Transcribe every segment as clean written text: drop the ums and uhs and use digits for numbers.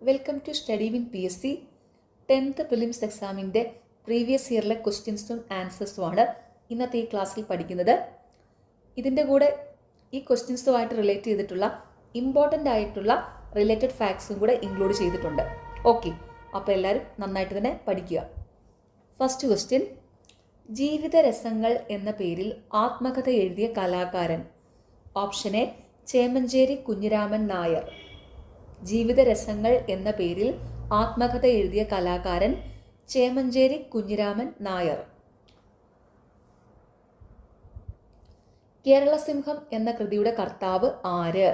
Welcome to study win PSC 10th prelims എക്സാമിൻ്റെ previous ഇയറിലെ ക്വസ്റ്റ്യൻസും ആൻസേഴ്സുമാണ് ഇന്നത്തെ ഈ ക്ലാസ്സിൽ പഠിക്കുന്നത്. ഇതിൻ്റെ കൂടെ ഈ ക്വസ്റ്റ്യൻസുമായിട്ട് റിലേറ്റ് ചെയ്തിട്ടുള്ള ഇമ്പോർട്ടൻ്റ് ആയിട്ടുള്ള റിലേറ്റഡ് ഫാക്ട്സും കൂടെ ഇൻക്ലൂഡ് ചെയ്തിട്ടുണ്ട്. ഓക്കെ, അപ്പോൾ എല്ലാവരും നന്നായിട്ട് തന്നെ പഠിക്കുക. ഫസ്റ്റ് ക്വസ്റ്റ്യൻ, ജീവിതരസങ്ങൾ എന്ന പേരിൽ ആത്മകഥ എഴുതിയ കലാകാരൻ. Option A Chemancheri Kunhiraman Nair. ജീവിതരസങ്ങൾ എന്ന പേരിൽ ആത്മകഥ എഴുതിയ കലാകാരൻ ചേമഞ്ചേരി കുഞ്ഞിരാമൻ നായർ. കേരളസിംഹം എന്ന കൃതിയുടെ കർത്താവ് ആര്?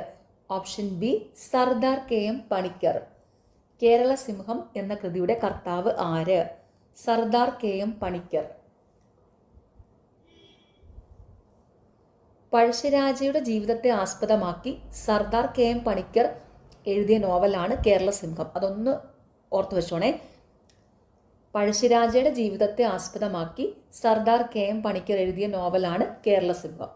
Option B Sardar KM Panikkar. കേരളസിംഹം എന്ന കൃതിയുടെ കർത്താവ് ആര്? സർദാർ KM പണിക്കർ. പഴശ്ശിരാജയുടെ ജീവിതത്തെ ആസ്പദമാക്കി സർദാർ KM പണിക്കർ എഴുതിയ നോവലാണ് കേരളസിംഹം. അതൊന്ന് ഓർത്തു വെച്ചോണേ. പഴശ്ശിരാജയുടെ ജീവിതത്തെ ആസ്പദമാക്കി സർദാർ KM പണിക്കർ എഴുതിയ നോവലാണ് കേരളസിംഹം.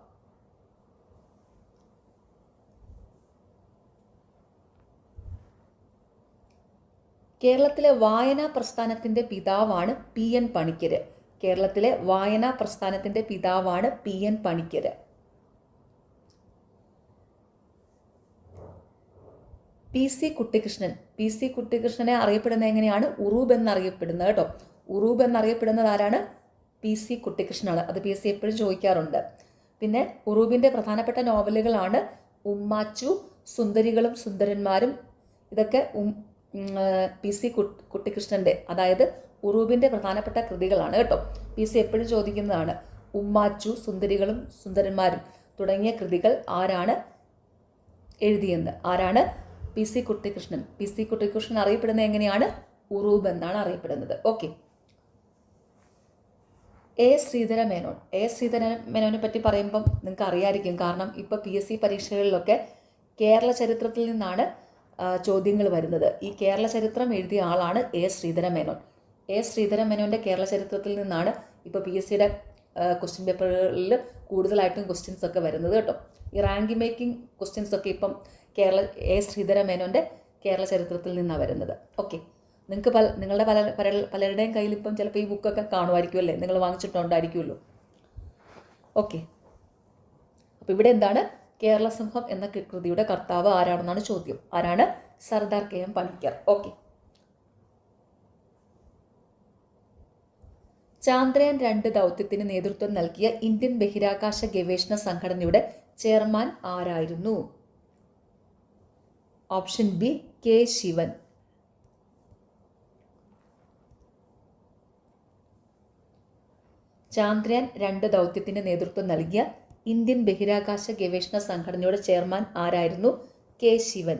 കേരളത്തിലെ വായനാ പ്രസ്ഥാനത്തിന്റെ പിതാവാണ് PN പണിക്കര്. കേരളത്തിലെ വായനാ പ്രസ്ഥാനത്തിന്റെ പിതാവാണ് PN Panicker. PC Kuttikrishnan. PC കുട്ടിക്കൃഷ്ണനെ അറിയപ്പെടുന്നത് എങ്ങനെയാണ്? ഉറൂബ് എന്നറിയപ്പെടുന്നത് കേട്ടോ. ഉറൂബ് എന്നറിയപ്പെടുന്നത് ആരാണ്? PC കുട്ടിക്കൃഷ്ണനാണ്. അത് PSC എപ്പോഴും ചോദിക്കാറുണ്ട്. പിന്നെ ഉറൂബിൻ്റെ പ്രധാനപ്പെട്ട നോവലുകളാണ് ഉമ്മാച്ചു, സുന്ദരികളും സുന്ദരന്മാരും. ഇതൊക്കെ PC കുട്ടിക്കൃഷ്ണൻ്റെ, അതായത് ഉറൂബിൻ്റെ പ്രധാനപ്പെട്ട കൃതികളാണ് കേട്ടോ. PC എപ്പോഴും ചോദിക്കുന്നതാണ്. ഉമ്മാച്ചു, സുന്ദരികളും സുന്ദരന്മാരും തുടങ്ങിയ കൃതികൾ ആരാണ് എഴുതിയെന്ന്? ആരാണ്? PC കുട്ടിക്കൃഷ്ണൻ. PC കുട്ടിക്കൃഷ്ണൻ അറിയപ്പെടുന്നത് എങ്ങനെയാണ്? ഉറൂബ് എന്നാണ് അറിയപ്പെടുന്നത്. Okay. A Sreedhara Menon. A Sreedhara മേനോനെ പറ്റി പറയുമ്പം നിങ്ങൾക്ക് അറിയാമായിരിക്കും. കാരണം ഇപ്പോൾ PSC പരീക്ഷകളിലൊക്കെ കേരള ചരിത്രത്തിൽ നിന്നാണ് ചോദ്യങ്ങൾ വരുന്നത്. ഈ കേരള ചരിത്രം എഴുതിയ ആളാണ് A ശ്രീധര മേനോൻ. A ശ്രീധര മേനോൻ്റെ കേരള ചരിത്രത്തിൽ നിന്നാണ് ഇപ്പോൾ PSCയുടെ ക്വസ്റ്റ്യൻ പേപ്പറുകളിൽ കൂടുതലായിട്ടും ക്വസ്റ്റ്യൻസ് ഒക്കെ വരുന്നത് കേട്ടോ. ഈ റാങ്ക് മേക്കിംഗ് ക്വസ്റ്റ്യൻസ് ഒക്കെ ഇപ്പം A ശ്രീധര മേനോൻ്റെ കേരള ചരിത്രത്തിൽ നിന്നാണ് വരുന്നത്. ഓക്കെ, നിങ്ങൾക്ക് നിങ്ങളുടെ പലരുടെയും കയ്യിൽ ഇപ്പം ചിലപ്പോൾ ഈ ബുക്കൊക്കെ കാണുമായിരിക്കും അല്ലേ? നിങ്ങൾ വാങ്ങിച്ചിട്ടുണ്ടായിരിക്കുമല്ലോ. ഓക്കെ, അപ്പോൾ ഇവിടെ എന്താണ്? കേരളസിംഹം എന്ന കൃതിയുടെ കർത്താവ് ആരാണെന്നാണ് ചോദ്യം. ആരാണ്? സർദാർ KM പണിക്കർ. ഓക്കെ. ചാന്ദ്രയാൻ 2 ദൗത്യത്തിന് നേതൃത്വം നൽകിയ ഇന്ത്യൻ ബഹിരാകാശ ഗവേഷണ സംഘടനയുടെ ചെയർമാൻ ആരായിരുന്നു? Option B K Sivan. Chandrayaan 2 ദൗത്യത്തിന് നേതൃത്വം നൽകിയ ഇന്ത്യൻ ബഹിരാകാശ ഗവേഷണ സംഘടനയുടെ ചെയർമാൻ ആരായിരുന്നു? K ശിവൻ.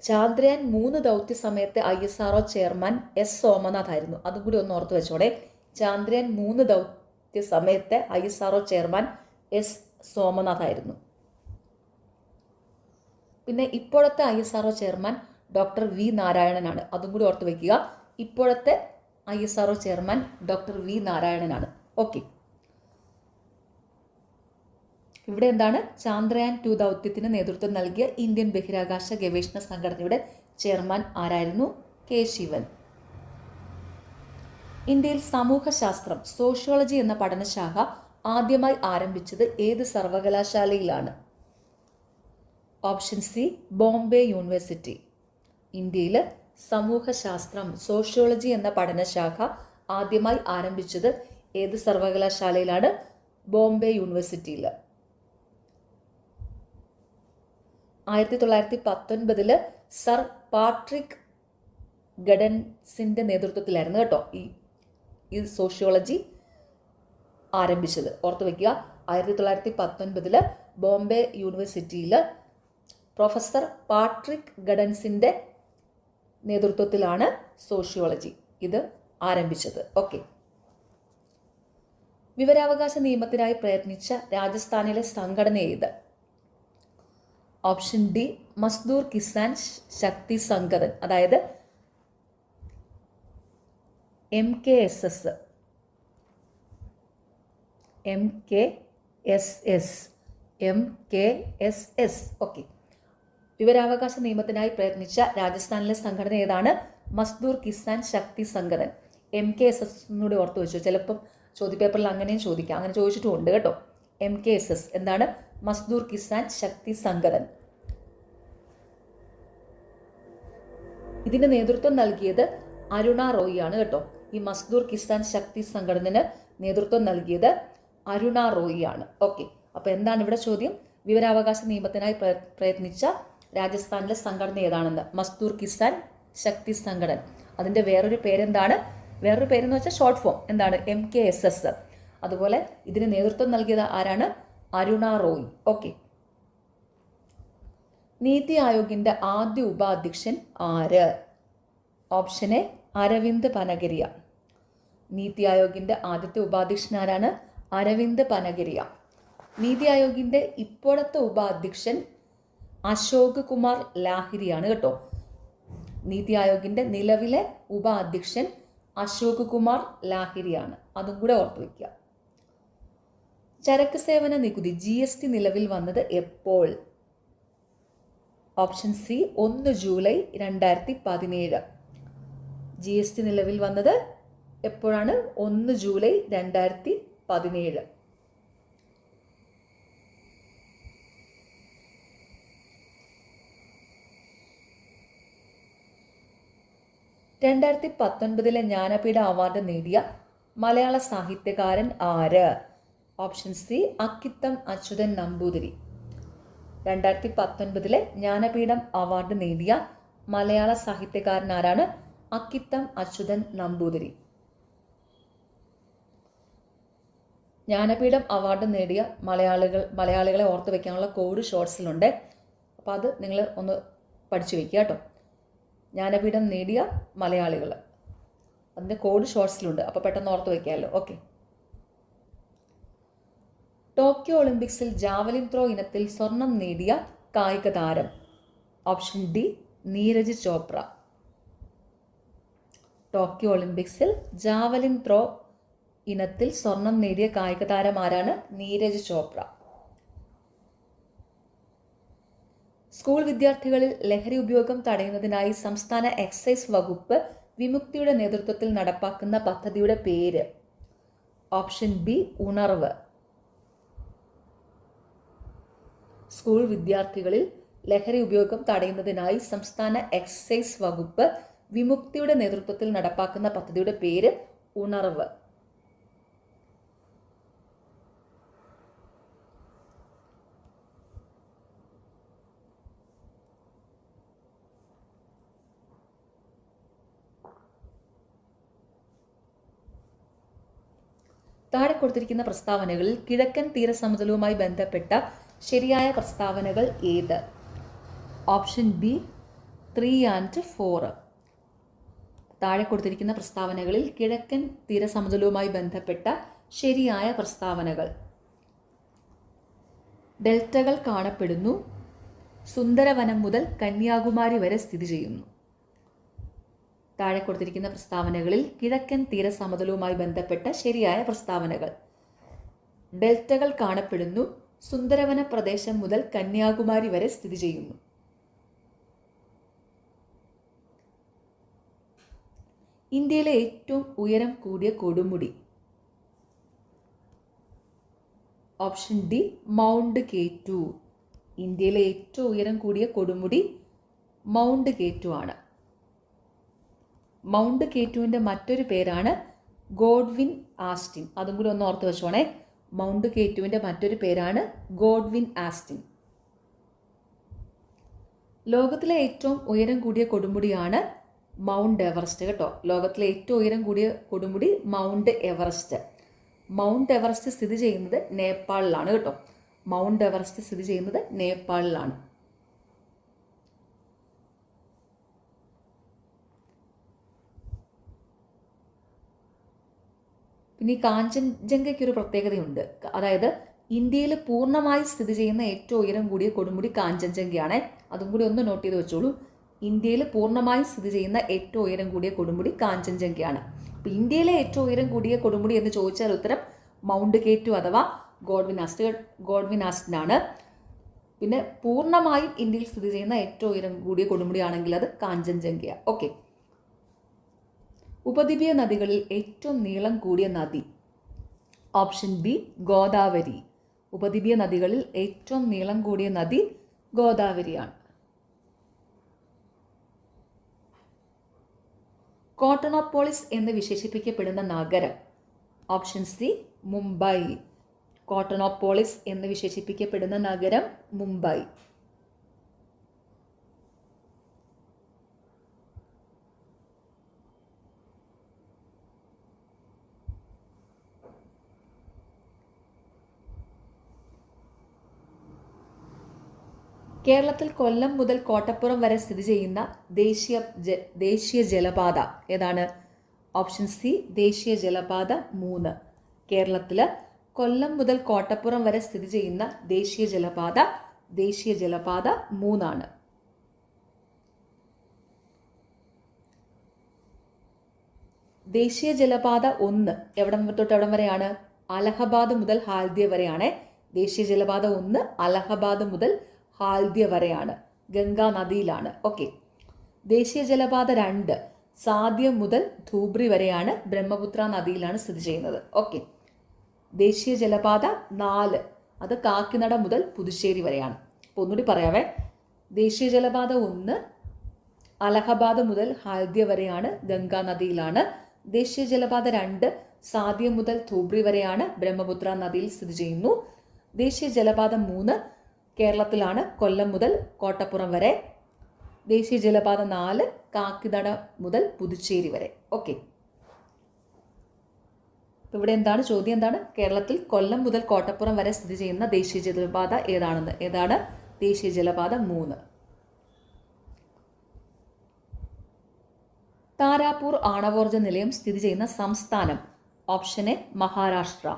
ചാന്ദ്രയാൻ 3 ദൗത്യ സമയത്തെ ISRO ചെയർമാൻ S സോമനാഥ് ആയിരുന്നു. അതും കൂടി ഒന്ന് ഓർത്ത് വെച്ചോടെ. ചാന്ദ്രയാൻ 3 ദൗത്യ സമയത്തെ ISRO ചെയർമാൻ S സോമനാഥ് ആയിരുന്നു. പിന്നെ ഇപ്പോഴത്തെ ISRO ചെയർമാൻ ഡോക്ടർ V നാരായണനാണ്. അതും കൂടി ഓർത്ത് വയ്ക്കുക. ഇപ്പോഴത്തെ ISRO ചെയർമാൻ ഡോക്ടർ V നാരായണനാണ്. ഓക്കെ, ഇവിടെ എന്താണ്? ചാന്ദ്രയാൻ 2 ദൗത്യത്തിന് നേതൃത്വം നൽകിയ ഇന്ത്യൻ ബഹിരാകാശ ഗവേഷണ സംഘടനയുടെ ചെയർമാൻ ആരായിരുന്നു? K ശിവൻ. ഇന്ത്യയിൽ സമൂഹശാസ്ത്രം, സോഷ്യോളജി എന്ന പഠനശാഖ ആദ്യമായി ആരംഭിച്ചത് ഏത് സർവകലാശാലയിലാണ്? Option C Bombay university. ഇന്ത്യയിൽ സമൂഹശാസ്ത്രം, സോഷ്യോളജി എന്ന പഠനശാഖ ആദ്യമായി ആരംഭിച്ചത് ഏത് സർവകലാശാലയിലാണ്? ബോംബെ യൂണിവേഴ്സിറ്റിയിൽ. 1919 സർ പാട്രിക് ഗഡൻസിൻ്റെ നേതൃത്വത്തിലായിരുന്നു കേട്ടോ ഈ സോഷ്യോളജി ആരംഭിച്ചത്. ഓർത്ത് വയ്ക്കുക. 1919 ബോംബെ യൂണിവേഴ്സിറ്റിയിൽ പ്രൊഫസർ പാട്രിക് ഗഡൻസിൻ്റെ നേതൃത്വത്തിലാണ് സോഷ്യോളജി ഇത് ആരംഭിച്ചത്. ഓക്കെ. വിവരാവകാശ നിയമത്തിനായി പ്രയത്നിച്ച രാജസ്ഥാനിലെ സംഘടന ഏത്? ഓപ്ഷൻ ഡി മസ്ദൂർ കിസാൻ ശക്തി സംഗതൻ. അതായത് MKSS, ഓക്കെ. വിവരാവകാശ നിയമത്തിനായി പ്രയത്നിച്ച രാജസ്ഥാനിലെ സംഘടന ഏതാണ്? മസ്ദൂർ കിസാൻ ശക്തി സംഘടൻ. MKSS എന്നൂടെ ഓർത്ത് വെച്ചു, ചിലപ്പം ചോദ്യപേപ്പറിൽ അങ്ങനെയും ചോദിക്കാം, അങ്ങനെ ചോദിച്ചിട്ടുമുണ്ട് കേട്ടോ. MKSS എന്താണ്? മസ്ദൂർ കിസാൻ ശക്തി സംഘടൻ. ഇതിന് നേതൃത്വം നൽകിയത് അരുണ റോയ് ആണ് കേട്ടോ. ഈ മസ്ദൂർ കിസാൻ ശക്തി സംഘടനന് നേതൃത്വം നൽകിയത് അരുണ റോയ് ആണ്. ഓക്കെ, അപ്പോൾ എന്താണ് ഇവിടെ ചോദ്യം? വിവരാവകാശ നിയമത്തിനായി പ്രയത്നിച്ച രാജസ്ഥാനിലെ സംഘടന ഏതാണെന്ന്. മസ്ദൂർ കിസാൻ ശക്തി സംഘടൻ. അതിൻ്റെ വേറൊരു പേരെന്താണ്? വേറൊരു പേരെന്ന് വെച്ചാൽ ഷോർട്ട് ഫോം എന്താണ്? MKSS. അതുപോലെ ഇതിന് നേതൃത്വം നൽകിയത് ആരാണ്? അരുണ റോയ്. ഓക്കെ. നീതി ആയോഗിൻ്റെ ആദ്യ ഉപാധ്യക്ഷൻ ആര്? Option A Arvind Panagariya. നീതി ആയോഗിൻ്റെ ആദ്യത്തെ ഉപാധ്യക്ഷൻ ആരാണ്? അരവിന്ദ് പനഗരിയ. നീതി ആയോഗിൻ്റെ ഇപ്പോഴത്തെ ഉപാധ്യക്ഷൻ അശോക് കുമാർ ലാഹിരിയാണ് കേട്ടോ. നീതി ആയോഗിൻ്റെ നിലവിലെ ഉപാധ്യക്ഷൻ അശോക് കുമാർ ലാഹിരിയാണ്, അതും കൂടെ ഓർത്തു വയ്ക്കുക. ചരക്ക് സേവന നികുതി GST നിലവിൽ വന്നത് എപ്പോൾ? Option C 1 July 2017. GST നിലവിൽ വന്നത് എപ്പോഴാണ്? 1 ജൂലൈ 2017. ലെ ജ്ഞാനപീഠ അവാർഡ് നേടിയ മലയാള സാഹിത്യകാരൻ ആര്? Option C Akkitham Achuthan Namboothiri. 2019 Jnanpith award നേടിയ മലയാള സാഹിത്യകാരൻ ആരാണ്? അക്കിത്തം അച്യുതൻ നമ്പൂതിരി. ജ്ഞാനപീഠം അവാർഡ് നേടിയ മലയാളികളെ ഓർത്ത് വെക്കാനുള്ള കോഡ് ഷോർട്സിലുണ്ട്, അപ്പോൾ അത് നിങ്ങൾ ഒന്ന് പഠിച്ചു വെക്കുക കേട്ടോ. ജ്ഞാനപീഠം നേടിയ മലയാളികൾ, അതിൻ്റെ കോഡ് ഷോർട്സിലുണ്ട്, അപ്പോൾ പെട്ടെന്ന് ഓർത്ത് വയ്ക്കാമല്ലോ. ഓക്കെ. ടോക്കിയോ ഒളിമ്പിക്സിൽ ജാവലിൻ ത്രോ ഇനത്തിൽ സ്വർണം നേടിയ കായിക താരം. Option D Neeraj Chopra. Tokyo ഒളിമ്പിക്സിൽ ജാവലിൻ ത്രോ ഇനത്തിൽ സ്വർണം നേടിയ കായിക താരം ആരാണ്? നീരജ് ചോപ്ര. സ്കൂൾ വിദ്യാർത്ഥികളിൽ ലഹരി ഉപയോഗം തടയുന്നതിനായി സംസ്ഥാന എക്സൈസ് വകുപ്പ് വിമുക്തിയുടെ നേതൃത്വത്തിൽ നടപ്പാക്കുന്ന പദ്ധതിയുടെ പേര്. ഓപ്ഷൻ ബി ഉണർവ്. സ്കൂൾ വിദ്യാർത്ഥികളിൽ ലഹരി ഉപയോഗം തടയുന്നതിനായി സംസ്ഥാന എക്സൈസ് വകുപ്പ് വിമുക്തിയുടെ നേതൃത്വത്തിൽ നടപ്പാക്കുന്ന പദ്ധതിയുടെ പേര് ഉണർവ്. താഴെ കൊടുത്തിരിക്കുന്ന പ്രസ്താവനകളിൽ കിഴക്കൻ തീരസമതലവുമായി ബന്ധപ്പെട്ട ശരിയായ പ്രസ്താവനകൾ ഏത്? Option B 3 and 4. താഴെ കൊടുത്തിരിക്കുന്ന പ്രസ്താവനകളിൽ കിഴക്കൻ തീരസമതലവുമായി ബന്ധപ്പെട്ട ശരിയായ പ്രസ്താവനകൾ. ഡെൽറ്റകൾ കാണപ്പെടുന്നു. സുന്ദരവനം മുതൽ കന്യാകുമാരി വരെ സ്ഥിതി ചെയ്യുന്നു. താഴെ കൊടുത്തിരിക്കുന്ന പ്രസ്താവനകളിൽ കിഴക്കൻ തീരസമതലവുമായി ബന്ധപ്പെട്ട ശരിയായ പ്രസ്താവനകൾ. ഡെൽറ്റകൾ കാണപ്പെടുന്നു. സുന്ദരവന പ്രദേശം മുതൽ കന്യാകുമാരി വരെ സ്ഥിതി ചെയ്യുന്നു. ഇന്ത്യയിലെ ഏറ്റവും ഉയരം കൂടിയ കൊടുമുടി. Option D mount K2. ഇന്ത്യയിലെ ഏറ്റവും ഉയരം കൂടിയ കൊടുമുടി മൗണ്ട് K2 ആണ്. മൗണ്ട് K2വിൻ്റെ മറ്റൊരു പേരാണ് ഗോഡ്വിൻ ആസ്റ്റിൻ. അതും കൂടി ഒന്ന് ഓർത്ത് വെച്ചോണേ. മൗണ്ട് K2വിൻ്റെ മറ്റൊരു പേരാണ് ഗോഡ്വിൻ ആസ്റ്റിൻ. ലോകത്തിലെ ഏറ്റവും ഉയരം കൂടിയ കൊടുമുടിയാണ് മൗണ്ട് എവറസ്റ്റ് കേട്ടോ. ലോകത്തിലെ ഏറ്റവും ഉയരം കൂടിയ കൊടുമുടി മൗണ്ട് എവറസ്റ്റ്. മൗണ്ട് എവറസ്റ്റ് സ്ഥിതി ചെയ്യുന്നത് നേപ്പാളിലാണ് കേട്ടോ. മൗണ്ട് എവറസ്റ്റ് സ്ഥിതി ചെയ്യുന്നത് നേപ്പാളിലാണ്. പിന്നെ ഈ കാഞ്ചൻജംഗയ്ക്ക് ഒരു പ്രത്യേകതയുണ്ട്. അതായത് ഇന്ത്യയിൽ പൂർണ്ണമായി സ്ഥിതി ചെയ്യുന്ന ഏറ്റവും ഉയരം കൂടിയ കൊടുമുടി കാഞ്ചൻജംഗയാണ്. അതും കൂടി ഒന്ന് നോട്ട് ചെയ്ത് വെച്ചോളൂ. ഇന്ത്യയിൽ പൂർണ്ണമായി സ്ഥിതി ചെയ്യുന്ന ഏറ്റവും ഉയരം കൂടിയ കൊടുമുടി കാഞ്ചൻജംഗയാണ്. അപ്പോൾ ഇന്ത്യയിലെ ഏറ്റവും ഉയരം കൂടിയ കൊടുമുടി എന്ന് ചോദിച്ചാൽ ഉത്തരം മൗണ്ട് കെ2 അഥവാ ഗോഡ്വിൻ ആസ്റ്റനാണ്. പിന്നെ പൂർണ്ണമായും ഇന്ത്യയിൽ സ്ഥിതി ചെയ്യുന്ന ഏറ്റവും ഉയരം കൂടിയ കൊടുമുടിയാണെങ്കിൽ അത് കാഞ്ചൻജംഗ. ഓക്കെ. ഉപദ്വീപീയ നദികളിൽ ഏറ്റവും നീളം കൂടിയ നദി? Option B Godavari. ഉപദ്വീപീയ നദികളിൽ ഏറ്റവും നീളം കൂടിയ നദി ഗോദാവരിയാണ്. കോട്ടണോപോളിസ് എന്ന് വിശേഷിപ്പിക്കപ്പെടുന്ന നഗരം? Option C Mumbai. കോട്ടണോപോളിസ് എന്ന് വിശേഷിപ്പിക്കപ്പെടുന്ന നഗരം മുംബൈ. കേരളത്തിൽ കൊല്ലം മുതൽ കോട്ടപ്പുറം വരെ സ്ഥിതി ചെയ്യുന്ന ദേശീയ ജലപാത ഏതാണ്? ഓപ്ഷൻ സി ദേശീയ ജലപാത 3. കേരളത്തിൽ കൊല്ലം മുതൽ കോട്ടപ്പുറം വരെ സ്ഥിതി ചെയ്യുന്ന ദേശീയ ജലപാത 3 ആണ്. ദേശീയ ജലപാത 1 എവിടം തൊട്ട് എവിടം വരെയാണ്? അലഹബാദ് മുതൽ ഹാൽദിയ വരെയാണ്. ദേശീയ ജലപാത 1 അലഹബാദ് മുതൽ ഹാൽദിയ വരെയാണ്, ഗംഗാ നദിയിലാണ്. ഓക്കെ. ദേശീയ ജലപാത 2 സാദ്യ മുതൽ ധൂബ്രി വരെയാണ്, ബ്രഹ്മപുത്ര നദിയിലാണ് സ്ഥിതി ചെയ്യുന്നത്. ഓക്കെ. ദേശീയ ജലപാത 4 അത് കാക്കിനട മുതൽ പുതുശ്ശേരി വരെയാണ്. അപ്പോൾ ഒന്നുകൂടി പറയാവേ. ദേശീയ ജലപാത 1 അലഹബാദ് മുതൽ ഹാൽദിയ വരെയാണ്, ഗംഗാ നദിയിലാണ്. ദേശീയ ജലപാത 2 സാദ്യ മുതൽ ധൂബ്രി വരെയാണ്, ബ്രഹ്മപുത്ര നദിയിൽ സ്ഥിതി ചെയ്യുന്നു. ദേശീയ ജലപാത 3 കേരളത്തിലാണ്, കൊല്ലം മുതൽ കോട്ടപ്പുറം വരെ. ദേശീയ ജലപാത 4 കാക്കിനട മുതൽ പുതുച്ചേരി വരെ. ഓക്കെ. അപ്പോൾ ഇവിടെ എന്താണ് ചോദ്യം? എന്താണ്? കേരളത്തിൽ കൊല്ലം മുതൽ കോട്ടപ്പുറം വരെ സ്ഥിതി ചെയ്യുന്ന ദേശീയ ജലപാത ഏതാണെന്ന്. ഏതാണ്? ദേശീയ ജലപാത 3. താരാപൂർ ആണവോർജ നിലയം സ്ഥിതി ചെയ്യുന്ന സംസ്ഥാനം? Option A Maharashtra.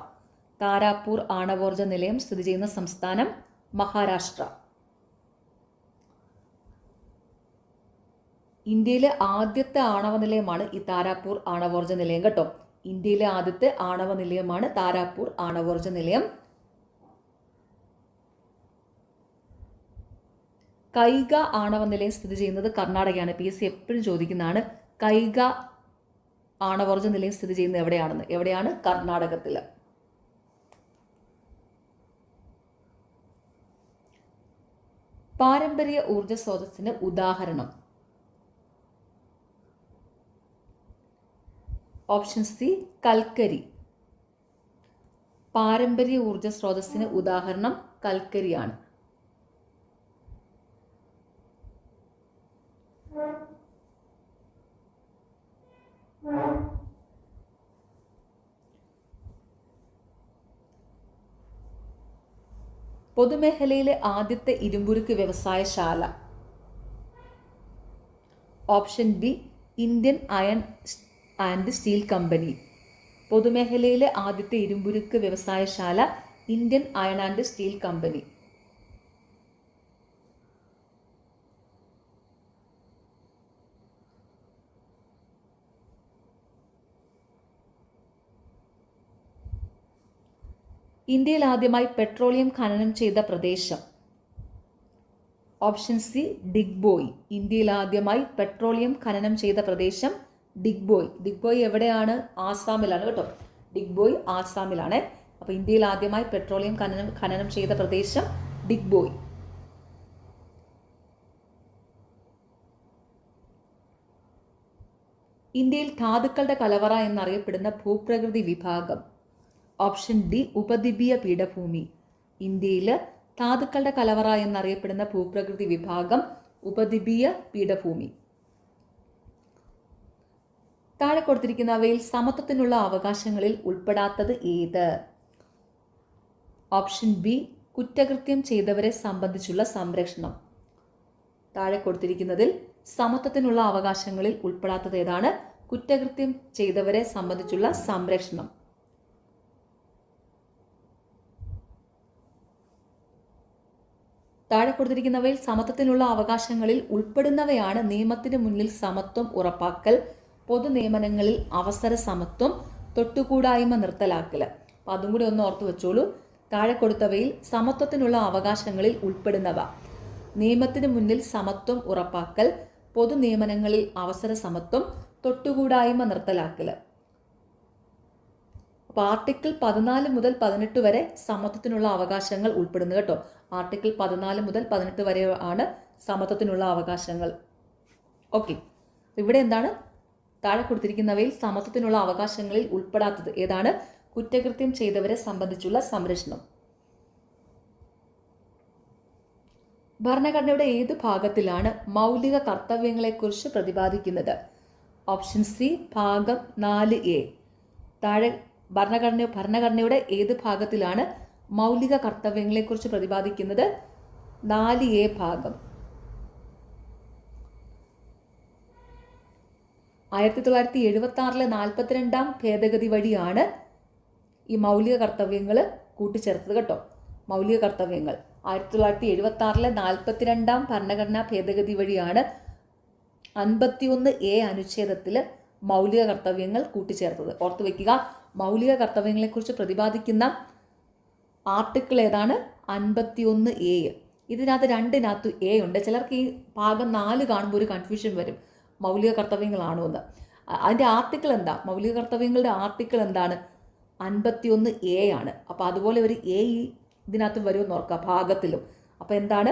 താരാപൂർ ആണവോർജ നിലയം സ്ഥിതി ചെയ്യുന്ന സംസ്ഥാനം മഹാരാഷ്ട്ര. ഇന്ത്യയിലെ ആദ്യത്തെ ആണവ നിലയമാണ് ഈ താരാപൂർ ആണവോർജ നിലയം കേട്ടോ. ഇന്ത്യയിലെ ആദ്യത്തെ ആണവ നിലയമാണ് താരാപൂർ ആണവോർജ നിലയം. കൈഗ ആണവ നിലയം സ്ഥിതി ചെയ്യുന്നത് കർണാടകയാണ്. PSC എപ്പോഴും ചോദിക്കുന്നതാണ് കൈഗ ആണവോർജ നിലയം സ്ഥിതി ചെയ്യുന്നത് എവിടെയാണെന്ന്. എവിടെയാണ്? കർണാടകത്തിൽ. പാരമ്പര്യ ഊർജ സ്രോതസ്സിന് ഉദാഹരണം? ഓപ്ഷൻ സി കൽക്കരി. പാരമ്പര്യ ഊർജ സ്രോതസ്സിന് ഉദാഹരണം കൽക്കരിയാണ്. പൊതുമേഖലയിലെ ആദ്യത്തെ ഇരുമ്പുരുക്ക് വ്യവസായശാല? Option B Indian iron and steel company. പൊതുമേഖലയിലെ ആദ്യത്തെ ഇരുമ്പുരുക്ക് വ്യവസായശാല Indian iron and steel company. ഇന്ത്യയിൽ ആദ്യമായി പെട്രോളിയം ഖനനം ചെയ്ത പ്രദേശം? Option C Digboi. ഇന്ത്യയിൽ ആദ്യമായി പെട്രോളിയം ഖനനം ചെയ്ത പ്രദേശം ഡിഗ്ബോയ്. ഡിഗ്ബോയ് എവിടെയാണ്? ആസാമിലാണ് കേട്ടോ. ഡിഗ്ബോയ് ആസാമിലാണ്. അപ്പോൾ ഇന്ത്യയിൽ ആദ്യമായി പെട്രോളിയം ഖനനം ചെയ്ത പ്രദേശം ഡിഗ്ബോയ്. ഇന്ത്യയിൽ ധാതുക്കളുടെ കലവറ എന്നറിയപ്പെടുന്ന ഭൂപ്രകൃതി വിഭാഗം? ഓപ്ഷൻ ഡി ഉപദ്വീപീയ പീഠഭൂമി. ഇന്ത്യയിൽ ധാതുക്കളുടെ കലവറ എന്നറിയപ്പെടുന്ന ഭൂപ്രകൃതി വിഭാഗം ഉപദ്വീപീയ പീഠഭൂമി. താഴെ കൊടുത്തിരിക്കുന്നവയിൽ സമത്വത്തിനുള്ള അവകാശങ്ങളിൽ ഉൾപ്പെടാത്തത് ഏത്? ഓപ്ഷൻ ബി കുറ്റകൃത്യം ചെയ്തവരെ സംബന്ധിച്ചുള്ള സംരക്ഷണം. താഴെ കൊടുത്തിരിക്കുന്നതിൽ സമത്വത്തിനുള്ള അവകാശങ്ങളിൽ ഉൾപ്പെടാത്തത് ഏതാണ്? കുറ്റകൃത്യം ചെയ്തവരെ സംബന്ധിച്ചുള്ള സംരക്ഷണം. താഴെ കൊടുത്തിരിക്കുന്നവയിൽ സമത്വത്തിനുള്ള അവകാശങ്ങളിൽ ഉൾപ്പെടുന്നവയാണ് നിയമത്തിന് മുന്നിൽ സമത്വം ഉറപ്പാക്കൽ, പൊതു നിയമനങ്ങളിൽ അവസര സമത്വം, തൊട്ടുകൂടായ്മ നിർത്തലാക്കൽ. അപ്പം അതും കൂടി ഒന്ന് ഓർത്ത് വെച്ചോളൂ. താഴെ കൊടുത്തവയിൽ സമത്വത്തിനുള്ള അവകാശങ്ങളിൽ ഉൾപ്പെടുന്നവ: നിയമത്തിന് മുന്നിൽ സമത്വം ഉറപ്പാക്കൽ, പൊതു നിയമനങ്ങളിൽ അവസര സമത്വം, തൊട്ടുകൂടായ്മ നിർത്തലാക്കൽ. അപ്പോൾ ആർട്ടിക്കിൾ 14 മുതൽ 18 വരെ സമത്വത്തിനുള്ള അവകാശങ്ങൾ ഉൾപ്പെടുന്നു കേട്ടോ. ആർട്ടിക്കിൾ 14 മുതൽ 18 വരെ ആണ് സമത്വത്തിനുള്ള അവകാശങ്ങൾ. ഓക്കെ, ഇവിടെ എന്താണ് താഴെ കൊടുത്തിരിക്കുന്നവയിൽ സമത്വത്തിനുള്ള അവകാശങ്ങളിൽ ഉൾപ്പെടാത്തത് ഏതാണ്? കുറ്റകൃത്യം ചെയ്തവരെ സംബന്ധിച്ചുള്ള സംരക്ഷണം. ഭരണഘടനയുടെ ഏത് ഭാഗത്തിലാണ് മൗലിക കർത്തവ്യങ്ങളെക്കുറിച്ച് പ്രതിപാദിക്കുന്നത്? ഓപ്ഷൻ സി ഭാഗം 4A. താഴെ ഭരണഘടനയുടെ ഏത് ഭാഗത്തിലാണ് മൗലിക കർത്തവ്യങ്ങളെക്കുറിച്ച് പ്രതിപാദിക്കുന്നത്? 4A ഭാഗം. 1976 42-ാം ഭേദഗതി വഴിയാണ് ഈ മൗലിക കർത്തവ്യങ്ങൾ കൂട്ടിച്ചേർത്തത് കേട്ടോ. മൗലിക കർത്തവ്യങ്ങൾ 1976 42-ാം ഭരണഘടനാ ഭേദഗതി വഴിയാണ് 51A അനുച്ഛേദത്തിൽ മൗലിക കർത്തവ്യങ്ങൾ കൂട്ടിച്ചേർത്തത്. ഓർത്തു വയ്ക്കുക, മൗലിക കർത്തവ്യങ്ങളെക്കുറിച്ച് പ്രതിപാദിക്കുന്ന ആർട്ടിക്കിൾ ഏതാണ്? 51A. ഇതിനകത്ത് രണ്ടിനകത്ത് A ഉണ്ട്. ചിലർക്ക് ഈ ഭാഗം 4 കാണുമ്പോൾ ഒരു കൺഫ്യൂഷൻ വരും, മൗലിക കർത്തവ്യങ്ങളാണോ എന്ന്. അതിൻ്റെ ആർട്ടിക്കിൾ എന്താ? മൗലിക കർത്തവ്യങ്ങളുടെ ആർട്ടിക്കിൾ എന്താണ്? 51A ആണ്. അപ്പോൾ അതുപോലെ ഒരു A ഇതിനകത്ത് വരുമെന്ന് ഓർക്കുക, ഭാഗത്തിലും. അപ്പോൾ എന്താണ്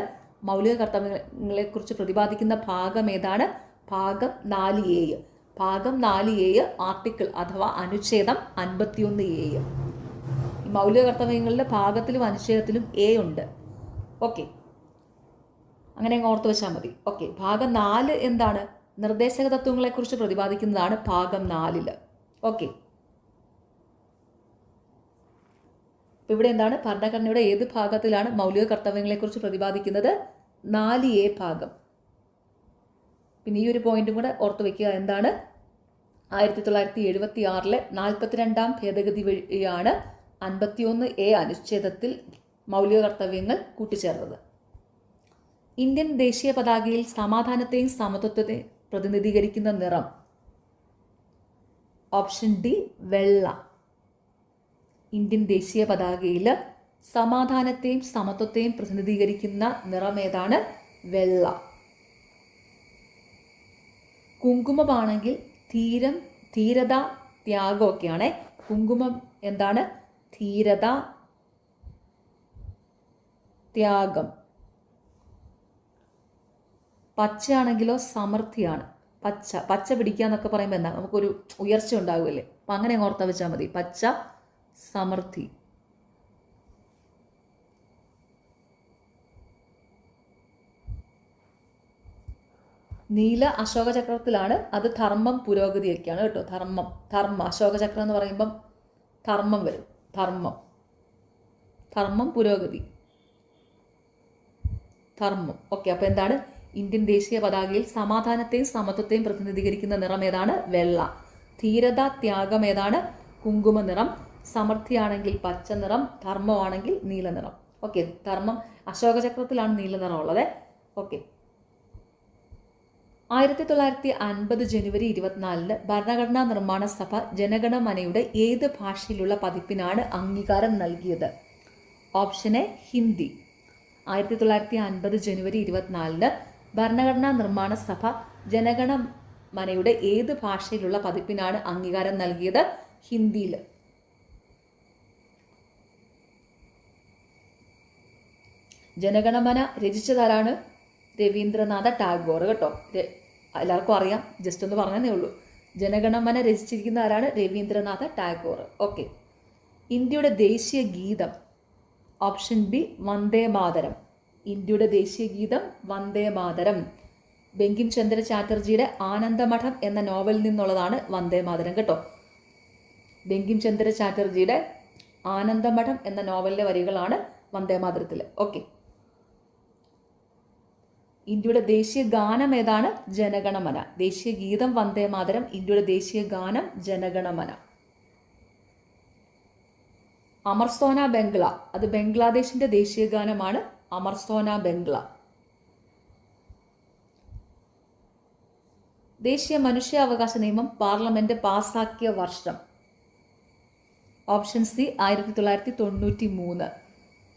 മൗലിക കർത്തവ്യങ്ങളെക്കുറിച്ച് പ്രതിപാദിക്കുന്ന ഭാഗം ഏതാണ്? ഭാഗം 4A. ഭാഗം 4A ആർട്ടിക്കിൾ അഥവാ അനുച്ഛേദം 51A. ഈ മൗലിക കർത്തവ്യങ്ങളുടെ ഭാഗത്തിലും അനുച്ഛേദത്തിലും A ഉണ്ട്. ഓക്കെ, അങ്ങനെ ഓർത്ത് വെച്ചാൽ മതി. ഓക്കെ, ഭാഗം 4 എന്താണ്? നിർദ്ദേശക തത്വങ്ങളെക്കുറിച്ച് പ്രതിപാദിക്കുന്നതാണ് ഭാഗം 4. ഓക്കെ, അപ്പോൾ ഇവിടെ എന്താണ്? ഭരണഘടനയുടെ ഏത് ഭാഗത്തിലാണ് മൗലിക കർത്തവ്യങ്ങളെക്കുറിച്ച് പ്രതിപാദിക്കുന്നത്? 4A ഭാഗം. പിന്നെ ഈ ഒരു പോയിന്റും കൂടെ ഓർത്ത് വയ്ക്കുക, എന്താണ്? 1976 42-ാം ഭേദഗതി വഴിയാണ് 51A അനുച്ഛേദത്തിൽ മൗലിക കർത്തവ്യങ്ങൾ കൂട്ടിച്ചേർത്തത്. ഇന്ത്യൻ ദേശീയ പതാകയിൽ സമാധാനത്തെയും സമത്വത്തെയും പ്രതിനിധീകരിക്കുന്ന നിറം? ഓപ്ഷൻ ഡി വെള്ള. ഇന്ത്യൻ ദേശീയ പതാകയിൽ സമാധാനത്തെയും സമത്വത്തെയും പ്രതിനിധീകരിക്കുന്ന നിറം ഏതാണ്? വെള്ള. കുങ്കുമമാണെങ്കിൽ ധീരത, ത്യാഗമൊക്കെയാണ്. കുങ്കുമം എന്താണ്? ധീരത, ത്യാഗം. പച്ചയാണെങ്കിലോ സമൃദ്ധിയാണ്. പച്ച പിടിക്കുക എന്നൊക്കെ പറയുമ്പോൾ എന്താ? നമുക്കൊരു ഉയർച്ച ഉണ്ടാകുമല്ലേ? അപ്പം അങ്ങനെ ഓർത്ത് വെച്ചാൽ മതി. പച്ച, സമൃദ്ധി. നീല അശോക ചക്രത്തിലാണ്. അത് ധർമ്മം, പുരോഗതിയൊക്കെയാണ് കേട്ടോ. ധർമ്മം അശോക ചക്രം എന്ന് പറയുമ്പം ധർമ്മം വരും. ധർമ്മം, പുരോഗതി, ധർമ്മം. ഓക്കെ, അപ്പോൾ എന്താണ്? ഇന്ത്യൻ ദേശീയ പതാകയിൽ സമാധാനത്തെയും സമത്വത്തെയും പ്രതിനിധീകരിക്കുന്ന നിറം ഏതാണ്? വെള്ള. ധീരത, ത്യാഗം ഏതാണ്? കുങ്കുമ നിറം. സമൃദ്ധിയാണെങ്കിൽ പച്ച നിറം. ധർമ്മമാണെങ്കിൽ നീല നിറം. ഓക്കെ, ധർമ്മം അശോക ചക്രത്തിലാണ് നീല നിറം ഉള്ളത്. ഓക്കെ, 1950 ജനുവരി 24 ഭരണഘടനാ നിർമ്മാണ സഭ ജനഗണമനയുടെ ഏത് ഭാഷയിലുള്ള പതിപ്പിനാണ് അംഗീകാരം നൽകിയത്? Option A Hindi. 1950 ജനുവരി 24 ഭരണഘടനാ നിർമ്മാണ സഭ ജനഗണമനയുടെ ഏത് ഭാഷയിലുള്ള പതിപ്പിനാണ് അംഗീകാരം നൽകിയത്? ഹിന്ദിയിൽ. ജനഗണമന രചിച്ചതാരാണ്? രവീന്ദ്രനാഥ ടാഗോർ കേട്ടോ. എല്ലാവർക്കും അറിയാം, ജസ്റ്റ് ഒന്ന് പറഞ്ഞതേ ഉള്ളൂ. ജനഗണമന രചിച്ചിരിക്കുന്ന ആരാണ്? രവീന്ദ്രനാഥ ടാഗോർ. ഓക്കെ, ഇന്ത്യയുടെ ദേശീയ ഗീതം? Option B Vande Mataram. ഇന്ത്യയുടെ ദേശീയ ഗീതം വന്ദേ മാതരം. ബങ്കിം ചന്ദ്ര ചാറ്റർജിയുടെ ആനന്ദമഠം എന്ന നോവലിൽ നിന്നുള്ളതാണ് വന്ദേ മാതരം കേട്ടോ. ബങ്കിം ചന്ദ്ര ചാറ്റർജിയുടെ ആനന്ദമഠം എന്ന നോവലിലെ വരികളാണ് വന്ദേ മാതരത്തിൽ. ഓക്കെ, ഇന്ത്യയുടെ ദേശീയ ഗാനം ഏതാണ്? ജനഗണമന. ദേശീയ ഗീതം വന്ദേ മാതരം. ഇന്ത്യയുടെ ദേശീയ ഗാനം ജനഗണമന. അമർസോന ബംഗ്ല, അത് ബംഗ്ലാദേശിന്റെ ദേശീയ ഗാനമാണ്. അമർസോന ബംഗ്ല. ദേശീയ മനുഷ്യാവകാശ നിയമം പാർലമെന്റ് പാസാക്കിയ വർഷം? Option C 1993.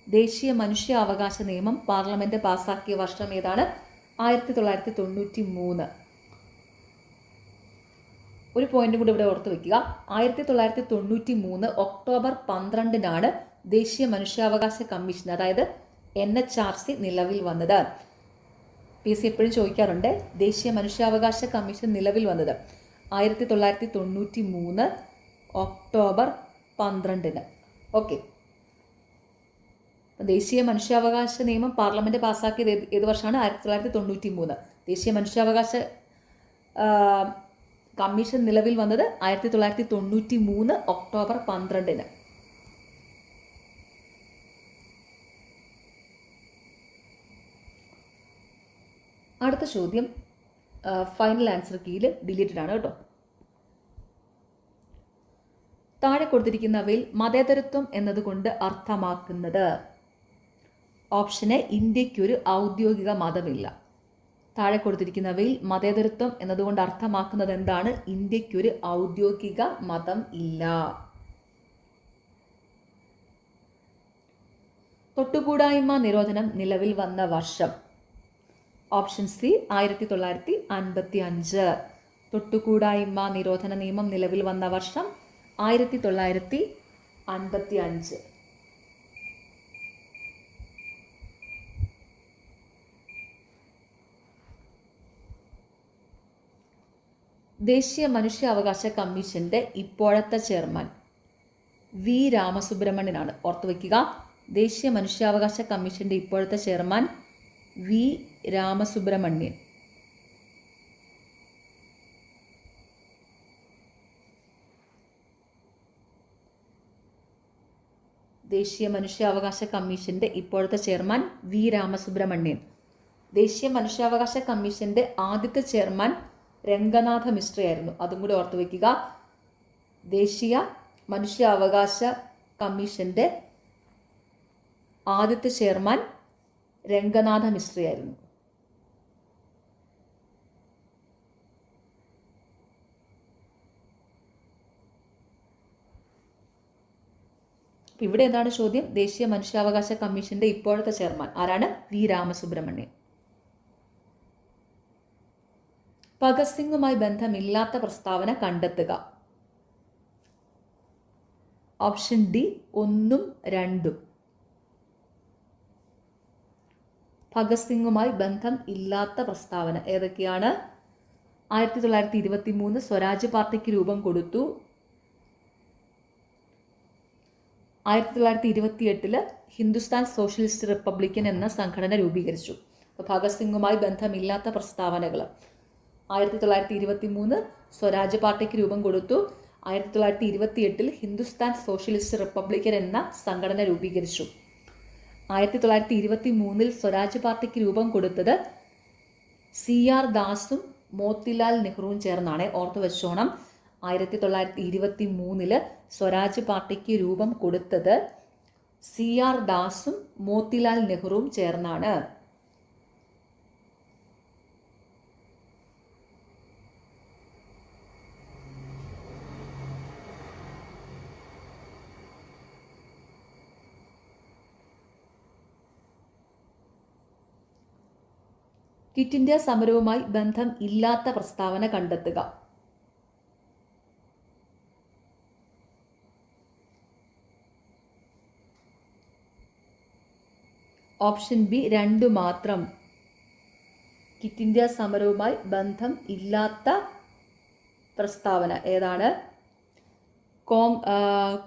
ദേശീയ മനുഷ്യാവകാശ നിയമം പാർലമെന്റ് പാസാക്കിയ വർഷം ഏതാണ്? 1993. ഒരു പോയിന്റ് കൂടി ഇവിടെ ഓർത്ത് വെക്കുക. 1993 ഒക്ടോബർ 12-നാണ് ദേശീയ മനുഷ്യാവകാശ കമ്മീഷൻ, അതായത് NHRC നിലവിൽ വന്നത്. PC എപ്പോഴും ചോദിക്കാറുണ്ട്, ദേശീയ മനുഷ്യാവകാശ കമ്മീഷൻ നിലവിൽ വന്നത് 1993 ഒക്ടോബർ 12-ന്. ഓക്കെ, ദേശീയ മനുഷ്യാവകാശ നിയമം പാർലമെന്റ് പാസ്സാക്കിയത് ഏത് വർഷമാണ്? 1993. ദേശീയ മനുഷ്യാവകാശ കമ്മീഷൻ നിലവിൽ വന്നത് 1993 ഒക്ടോബർ 12-ന്. അടുത്ത ചോദ്യം ഫൈനൽ ആൻസർ കീയിൽ ഡിലീറ്റഡ് ആണ് കേട്ടോ. താഴെ കൊടുത്തിരിക്കുന്നവയിൽ മതേതരത്വം എന്നതുകൊണ്ട് അർത്ഥമാക്കുന്നത്? ഓപ്ഷൻ എ, ഇന്ത്യക്കൊരു ഔദ്യോഗിക മതമില്ല. താഴെ കൊടുത്തിരിക്കുന്നവയിൽ മതേതരത്വം എന്നതുകൊണ്ട് അർത്ഥമാക്കുന്നത് എന്താണ്? ഇന്ത്യക്കൊരു ഔദ്യോഗിക മതം ഇല്ല. തൊട്ടുകൂടായ്മ നിരോധനം നിലവിൽ വന്ന വർഷം? Option C 1955. തൊട്ടുകൂടായ്മ നിരോധന നിയമം നിലവിൽ വന്ന വർഷം 1955. ദേശീയ മനുഷ്യാവകാശ കമ്മീഷന്റെ ഇപ്പോഴത്തെ ചെയർമാൻ വി രാമസുബ്രഹ്മണ്യനാണ്. ഓർത്തു വയ്ക്കുക, ദേശീയ മനുഷ്യാവകാശ കമ്മീഷന്റെ ഇപ്പോഴത്തെ ചെയർമാൻ വി രാമസുബ്രഹ്മണ്യൻ. ദേശീയ മനുഷ്യാവകാശ കമ്മീഷന്റെ ഇപ്പോഴത്തെ ചെയർമാൻ വി രാമസുബ്രഹ്മണ്യൻ. ദേശീയ മനുഷ്യാവകാശ കമ്മീഷന്റെ ആദ്യത്തെ ചെയർമാൻ രംഗനാഥ മിശ്രയായിരുന്നു. അതും കൂടി ഓർത്തു വയ്ക്കുക. ദേശീയ മനുഷ്യാവകാശ കമ്മീഷന്റെ ആദ്യത്തെ ചെയർമാൻ രംഗനാഥ മിശ്രയായിരുന്നു. ഇവിടെ എന്താണ് ചോദ്യം? ദേശീയ മനുഷ്യാവകാശ കമ്മീഷന്റെ ഇപ്പോഴത്തെ ചെയർമാൻ ആരാണ്? വി രാമസുബ്രഹ്മണ്യൻ. ഭഗത് സിംഗുമായി ബന്ധമില്ലാത്ത പ്രസ്താവന കണ്ടെത്തുക. ഓപ്ഷൻ ഡി 1ഉം 2ഉം. ഭഗത് സിംഗുമായി ബന്ധം ഇല്ലാത്ത പ്രസ്താവന ഏതൊക്കെയാണ്? 1923 സ്വരാജ് പാർട്ടിക്ക് രൂപം കൊടുത്തു. 1928 ഹിന്ദുസ്ഥാൻ സോഷ്യലിസ്റ്റ് റിപ്പബ്ലിക്കൻ എന്ന സംഘടന രൂപീകരിച്ചു. അപ്പോൾ ഭഗത് സിംഗുമായി ബന്ധമില്ലാത്ത പ്രസ്താവനകൾ: 1923 സ്വരാജ് പാർട്ടിക്ക് രൂപം കൊടുത്തു. 1928 ഹിന്ദുസ്ഥാൻ സോഷ്യലിസ്റ്റ് റിപ്പബ്ലിക്കൻ എന്ന സംഘടന രൂപീകരിച്ചു. 1923 സ്വരാജ് പാർട്ടിക്ക് രൂപം കൊടുത്തത് CR ദാസും മോത്തിലാൽ നെഹ്റുവും ചേർന്നാണ്. ഓർത്തു വെച്ചോണം, 1923 സ്വരാജ് പാർട്ടിക്ക് രൂപം കൊടുത്തത് CR ദാസും മോത്തിലാൽ നെഹ്റുവും ചേർന്നാണ്. ക്വിറ്റ് ഇന്ത്യ സമരവുമായി ബന്ധം ഇല്ലാത്ത പ്രസ്താവന കണ്ടെത്തുക. ഓപ്ഷൻ ബി 2 മാത്രം. ക്വിറ്റ് ഇന്ത്യ സമരവുമായി ബന്ധം ഇല്ലാത്ത പ്രസ്താവന ഏതാണ്?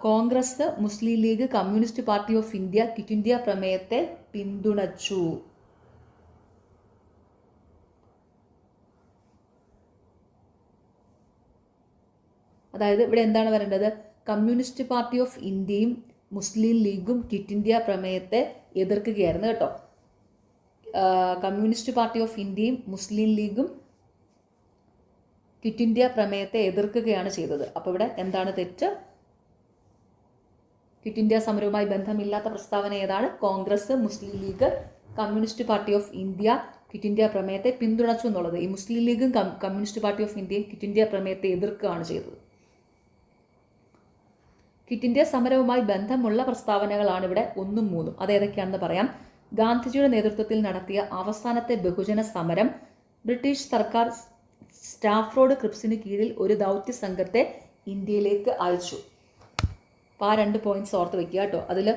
Congress, Muslim League, Communist Party of India Quit India പ്രമേയത്തെ പിന്തുണച്ചു. അതായത് ഇവിടെ എന്താണ് വരേണ്ടത്? കമ്മ്യൂണിസ്റ്റ് പാർട്ടി ഓഫ് ഇന്ത്യയും മുസ്ലിം ലീഗും ക്വിറ്റ് ഇന്ത്യ പ്രമേയത്തെ എതിർക്കുകയായിരുന്നു കേട്ടോ. കമ്മ്യൂണിസ്റ്റ് പാർട്ടി ഓഫ് ഇന്ത്യയും മുസ്ലിം ലീഗും ക്വിറ്റ് ഇന്ത്യ പ്രമേയത്തെ എതിർക്കുകയാണ് ചെയ്തത്. അപ്പോൾ ഇവിടെ എന്താണ് തെറ്റ്? ക്വിറ്റ് ഇന്ത്യ സമരവുമായി ബന്ധമില്ലാത്ത പ്രസ്താവന ഏതാണ്? Congress, Muslim League, Communist Party of India Quit India പ്രമേയത്തെ പിന്തുണച്ചു എന്നുള്ളത്. ഈ മുസ്ലിം ലീഗും കമ്മ്യൂണിസ്റ്റ് പാർട്ടി ഓഫ് ഇന്ത്യയും ക്വിറ്റ് ഇന്ത്യ പ്രമേയത്തെ എതിർക്കുകയാണ് ചെയ്തത്. ക്വിറ്റ് ഇന്ത്യ സമരവുമായി ബന്ധമുള്ള പ്രസ്താവനകളാണ് ഇവിടെ 1ഉം 3ഉം. അതേതൊക്കെയാണെന്ന് പറയാം. ഗാന്ധിജിയുടെ നേതൃത്വത്തിൽ നടത്തിയ അവസാനത്തെ ബഹുജന സമരം ബ്രിട്ടീഷ് സർക്കാർ സ്റ്റാഫ്രോഡ് ക്രിപ്സിന് കീഴിൽ ഒരു ദൗത്യ സംഘത്തെ ഇന്ത്യയിലേക്ക് അയച്ചു. അപ്പോൾ ആ 2 പോയിന്റ്സ് ഓർത്ത് വെക്കുക കേട്ടോ. അതിൽ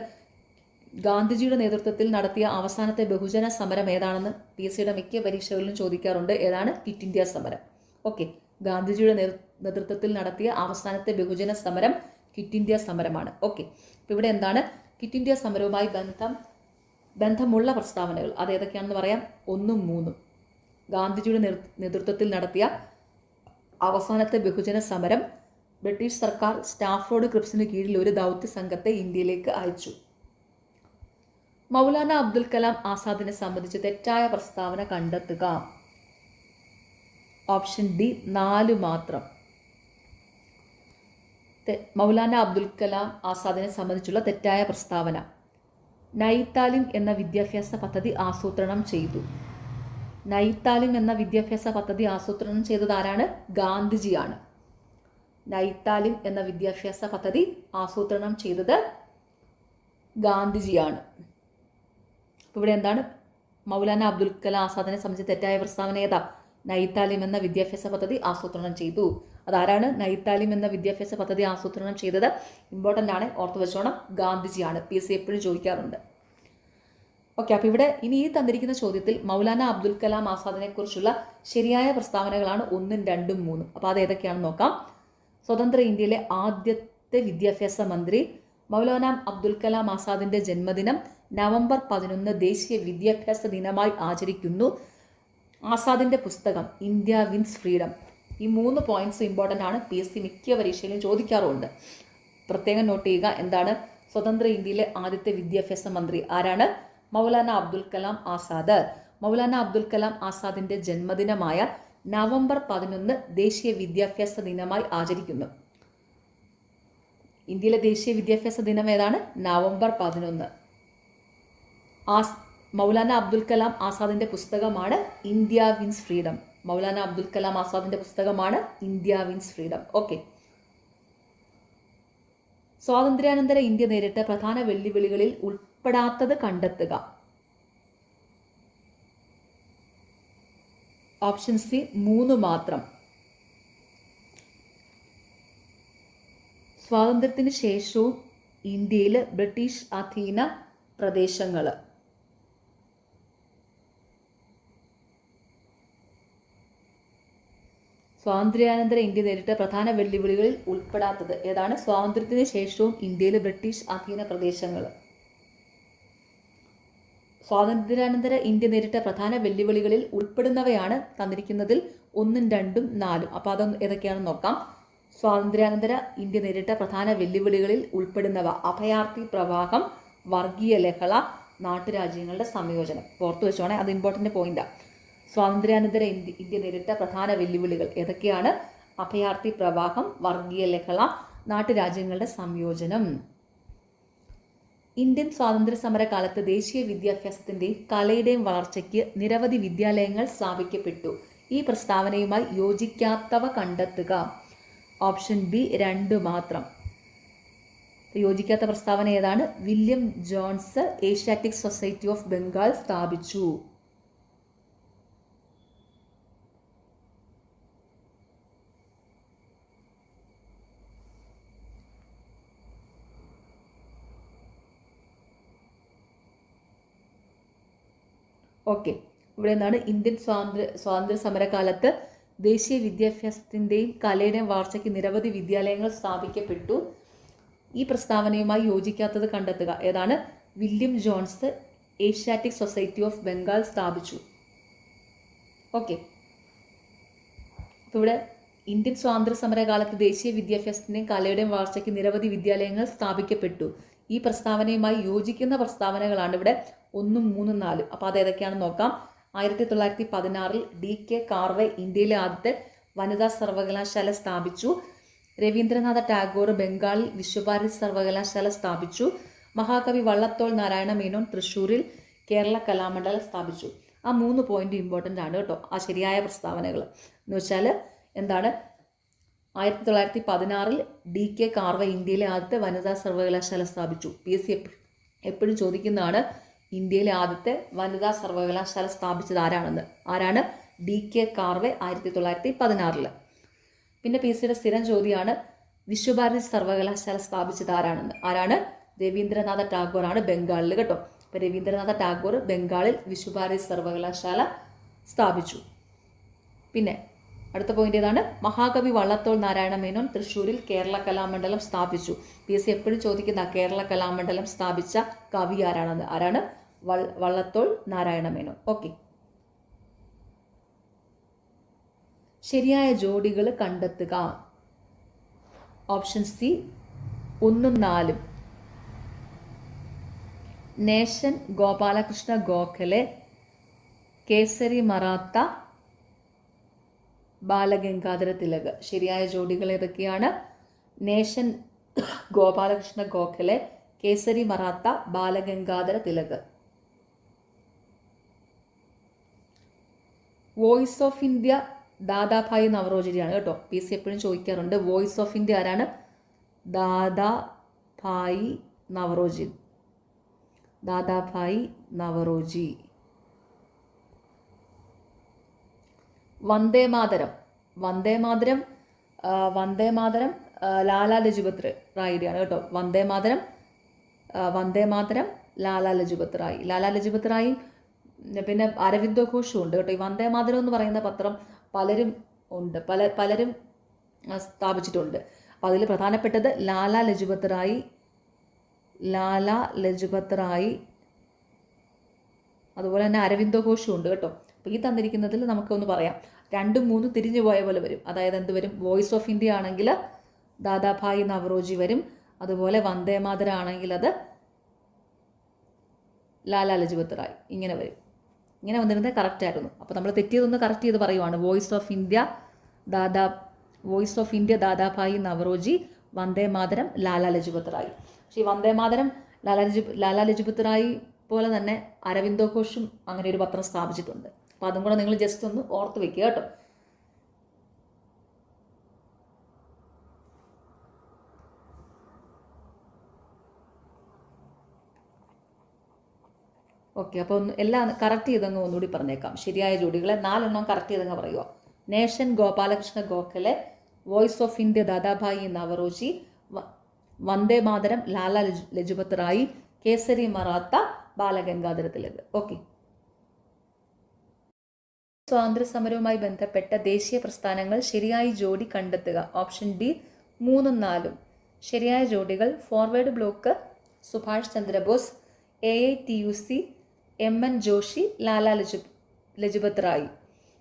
ഗാന്ധിജിയുടെ നേതൃത്വത്തിൽ നടത്തിയ അവസാനത്തെ ബഹുജന സമരം ഏതാണെന്ന് PSCയുടെ മിക്ക പരീക്ഷകളിലും ചോദിക്കാറുണ്ട്. ഏതാണ്? ക്വിറ്റ് ഇന്ത്യ സമരം. ഓക്കെ, ഗാന്ധിജിയുടെ നേതൃത്വത്തിൽ നടത്തിയ അവസാനത്തെ ബഹുജന സമരം ക്വിറ്റ് ഇന്ത്യ സമരമാണ്. ഓക്കെ, അപ്പോൾ ഇവിടെ എന്താണ്? ക്വിറ്റ് ഇന്ത്യ സമരവുമായി ബന്ധമുള്ള പ്രസ്താവനകൾ അത് ഏതൊക്കെയാണെന്ന് പറയാം. 1ഉം 3ഉം. ഗാന്ധിജിയുടെ നേതൃത്വത്തിൽ നടത്തിയ അവസാനത്തെ ബഹുജന സമരം ബ്രിട്ടീഷ് സർക്കാർ സ്റ്റാഫ്രോഡ് ക്രിപ്സിന് കീഴിൽ ഒരു ദൗത്യ സംഘത്തെ ഇന്ത്യയിലേക്ക് അയച്ചു. മൗലാന അബ്ദുൽ കലാം ആസാദിനെ സംബന്ധിച്ച് തെറ്റായ പ്രസ്താവന കണ്ടെത്തുക. ഓപ്ഷൻ ഡി 4 മാത്രം. മൗലാന അബ്ദുൽ കലാം ആസാദിനെ സംബന്ധിച്ചുള്ള തെറ്റായ പ്രസ്താവന: നൈതാലിം എന്ന വിദ്യാഭ്യാസ പദ്ധതി ആസൂത്രണം ചെയ്തു. നൈതാലിം എന്ന വിദ്യാഭ്യാസ പദ്ധതി ആസൂത്രണം ചെയ്തത് ആരാണ്? ഗാന്ധിജിയാണ്. നൈതാലിം എന്ന വിദ്യാഭ്യാസ പദ്ധതി ആസൂത്രണം ചെയ്തത് ഗാന്ധിജിയാണ്. അപ്പോൾ ഇവിടെ എന്താണ്? മൗലാന അബ്ദുൽ കലാം ആസാദിനെ സംബന്ധിച്ച് തെറ്റായ പ്രസ്താവന ഏതാ? നൈതാലിം എന്ന വിദ്യാഭ്യാസ പദ്ധതി ആസൂത്രണം ചെയ്തു. അതാരാണ്? നൈതാലിം എന്ന വിദ്യാഭ്യാസ പദ്ധതി ആസൂത്രണം ചെയ്തത്. ഇമ്പോർട്ടൻ്റ് ആണ്, ഓർത്ത് വെച്ചോണം. ഗാന്ധിജിയാണ്. PSC എപ്പോഴും ചോദിക്കാറുണ്ട്. ഓക്കെ, അപ്പോൾ ഇവിടെ ഇനി ഈ തന്നിരിക്കുന്ന ചോദ്യത്തിൽ മൗലാന അബ്ദുൽ കലാം ആസാദിനെ കുറിച്ചുള്ള ശരിയായ പ്രസ്താവനകളാണ് 1ഉം 2ഉം 3ഉം. അപ്പോൾ അത് ഏതൊക്കെയാണെന്ന് നോക്കാം. സ്വതന്ത്ര ഇന്ത്യയിലെ ആദ്യത്തെ വിദ്യാഭ്യാസ മന്ത്രി മൗലാന അബ്ദുൽ കലാം ആസാദിന്റെ ജന്മദിനം നവംബർ 11 ദേശീയ വിദ്യാഭ്യാസ ദിനമായി ആചരിക്കുന്നു. ആസാദിന്റെ പുസ്തകം ഇന്ത്യ വിൻസ് ഫ്രീഡം. ഈ 3 പോയിന്റ്സ് ഇമ്പോർട്ടൻ്റ് ആണ്. PSC മിക്ക പരീക്ഷയിലും ചോദിക്കാറുമുണ്ട്. പ്രത്യേകം നോട്ട് ചെയ്യുക. എന്താണ്? സ്വതന്ത്ര ഇന്ത്യയിലെ ആദ്യത്തെ വിദ്യാഭ്യാസ മന്ത്രി ആരാണ്? മൗലാന അബ്ദുൽ കലാം ആസാദ്. മൗലാന അബ്ദുൽ കലാം ആസാദിന്റെ ജന്മദിനമായ നവംബർ 11 ദേശീയ വിദ്യാഭ്യാസ ദിനമായി ആചരിക്കുന്നു. ഇന്ത്യയിലെ ദേശീയ വിദ്യാഭ്യാസ ദിനം ഏതാണ്? നവംബർ 11. മൗലാന അബ്ദുൽ കലാം ആസാദിന്റെ പുസ്തകമാണ് ഇന്ത്യ വിൻസ് ഫ്രീഡം. മൗലാന അബ്ദുൽ കലാം ആസാദിന്റെ പുസ്തകമാണ് ഇന്ത്യ വിൻസ് ഫ്രീഡം. ഓക്കെ, സ്വാതന്ത്ര്യാനന്തര ഇന്ത്യ നേരിട്ട പ്രധാന വെല്ലുവിളികളിൽ ഉൾപ്പെടാത്തത് കണ്ടെത്തുക. ഓപ്ഷൻ സി 3 മാത്രം. സ്വാതന്ത്ര്യത്തിന് ശേഷവും ഇന്ത്യയിൽ ബ്രിട്ടീഷ് അധീന പ്രദേശങ്ങൾ. സ്വാതന്ത്ര്യാനന്തര ഇന്ത്യ നേരിട്ട പ്രധാന വെല്ലുവിളികളിൽ ഉൾപ്പെടാത്തത് ഏതാണ്? സ്വാതന്ത്ര്യത്തിന് ശേഷവും ഇന്ത്യയിൽ ബ്രിട്ടീഷ് അധീന പ്രദേശങ്ങൾ. സ്വാതന്ത്ര്യാനന്തര ഇന്ത്യ നേരിട്ട പ്രധാന വെല്ലുവിളികളിൽ ഉൾപ്പെടുന്നവയാണ് തന്നിരിക്കുന്നതിൽ 1ഉം 2ഉം 4ഉം. അപ്പോൾ അത് ഏതൊക്കെയാണെന്ന് നോക്കാം. സ്വാതന്ത്ര്യാനന്തര ഇന്ത്യ നേരിട്ട പ്രധാന വെല്ലുവിളികളിൽ ഉൾപ്പെടുന്നവ: അഭയാർത്ഥി പ്രവാഹം, വർഗീയ ലഹള, നാട്ടുരാജ്യങ്ങളുടെ സംയോജനം. ഓർത്തു വെച്ചോണേ, അത് ഇമ്പോർട്ടൻ്റ് പോയിന്റാണ്. സ്വാതന്ത്ര്യാനന്തര ഇന്ത്യ നേരിട്ട പ്രധാന വെല്ലുവിളികൾ ഏതൊക്കെയാണ്? അഭയാർത്ഥി പ്രവാഹം, വർഗീയ ലഹള, നാട്ടുരാജ്യങ്ങളുടെ സംയോജനം. ഇന്ത്യൻ സ്വാതന്ത്ര്യ സമര കാലത്ത് ദേശീയ വിദ്യാഭ്യാസത്തിൻ്റെയും കലയുടെയും വളർച്ചയ്ക്ക് നിരവധി വിദ്യാലയങ്ങൾ സ്ഥാപിക്കപ്പെട്ടു. ഈ പ്രസ്താവനയുമായി യോജിക്കാത്തവ കണ്ടെത്തുക. ഓപ്ഷൻ ബി 2 മാത്രം. യോജിക്കാത്ത പ്രസ്താവന ഏതാണ്? William Jones Asiatic society of Bengal സ്ഥാപിച്ചു. ഓക്കെ, ഇവിടെ എന്താണ്? ഇന്ത്യൻ സ്വാതന്ത്ര്യ സമരകാലത്ത് ദേശീയ വിദ്യാഭ്യാസത്തിൻ്റെയും കലയുടെയും വളർച്ചയ്ക്ക് നിരവധി വിദ്യാലയങ്ങൾ സ്ഥാപിക്കപ്പെട്ടു. ഈ പ്രസ്താവനയുമായി യോജിക്കാത്തത് കണ്ടെത്തുക. ഏതാണ്? William Jones Asiatic society of Bengal സ്ഥാപിച്ചു. ഓക്കെ, അപ്പോൾ ഇവിടെ ഇന്ത്യൻ സ്വാതന്ത്ര്യ സമരകാലത്ത് ദേശീയ വിദ്യാഭ്യാസത്തിൻ്റെയും കലയുടെയും വളർച്ചയ്ക്ക് നിരവധി വിദ്യാലയങ്ങൾ സ്ഥാപിക്കപ്പെട്ടു. ഈ പ്രസ്താവനയുമായി യോജിക്കുന്ന പ്രസ്താവനകളാണ് ഇവിടെ 1ഉം 3ഉം 4ഉം. അപ്പോൾ അത് ഏതൊക്കെയാണെന്ന് നോക്കാം. 1916 DK കാർവെ ഇന്ത്യയിലെ ആദ്യത്തെ വനിതാ സർവകലാശാല സ്ഥാപിച്ചു. രവീന്ദ്രനാഥ ടാഗോർ ബംഗാളിൽ വിശ്വഭാരതി സർവകലാശാല സ്ഥാപിച്ചു. മഹാകവി വള്ളത്തോൾ നാരായണ മേനോൻ തൃശ്ശൂരിൽ കേരള കലാമണ്ഡലം സ്ഥാപിച്ചു. ആ 3 പോയിന്റ് ഇമ്പോർട്ടൻ്റ് ആണ് കേട്ടോ, ആ ശരിയായ പ്രസ്താവനകൾ എന്ന് വെച്ചാൽ എന്താണ്. 1916 DK കാർവെ ഇന്ത്യയിലെ ആദ്യത്തെ വനിതാ സർവകലാശാല സ്ഥാപിച്ചു. PSC എപ്പോഴും ചോദിക്കുന്നതാണ് ഇന്ത്യയിലെ ആദ്യത്തെ വനിതാ സർവകലാശാല സ്ഥാപിച്ചത് ആരാണെന്ന്. ആരാണ്? DK കാർവെ 1916. പിന്നെ PSCയുടെ സ്ഥിരം ചോദ്യമാണ് വിശ്വഭാരതി സർവകലാശാല സ്ഥാപിച്ചത് ആരാണെന്ന്. ആരാണ്? രവീന്ദ്രനാഥ ടാഗോർ ആണ്, ബംഗാളിൽ കേട്ടോ. അപ്പോൾ രവീന്ദ്രനാഥ ടാഗോർ ബംഗാളിൽ വിശ്വഭാരതി സർവകലാശാല സ്ഥാപിച്ചു. പിന്നെ അടുത്ത പോയിന്റ് ഏതാണ്? മഹാകവി വള്ളത്തോൾ നാരായണ മേനോൻ തൃശ്ശൂരിൽ കേരള കലാമണ്ഡലം സ്ഥാപിച്ചു. PSC എപ്പോഴും ചോദിക്കുന്ന കേരള കലാമണ്ഡലം സ്ഥാപിച്ച കവി ആരാണെന്ന്. ആരാണ്? വള്ളത്തോൾ നാരായണ മേനോൻ. ഓക്കെ, ശരിയായ ജോഡികൾ കണ്ടെത്തുക. Option C 1 4. Nation Gopalakrishna Gokhale, Kesari Maratha, Balagangadhara Tilak. ശരിയായ ജോഡികൾ ഏതൊക്കെയാണ്? Nation Gopalakrishna Gokhale, Kesari Maratha, Balagangadhara Tilak. Voice of India Dadabhai നവറോജിയാണ് കേട്ടോ. PSC എപ്പോഴും ചോദിക്കാറുണ്ട് വോയിസ് ഓഫ് ഇന്ത്യ ആരാണ്? ദാദാഭായി നവറോജി. ദാദാഭായി നവറോജി. വന്ദേമാതരം. വന്ദേമാതരം വന്ദേമാതരം ലാലാ ലജ്പത് റായിയുടെയാണ് കേട്ടോ. വന്ദേമാതരം ലാലാ ലജ്പത് റായി. ലാലാ ലജ്പത് റായി പിന്നെ അരവിന്ദോ ഘോഷും ഉണ്ട് കേട്ടോ. ഈ വന്ദേമാതരം എന്ന് പറയുന്ന പത്രം പലരും ഉണ്ട്, പലരും സ്ഥാപിച്ചിട്ടുണ്ട്. അപ്പോൾ അതിൽ പ്രധാനപ്പെട്ടത് ലാലാ ലജ്പത് റായി, അതുപോലെ തന്നെ അരവിന്ദോ ഘോഷും ഉണ്ട് കേട്ടോ. അപ്പോൾ ഈ തന്നിരിക്കുന്നതിൽ നമുക്കൊന്ന് പറയാം. 2 3 തിരിഞ്ഞു പോയ പോലെ വരും. അതായത് എന്ത് വരും? വോയിസ് ഓഫ് ഇന്ത്യ ആണെങ്കിൽ ദാദാഭായി നവറോജി വരും. അതുപോലെ വന്ദേമാതരം ആണെങ്കിൽ അത് ലാലാ ലജ്പത് റായ് ഇങ്ങനെ വരും. ഇങ്ങനെ വന്നിരുന്നത് കറക്റ്റ് ആയിരുന്നു. അപ്പോൾ നമ്മൾ തെറ്റിയതൊന്ന് കറക്റ്റ് ചെയ്ത് പറയുവാണ്. Voice of India Dadabhai Naoroji, Vande Mataram Lala Lajpat Rai. പക്ഷേ ഈ വന്ദേമാതരം ലാലാ ലജ്പത് റായ് പോലെ തന്നെ അരവിന്ദോ ഘോഷും അങ്ങനെ ഒരു പത്രം സ്ഥാപിച്ചിട്ടുണ്ട്. അപ്പോൾ അതും കൂടെ നിങ്ങൾ ജസ്റ്റ് ഒന്ന് ഓർത്ത് വെക്കുക കേട്ടോ. ഓക്കെ, അപ്പോൾ എല്ലാം കറക്റ്റ് ചെയ്തങ്ങ് ഒന്നുകൂടി പറഞ്ഞേക്കാം. ശരിയായ ജോഡികളെ 4 എണ്ണം കറക്റ്റ് ചെയ്തങ്ങ് പറയുക. Nation Gopalakrishna Gokhale, Voice of India Dadabhai Naoroji, Vande Mataram Lala Lajpat Rai, Kesari Maratha, Balagangadhara Tilak. Okay, സ്വാതന്ത്ര്യ സമരവുമായി ബന്ധപ്പെട്ട ദേശീയ പ്രസ്ഥാനങ്ങൾ ശരിയായ ജോഡി കണ്ടെത്തുക. Option D 3 4. ശരിയായ ജോഡികൾ Forward Bloc Subhash Chandra Bose, AITUC MN Joshi, Lala Lajpat Rai.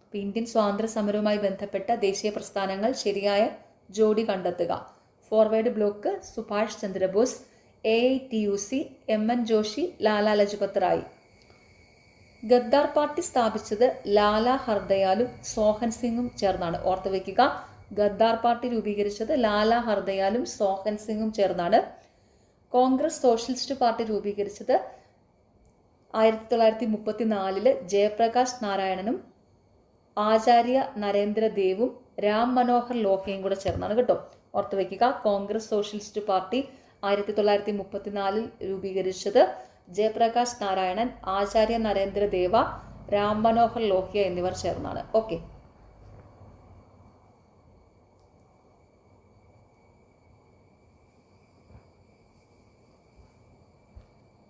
അപ്പോൾ ഇന്ത്യൻ സ്വാതന്ത്ര്യ സമരവുമായി ബന്ധപ്പെട്ട ദേശീയ പ്രസ്ഥാനങ്ങൾ ശരിയായ ജോഡി കണ്ടെത്തുക. Forward Bloc Subhash Chandra Bose, AITUC MN Joshi, Lala Lajpat Rai. Ghadar party സ്ഥാപിച്ചത് ലാലാ ഹർദയാലും സോഹൻ സിംഗും ചേർന്നാണ്. ഓർത്തു വയ്ക്കുക, ഗദ്ദാർ പാർട്ടി രൂപീകരിച്ചത് ലാലാ ഹർദയാലും സോഹൻ സിംഗും ചേർന്നാണ്. കോൺഗ്രസ് സോഷ്യലിസ്റ്റ് പാർട്ടി രൂപീകരിച്ചത് 1934 ജയപ്രകാശ് നാരായണനും ആചാര്യ നരേന്ദ്രദേവും രാം മനോഹർ ലോഹ്യയും കൂടെ ചേർന്നാണ് കേട്ടോ. ഓർത്തു വയ്ക്കുക, കോൺഗ്രസ് സോഷ്യലിസ്റ്റ് പാർട്ടി 1934 രൂപീകരിച്ചത് ജയപ്രകാശ് നാരായണൻ, ആചാര്യ നരേന്ദ്രദേവ, രാം മനോഹർ ലോഹ്യ എന്നിവർ ചേർന്നാണ്. ഓക്കെ,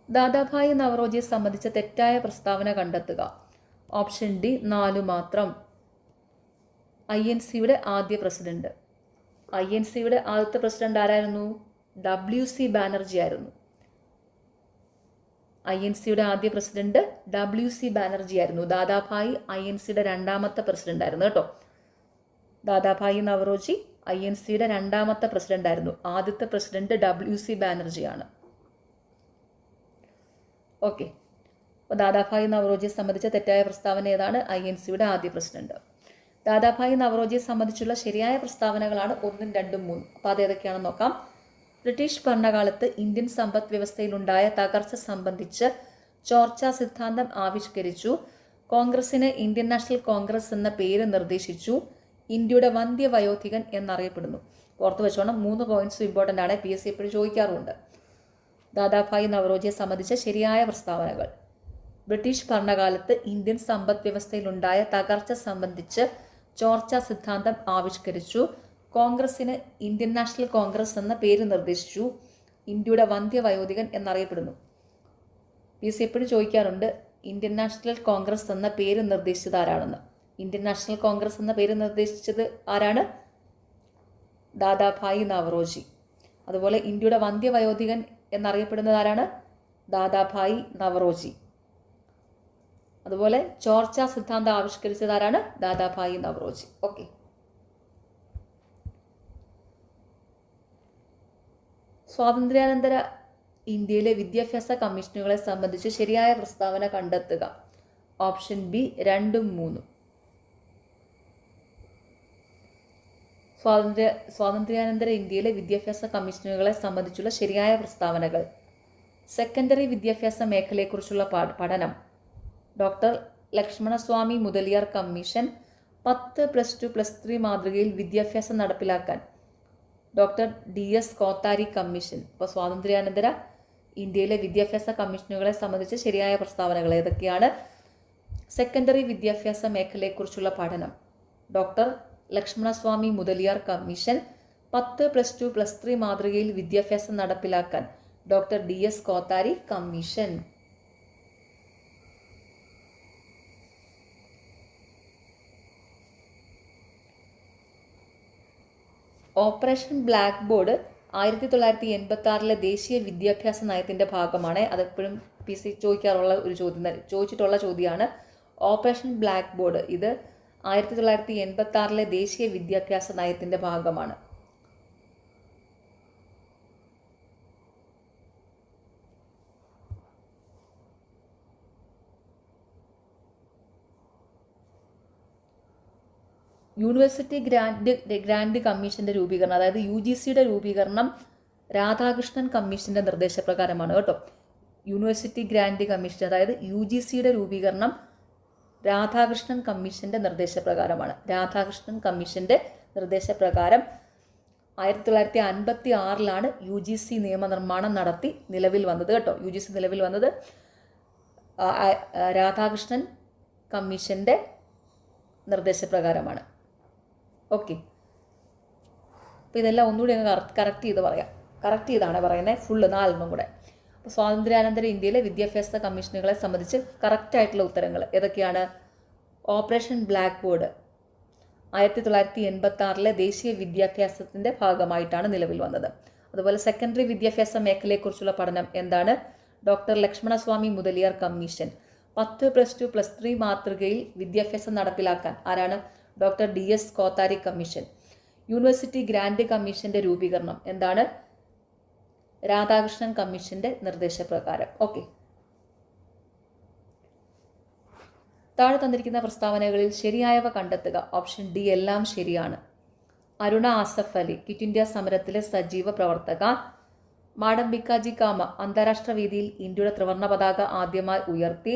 ദാദാഭായി നവറോജിയെ സംബന്ധിച്ച തെറ്റായ പ്രസ്താവന കണ്ടെത്തുക. ഓപ്ഷൻ ഡി 4 മാത്രം. INCയുടെ ആദ്യ പ്രസിഡന്റ്. INCയുടെ ആദ്യത്തെ പ്രസിഡന്റ് ആരായിരുന്നു? WC ബാനർജി ആയിരുന്നു. INCയുടെ ആദ്യ പ്രസിഡന്റ് WC ബാനർജി ആയിരുന്നു. ദാദാഭായി INCയുടെ 2ാമത്തെ പ്രസിഡന്റ് ആയിരുന്നു കേട്ടോ. ദാദാഭായി നവറോജി INCയുടെ 2ാമത്തെ പ്രസിഡന്റ് ആയിരുന്നു. ആദ്യത്തെ പ്രസിഡന്റ് WC ബാനർജിയാണ്. ഓക്കെ, അപ്പോൾ ദാദാഭായി നവറോജിയെ സംബന്ധിച്ച തെറ്റായ പ്രസ്താവന ഏതാണ്? INCയുടെ ആദ്യ പ്രസിഡന്റ്. ദാദാഭായി നവറോജിയെ സംബന്ധിച്ചുള്ള ശരിയായ പ്രസ്താവനകളാണ് 1, 2, 3. അപ്പോൾ അത് ഏതൊക്കെയാണെന്ന് നോക്കാം. ബ്രിട്ടീഷ് ഭരണകാലത്ത് ഇന്ത്യൻ സമ്പദ് വ്യവസ്ഥയിലുണ്ടായ തകർച്ച സംബന്ധിച്ച് ചോർച്ചാ സിദ്ധാന്തം ആവിഷ്കരിച്ചു. കോൺഗ്രസിന് ഇന്ത്യൻ നാഷണൽ കോൺഗ്രസ് എന്ന പേര് നിർദ്ദേശിച്ചു. ഇന്ത്യയുടെ വന്ധ്യവയോധികൻ എന്നറിയപ്പെടുന്നു. ഓർത്ത് വെച്ചോണം, 3 പോയിന്റ്സ് ഇമ്പോർട്ടൻ്റ് ആണ്, PSC എപ്പോഴും ചോദിക്കാറുണ്ട്. ദാദാഭായ് നവറോജിയെ സംബന്ധിച്ച ശരിയായ പ്രസ്താവനകൾ. ബ്രിട്ടീഷ് ഭരണകാലത്ത് ഇന്ത്യൻ സമ്പദ് വ്യവസ്ഥയിലുണ്ടായ തകർച്ച സംബന്ധിച്ച് ചോർച്ചാ സിദ്ധാന്തം ആവിഷ്കരിച്ചു. കോൺഗ്രസിന് ഇന്ത്യൻ നാഷണൽ കോൺഗ്രസ് എന്ന പേര് നിർദ്ദേശിച്ചു. ഇന്ത്യയുടെ വന്ധ്യവയോധികൻ എന്നറിയപ്പെടുന്നു. PSC എപ്പോഴും ചോദിക്കാറുണ്ട് ഇന്ത്യൻ നാഷണൽ കോൺഗ്രസ് എന്ന പേര് നിർദ്ദേശിച്ചത് ആരാണെന്ന്. ഇന്ത്യൻ നാഷണൽ കോൺഗ്രസ് എന്ന പേര് നിർദ്ദേശിച്ചത് ആരാണ്? ദാദാഭായ് നവറോജി. അതുപോലെ ഇന്ത്യയുടെ വന്ധ്യവയോധികൻ എന്നറിയപ്പെടുന്നത് ആരാണ്? ദാദാഭായ് നവറോജി. അതുപോലെ ചോർച്ചാ സിദ്ധാന്തം ആവിഷ്കരിച്ചത് ആരാണ്? ദാദാഭായ് നവറോജി. ഓക്കെ. സ്വാതന്ത്ര്യാനന്തര ഇന്ത്യയിലെ വിദ്യാഭ്യാസ കമ്മീഷനുകളെ സംബന്ധിച്ച് ശരിയായ പ്രസ്താവന കണ്ടെത്തുക. ഓപ്ഷൻ ബി 2ഉം 3ഉം. സ്വാതന്ത്ര്യാനന്തര ഇന്ത്യയിലെ വിദ്യാഭ്യാസ കമ്മീഷനുകളെ സംബന്ധിച്ചുള്ള ശരിയായ പ്രസ്താവനകൾ. സെക്കൻഡറി വിദ്യാഭ്യാസ മേഖലയെക്കുറിച്ചുള്ള പഠനം. Doctor Lakshmanaswami Mudaliar commission. 10+2+3 മാതൃകയിൽ വിദ്യാഭ്യാസം നടപ്പിലാക്കാൻ ഡോക്ടർ DS കോത്താരി കമ്മീഷൻ. ഇപ്പോൾ സ്വാതന്ത്ര്യാനന്തര ഇന്ത്യയിലെ വിദ്യാഭ്യാസ കമ്മീഷനുകളെ സംബന്ധിച്ച് ശരിയായ പ്രസ്താവനകൾ ഏതൊക്കെയാണ്? സെക്കൻഡറി വിദ്യാഭ്യാസ മേഖലയെക്കുറിച്ചുള്ള പഠനം. Doctor Lakshmanaswami Mudaliar commission. 10+2+3 മാതൃകയിൽ വിദ്യാഭ്യാസം നടപ്പിലാക്കാൻ doctor DS Kothari commission. Operation black board 1986 ദേശീയ വിദ്യാഭ്യാസ നയത്തിൻ്റെ ഭാഗമാണ്. അതെപ്പോഴും PSC ചോദിച്ചിട്ടുള്ള ചോദ്യമാണ്. ഓപ്പറേഷൻ ബ്ലാക്ക് ബോർഡ് ഇത് 1986 ദേശീയ വിദ്യാഭ്യാസ നയത്തിൻ്റെ ഭാഗമാണ്. യൂണിവേഴ്സിറ്റി ഗ്രാൻഡ് കമ്മീഷൻ്റെ രൂപീകരണം, അതായത് UGCയുടെ രൂപീകരണം രാധാകൃഷ്ണൻ കമ്മീഷൻ്റെ നിർദ്ദേശപ്രകാരമാണ് കേട്ടോ. യൂണിവേഴ്സിറ്റി ഗ്രാൻഡ് കമ്മീഷൻ, അതായത് UGCയുടെ രൂപീകരണം രാധാകൃഷ്ണൻ കമ്മീഷൻ്റെ നിർദ്ദേശപ്രകാരമാണ്. രാധാകൃഷ്ണൻ കമ്മീഷൻ്റെ നിർദ്ദേശപ്രകാരം 1956 UGC നിയമനിർമ്മാണം നടത്തി നിലവിൽ വന്നത് കേട്ടോ. UGC നിലവിൽ വന്നത് രാധാകൃഷ്ണൻ കമ്മീഷൻ്റെ നിർദ്ദേശപ്രകാരമാണ്. ഓക്കെ. അപ്പോൾ ഇതെല്ലാം ഒന്നുകൂടി അങ്ങ് കറക്റ്റ് ചെയ്താണ് പറയുന്നത്, ഫുള്ള് 4 കൂടെ. അപ്പോൾ സ്വാതന്ത്ര്യാനന്തര ഇന്ത്യയിലെ വിദ്യാഭ്യാസ കമ്മീഷനുകളെ സംബന്ധിച്ച് കറക്റ്റായിട്ടുള്ള ഉത്തരങ്ങൾ ഏതൊക്കെയാണ്? ഓപ്പറേഷൻ ബ്ലാക്ക് ബോർഡ് 1986 ദേശീയ വിദ്യാഭ്യാസത്തിൻ്റെ ഭാഗമായിട്ടാണ് നിലവിൽ വന്നത്. അതുപോലെ സെക്കൻഡറി വിദ്യാഭ്യാസ മേഖലയെക്കുറിച്ചുള്ള പഠനം എന്താണ്? Doctor Lakshmanaswami Mudaliar commission. 10+2+3 മാതൃകയിൽ വിദ്യാഭ്യാസം നടപ്പിലാക്കാൻ ആരാണ്? Doctor DS Kothari commission. University grant കമ്മീഷൻ്റെ രൂപീകരണം എന്താണ്? രാധാകൃഷ്ണൻ കമ്മീഷൻ്റെ നിർദ്ദേശപ്രകാരം. ഓക്കെ. താഴെ തന്നിരിക്കുന്ന പ്രസ്താവനകളിൽ ശരിയായവ കണ്ടെത്തുക. ഓപ്ഷൻ ഡി എല്ലാം ശരിയാണ്. അരുണ ആസഫ് അലി ക്വിറ്റ് ഇന്ത്യ സമരത്തിലെ സജീവ പ്രവർത്തക. മാഡം ഭിക്കാജി കാമ അന്താരാഷ്ട്ര വേദിയിൽ ഇന്ത്യയുടെ ത്രിവർണ്ണ പതാക ആദ്യമായി ഉയർത്തി.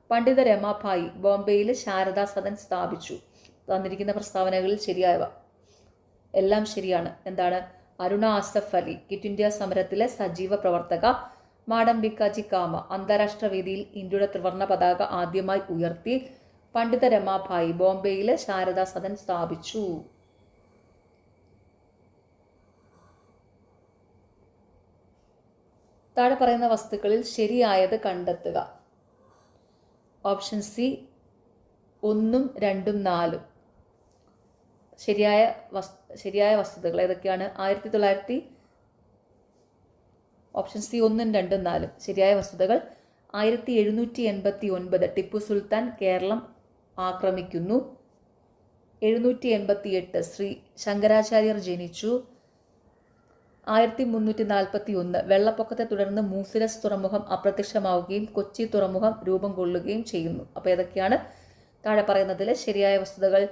പണ്ഡിത രമാഭായി ബോംബെയിൽ ശാരദാ സദൻ സ്ഥാപിച്ചു. തന്നിരിക്കുന്ന പ്രസ്താവനകളിൽ ശരിയായവ എല്ലാം ശരിയാണ്. എന്താണ്? അരുണ ആസഫ് അലി ക്വിറ്റ് ഇന്ത്യ സമരത്തിലെ സജീവ പ്രവർത്തക. മാഡം ഭിക്കാജി കാമ അന്താരാഷ്ട്ര വേദിയിൽ ഇന്ത്യയുടെ ത്രിവർണ്ണ പതാക ആദ്യമായി ഉയർത്തി. പണ്ഡിത രമാഭായി ബോംബെയിൽ ശാരദാ സദൻ സ്ഥാപിച്ചു. താഴെ പറയുന്ന വസ്തുക്കളിൽ ശരിയായത് കണ്ടെത്തുക. Option C 1, 2, 4. ശരിയായ വസ്തുതകൾ ഏതൊക്കെയാണ്? Option C 1, 2, 4. ശരിയായ വസ്തുതകൾ 1789 ടിപ്പു സുൽത്താൻ കേരളം ആക്രമിക്കുന്നു. 788 ശ്രീ ശങ്കരാചാര്യർ ജനിച്ചു. 1341 വെള്ളപ്പൊക്കത്തെ തുടർന്ന് മൂസിലസ് തുറമുഖം അപ്രത്യക്ഷമാവുകയും കൊച്ചി തുറമുഖം രൂപം കൊള്ളുകയും ചെയ്യുന്നു. അപ്പോൾ ഏതൊക്കെയാണ് താഴെ പറയുന്നതിൽ ശരിയായ വസ്തുതകൾ?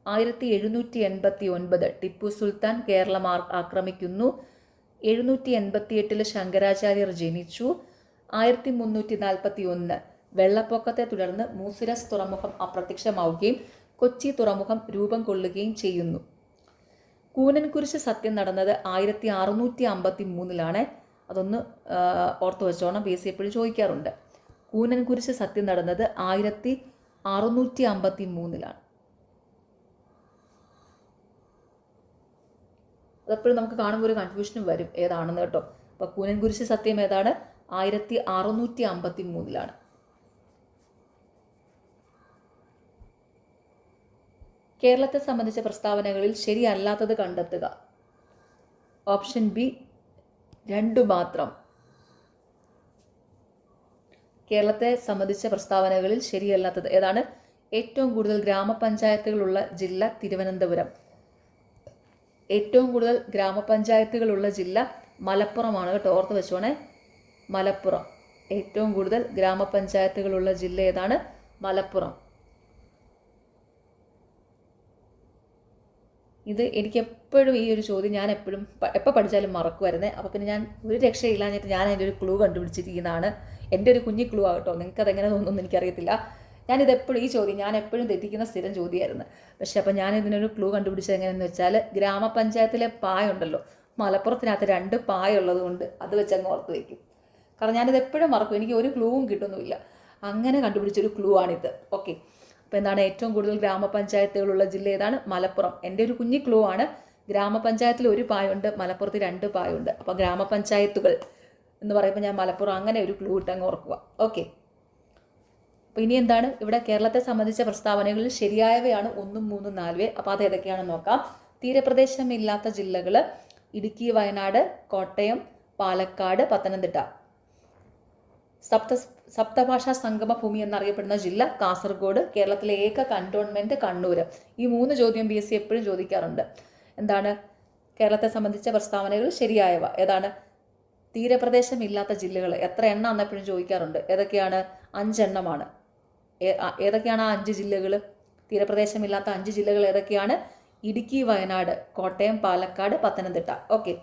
1789 ടിപ്പു സുൽത്താൻ കേരളം ആക്രമിക്കുന്നു. 788 ശങ്കരാചാര്യർ ജനിച്ചു. 1341 വെള്ളപ്പൊക്കത്തെ തുടർന്ന് മൂസിരസ് തുറമുഖം അപ്രത്യക്ഷമാവുകയും കൊച്ചി തുറമുഖം രൂപം കൊള്ളുകയും ചെയ്യുന്നു. കൂനൻകുരിശ് സത്യം നടന്നത് 1653 അതൊന്ന് ഓർത്തു വെച്ചോണം, PSC എപ്പോഴും ചോദിക്കാറുണ്ട്. കൂനൻകുരിശ് സത്യം നടന്നത് 1653. അതെപ്പോഴും നമുക്ക് കാണുമ്പോൾ ഒരു കൺഫ്യൂഷനും വരും ഏതാണെന്ന് കേട്ടോ. അപ്പോൾ കൂനൻകുരിശ് സത്യം ഏതാണ്? 1653. കേരളത്തെ സംബന്ധിച്ച പ്രസ്താവനകളിൽ ശരിയല്ലാത്തത് കണ്ടെത്തുക. ഓപ്ഷൻ ബി 2 മാത്രം. കേരളത്തെ സംബന്ധിച്ച പ്രസ്താവനകളിൽ ശരിയല്ലാത്തത് ഏതാണ്? ഏറ്റവും കൂടുതൽ ഗ്രാമപഞ്ചായത്തുകളുള്ള ജില്ല തിരുവനന്തപുരം. ഏറ്റവും കൂടുതൽ ഗ്രാമപഞ്ചായത്തുകളുള്ള ജില്ല മലപ്പുറമാണ് കേട്ടോ, ഓർത്ത് വെച്ചോണേ. മലപ്പുറം. ഏറ്റവും കൂടുതൽ ഗ്രാമപഞ്ചായത്തുകളുള്ള ജില്ല ഏതാണ്? മലപ്പുറം. ഇത് എനിക്ക് എപ്പോഴും ഈ ഒരു ചോദ്യം ഞാൻ എപ്പോൾ പഠിച്ചാലും മറക്കുമായിരുന്നേ. അപ്പോൾ പിന്നെ ഞാൻ ഒരു രക്ഷയില്ലാഞ്ഞിട്ട് ഞാൻ അതിൻ്റെ ഒരു ക്ലൂ കണ്ടുപിടിച്ചിരിക്കുന്നതാണ്. എൻ്റെ ഒരു കുഞ്ഞി ക്ലൂ ആകട്ടോ, നിങ്ങൾക്ക് അതെങ്ങനെ തോന്നുന്നു എനിക്കറിയത്തില്ല. ഞാനിതെപ്പോഴും ഈ ചോദ്യം ഞാൻ എപ്പോഴും തെറ്റിക്കുന്ന സ്ഥിരം ചോദ്യമായിരുന്നു. പക്ഷേ അപ്പം ഞാൻ ഇതിനൊരു ക്ലൂ കണ്ടുപിടിച്ചത് എങ്ങനെയെന്ന് വെച്ചാൽ, ഗ്രാമപഞ്ചായത്തിലെ പായുണ്ടല്ലോ, മലപ്പുറത്തിനകത്ത് 2 പായുള്ളത് കൊണ്ട് അത് വെച്ച് അങ്ങ് ഓർത്ത് വയ്ക്കും. കാരണം ഞാനിത് എപ്പോഴും മറക്കും, എനിക്ക് ഒരു ക്ലൂവും കിട്ടുന്നുമില്ല. അങ്ങനെ കണ്ടുപിടിച്ചൊരു ക്ലൂ ആണിത്. ഓക്കെ, അപ്പോൾ എന്താണ്? ഏറ്റവും കൂടുതൽ ഗ്രാമപഞ്ചായത്തുകളുള്ള ജില്ല ഏതാണ്? മലപ്പുറം. എൻ്റെ ഒരു കുഞ്ഞി ക്ലൂ ആണ്. ഗ്രാമപഞ്ചായത്തിൽ 1 പായുണ്ട്, മലപ്പുറത്ത് 2 പായുണ്ട്. അപ്പോൾ ഗ്രാമപഞ്ചായത്തുകൾ എന്ന് പറയുമ്പോൾ ഞാൻ മലപ്പുറം അങ്ങനെ ഒരു ക്ലൂ ഇട്ടങ്ങ് ഓർക്കുക. ഓക്കെ, അപ്പോൾ ഇനി എന്താണ്? ഇവിടെ കേരളത്തെ സംബന്ധിച്ച പ്രസ്താവനകളിൽ ശരിയായവയാണ് 1, 3, 4. അപ്പോൾ അത് ഏതൊക്കെയാണെന്ന് നോക്കാം. തീരപ്രദേശമില്ലാത്ത ജില്ലകൾ ഇടുക്കി, വയനാട്, കോട്ടയം, പാലക്കാട്, പത്തനംതിട്ട. സപ്തഭാഷാ സംഗമ ഭൂമി എന്നറിയപ്പെടുന്ന ജില്ല കാസർഗോഡ്. കേരളത്തിലെ ഏക കന്റോൺമെന്റ് കണ്ണൂർ. ഈ 3 ചോദ്യം PSC എപ്പോഴും ചോദിക്കാറുണ്ട്. എന്താണ്? കേരളത്തെ സംബന്ധിച്ച പ്രസ്താവനകൾ ശരിയായവ ഏതാണ്? തീരപ്രദേശമില്ലാത്ത ജില്ലകൾ എത്ര എണ്ണം എന്നെപ്പോഴും ചോദിക്കാറുണ്ട്. ഏതൊക്കെയാണ്? 5 എണ്ണമാണ്. ഏതൊക്കെയാണ് ആ 5 ജില്ലകൾ? തീരപ്രദേശമില്ലാത്ത 5 ജില്ലകൾ ഏതൊക്കെയാണ്? ഇടുക്കി, വയനാട്, കോട്ടയം, പാലക്കാട്, പത്തനംതിട്ട. ഓക്കെ,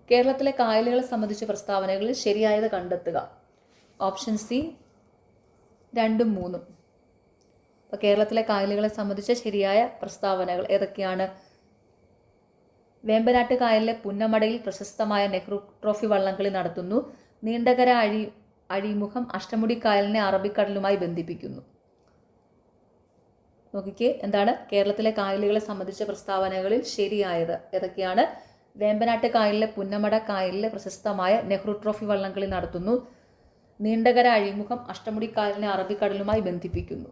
കേരളത്തിലെ കായലുകളെ സംബന്ധിച്ച പ്രസ്താവനകളിൽ ശരിയായത് കണ്ടെത്തുക. Option C 2, 3. അപ്പോൾ കേരളത്തിലെ കായലുകളെ സംബന്ധിച്ച ശരിയായ പ്രസ്താവനകൾ ഏതൊക്കെയാണ്? വേമ്പനാട്ട് കായലിലെ പുന്നമടയിൽ പ്രശസ്തമായ നെഹ്റു ട്രോഫി വള്ളംകളി നടത്തുന്നു. നീണ്ടകര അഴിമുഖം അഷ്ടമുടി കായലിനെ അറബിക്കടലുമായി ബന്ധിപ്പിക്കുന്നു. നോക്കിക്കേ, എന്താണ്? കേരളത്തിലെ കായലുകളെ സംബന്ധിച്ച പ്രസ്താവനകളിൽ ശരിയായത് ഏതൊക്കെയാണ്? വേമ്പനാട്ട് കായലിലെ പുന്നമട കായലിലെ പ്രശസ്തമായ നെഹ്റു ട്രോഫി വള്ളംകളി നടത്തുന്നു. നീണ്ടകര അഴിമുഖം അഷ്ടമുടി കായലിനെ അറബിക്കടലുമായി ബന്ധിപ്പിക്കുന്നു.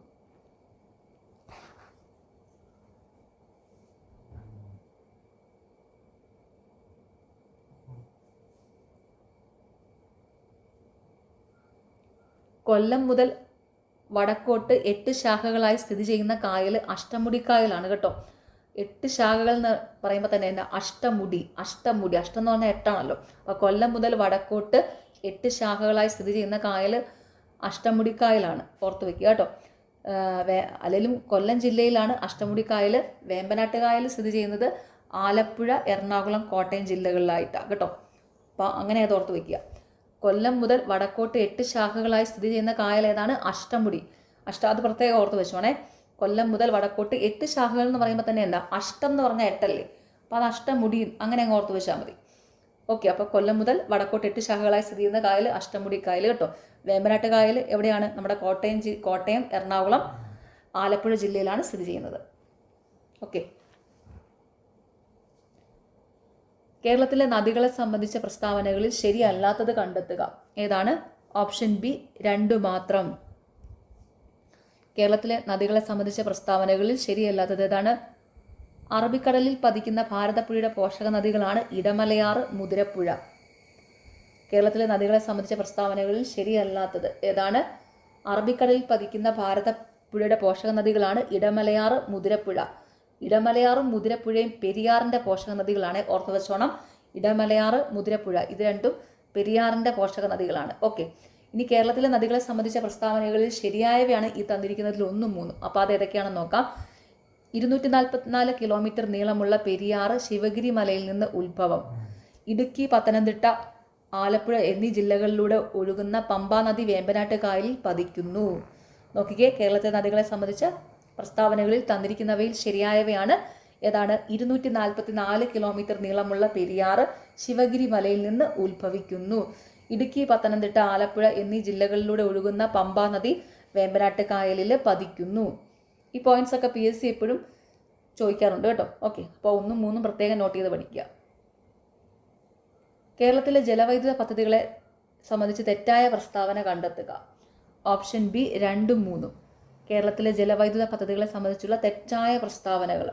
കൊല്ലം മുതൽ വടക്കോട്ട് 8 ശാഖകളായി സ്ഥിതി ചെയ്യുന്ന കായൽ അഷ്ടമുടി കായലാണ് കേട്ടോ. 8 ശാഖകൾ എന്ന് പറയുമ്പോൾ തന്നെ എന്താ? അഷ്ടമുടി. അഷ്ടം എന്ന് പറഞ്ഞാൽ 8 ആണല്ലോ. അപ്പോൾ കൊല്ലം മുതൽ വടക്കോട്ട് 8 ശാഖകളായി സ്ഥിതി ചെയ്യുന്ന കായൽ അഷ്ടമുടി കായലാണ്. ഓർത്ത് വെക്കുക കേട്ടോ. അല്ലെങ്കിലും കൊല്ലം ജില്ലയിലാണ് അഷ്ടമുടി കായൽ. വേമ്പനാട്ട് കായൽ സ്ഥിതി ചെയ്യുന്നത് ആലപ്പുഴ, എറണാകുളം, കോട്ടയം ജില്ലകളിലായിട്ടാണ് കേട്ടോ. അപ്പോൾ അങ്ങനെ അത് ഓർത്ത് വെക്കുക. കൊല്ലം മുതൽ വടക്കോട്ട് 8 ശാഖകളായി സ്ഥിതി ചെയ്യുന്ന കായൽ ഏതാണ്? അഷ്ടമുടി. അത് പ്രത്യേകം ഓർത്ത് വെച്ചോണേ. കൊല്ലം മുതൽ വടക്കോട്ട് 8 ശാഖകൾ എന്ന് പറയുമ്പോൾ തന്നെ എന്താ? അഷ്ടം എന്ന് പറഞ്ഞാൽ 8 അല്ലേ? അപ്പോൾ അത് അഷ്ടമുടി അങ്ങനെ അങ്ങ് ഓർത്ത് വെച്ചാൽ മതി. ഓക്കെ, അപ്പോൾ കൊല്ലം മുതൽ വടക്കോട്ട് 8 ശാഖകളായി സ്ഥിതി ചെയ്യുന്ന കായൽ അഷ്ടമുടി കായൽ കേട്ടോ. വേമ്പനാട്ട് കായൽ എവിടെയാണ്? നമ്മുടെ കോട്ടയം, എറണാകുളം, ആലപ്പുഴ ജില്ലയിലാണ് സ്ഥിതി ചെയ്യുന്നത്. ഓക്കെ, കേരളത്തിലെ നദികളെ സംബന്ധിച്ച പ്രസ്താവനകളിൽ ശരിയല്ലാത്തത് കണ്ടെത്തുക. ഏതാണ്? ഓപ്ഷൻ ബി 2 മാത്രം. കേരളത്തിലെ നദികളെ സംബന്ധിച്ച പ്രസ്താവനകളിൽ ശരിയല്ലാത്തത് ഏതാണ്? അറബിക്കടലിൽ പതിക്കുന്ന ഭാരതപ്പുഴയുടെ പോഷക നദികളാണ് ഇടമലയാറ്, മുതിരപ്പുഴ. കേരളത്തിലെ നദികളെ സംബന്ധിച്ച പ്രസ്താവനകളിൽ ശരിയല്ലാത്തത് ഏതാണ്? അറബിക്കടലിൽ പതിക്കുന്ന ഭാരതപ്പുഴയുടെ പോഷക നദികളാണ് ഇടമലയാറ്, മുതിരപ്പുഴ. ഇടമലയാറും മുതിരപ്പുഴയും പെരിയാറിന്റെ പോഷക നദികളാണ്. ഓർത്ത് വെച്ചോണം. ഇടമലയാറ്, മുതിരപ്പുഴ ഇത് രണ്ടും പെരിയാറിന്റെ പോഷക നദികളാണ്. ഓക്കെ, ഇനി കേരളത്തിലെ നദികളെ സംബന്ധിച്ച പ്രസ്താവനകളിൽ ശരിയായവയാണ് ഈ തന്നിരിക്കുന്നതിൽ 1, 3. അപ്പോൾ അത് ഏതൊക്കെയാണെന്ന് നോക്കാം. 244 കിലോമീറ്റർ നീളമുള്ള പെരിയാറ് ശിവഗിരി മലയിൽ നിന്ന് ഉത്ഭവം. ഇടുക്കി, പത്തനംതിട്ട, ആലപ്പുഴ എന്നീ ജില്ലകളിലൂടെ ഒഴുകുന്ന പമ്പാ നദി വേമ്പനാട്ട് കായലിൽ പതിക്കുന്നു. നോക്കിക്കേ, കേരളത്തിലെ നദികളെ സംബന്ധിച്ച പ്രസ്താവനകളിൽ തന്നിരിക്കുന്നവയിൽ ശരിയായവയാണ്. ഏതാണ്? 244 കിലോമീറ്റർ നീളമുള്ള പെരിയാറ് ശിവഗിരി മലയിൽ നിന്ന് ഉത്ഭവിക്കുന്നു. ഇടുക്കി, പത്തനംതിട്ട, ആലപ്പുഴ എന്നീ ജില്ലകളിലൂടെ ഒഴുകുന്ന പമ്പാ നദി വേമ്പനാട്ട് കായലിൽ പതിക്കുന്നു. ഈ പോയിന്റ്സ് ഒക്കെ PSC എപ്പോഴും ചോദിക്കാറുണ്ട് കേട്ടോ. ഓക്കെ, അപ്പോൾ 1ഉം 3ഉം പ്രത്യേകം നോട്ട് ചെയ്ത് പഠിക്കുക. കേരളത്തിലെ ജലവൈദ്യുത പദ്ധതികളെ സംബന്ധിച്ച് തെറ്റായ പ്രസ്താവന കണ്ടെത്തുക. ഓപ്ഷൻ ബി 2ഉം 3ഉം. കേരളത്തിലെ ജലവൈദ്യുത പദ്ധതികളെ സംബന്ധിച്ചുള്ള തെറ്റായ പ്രസ്താവനകൾ.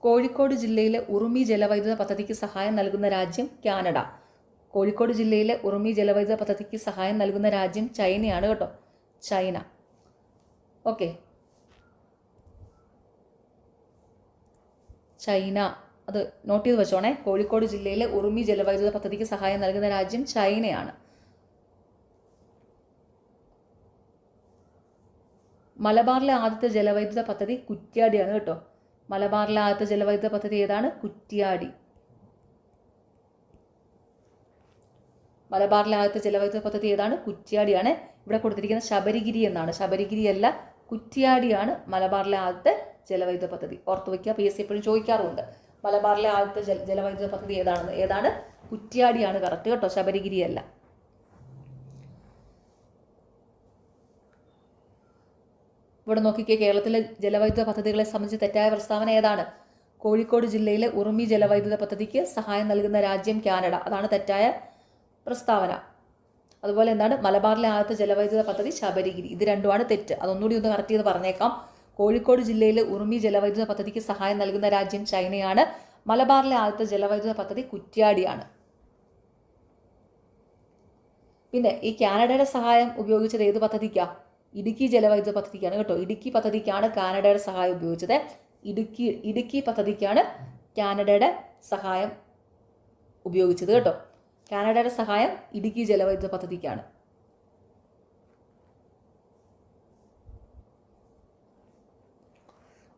കോഴിക്കോട് ജില്ലയിലെ ഉറുമി ജലവൈദ്യുത പദ്ധതിക്ക് സഹായം നൽകുന്ന രാജ്യം കാനഡ. കോഴിക്കോട് ജില്ലയിലെ ഉറുമി ജലവൈദ്യുത പദ്ധതിക്ക് സഹായം നൽകുന്ന രാജ്യം ചൈനയാണ് കേട്ടോ. ചൈന. ഓക്കെ, ചൈന, അത് നോട്ട് ചെയ്ത് വെച്ചോണേ. കോഴിക്കോട് ജില്ലയിലെ ഉറുമി ജലവൈദ്യുത പദ്ധതിക്ക് സഹായം നൽകുന്ന രാജ്യം ചൈനയാണ്. മലബാറിലെ ആദ്യത്തെ ജലവൈദ്യുത പദ്ധതി കുറ്റ്യാടിയാണ് കേട്ടോ. മലബാറിലെ ആദ്യത്തെ ജലവൈദ്യുത പദ്ധതി ഏതാണ്? കുറ്റ്യാടി. മലബാറിലെ ആദ്യത്തെ ജലവൈദ്യുത പദ്ധതി ഏതാണ്? കുറ്റ്യാടിയാണ്. ഇവിടെ കൊടുത്തിരിക്കുന്ന ശബരിഗിരി എന്നാണ്. ശബരിഗിരി അല്ല, കുറ്റ്യാടിയാണ് മലബാറിലെ ആദ്യത്തെ ജലവൈദ്യുത പദ്ധതി. ഓർത്തു വയ്ക്കുക, PSC എപ്പോഴും ചോദിക്കാറുണ്ട്. മലബാറിലെ ആദ്യത്തെ ജലവൈദ്യുത പദ്ധതി ഏതാണെന്ന്. ഏതാണ്? കുറ്റ്യാടിയാണ് കറക്റ്റ് കേട്ടോ, ശബരിഗിരി അല്ല. ഇവിടെ നോക്കിക്കേ, കേരളത്തിലെ ജലവൈദ്യുത പദ്ധതികളെ സംബന്ധിച്ച് തെറ്റായ പ്രസ്താവന ഏതാണ്? കോഴിക്കോട് ജില്ലയിലെ ഉറുമി ജലവൈദ്യുത പദ്ധതിക്ക് സഹായം നൽകുന്ന രാജ്യം കാനഡ. അതാണ് തെറ്റായ പ്രസ്താവന. അതുപോലെ എന്താണ്? മലബാറിലെ ആദ്യത്തെ ജലവൈദ്യുത പദ്ധതി ശബരിഗിരി. ഇത് രണ്ടുമാണ് തെറ്റ്. അതൊന്നുകൂടി ഒന്ന് കറക്റ്റ് ചെയ്ത് പറഞ്ഞേക്കാം. കോഴിക്കോട് ജില്ലയിലെ ഉറുമി ജലവൈദ്യുത പദ്ധതിക്ക് സഹായം നൽകുന്ന രാജ്യം ചൈനയാണ്. മലബാറിലെ ആദ്യത്തെ ജലവൈദ്യുത പദ്ധതി കുറ്റ്യാടിയാണ്. പിന്നെ ഈ കാനഡയുടെ സഹായം ഉപയോഗിച്ചത് ഏത് പദ്ധതിക്കാണ്? ഇടുക്കി ജലവൈദ്യുത പദ്ധതിക്കാണ് കേട്ടോ. ഇടുക്കി പദ്ധതിക്കാണ് കാനഡയുടെ സഹായം ഉപയോഗിച്ചത്. ഇടുക്കി പദ്ധതിക്കാണ് കാനഡയുടെ സഹായം ഉപയോഗിച്ചത് കേട്ടോ. കാനഡയുടെ സഹായം ഇടുക്കി ജലവൈദ്യുത പദ്ധതിക്കാണ്.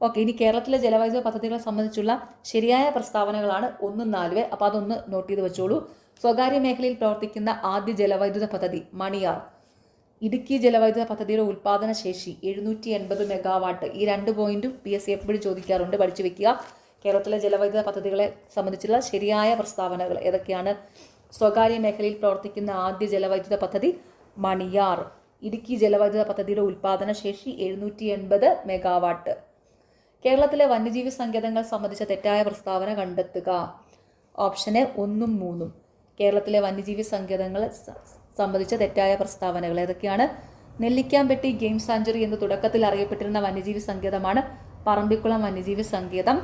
ഓക്കെ, ഇനി കേരളത്തിലെ ജലവൈദ്യുത പദ്ധതികളെ സംബന്ധിച്ചുള്ള ശരിയായ പ്രസ്താവനകളാണ് 1ഉം 4ഉം. അപ്പോൾ അതൊന്ന് നോട്ട് ചെയ്ത് വെച്ചോളൂ. സ്വകാര്യ മേഖലയിൽ പ്രവർത്തിക്കുന്ന ആദ്യ ജലവൈദ്യുത പദ്ധതി മണിയാർ. ഇടുക്കി ജലവൈദ്യുത പദ്ധതിയുടെ ഉൽപ്പാദന ശേഷി 780 മെഗാവാട്ട്. ഈ 2 പോയിന്റും PSC എപ്പോഴും ചോദിക്കാറുണ്ട്, പഠിച്ചു വെക്കുക. കേരളത്തിലെ ജലവൈദ്യുത പദ്ധതികളെ സംബന്ധിച്ചുള്ള ശരിയായ പ്രസ്താവനകൾ ഏതൊക്കെയാണ്? സ്വകാര്യ മേഖലയിൽ പ്രവർത്തിക്കുന്ന ആദ്യ ജലവൈദ്യുത പദ്ധതി മണിയാർ. ഇടുക്കി ജലവൈദ്യുത പദ്ധതിയുടെ ഉൽപ്പാദന ശേഷി 780 മെഗാവാട്ട്. കേരളത്തിലെ വന്യജീവി സങ്കേതങ്ങൾ സംബന്ധിച്ച തെറ്റായ പ്രസ്താവന കണ്ടെത്തുക. ഓപ്ഷന് 1ഉം 3ഉം. കേരളത്തിലെ വന്യജീവി സങ്കേതങ്ങൾ സംബന്ധിച്ച തെറ്റായ പ്രസ്താവനകൾ ഏതൊക്കെയാണ്? നെല്ലിക്കാമ്പെട്ടി ഗെയിം സാഞ്ചുറി എന്ന് തുടക്കത്തിൽ അറിയപ്പെട്ടിരുന്ന വന്യജീവി സങ്കേതമാണ് പറമ്പിക്കുളം വന്യജീവി സങ്കേതം.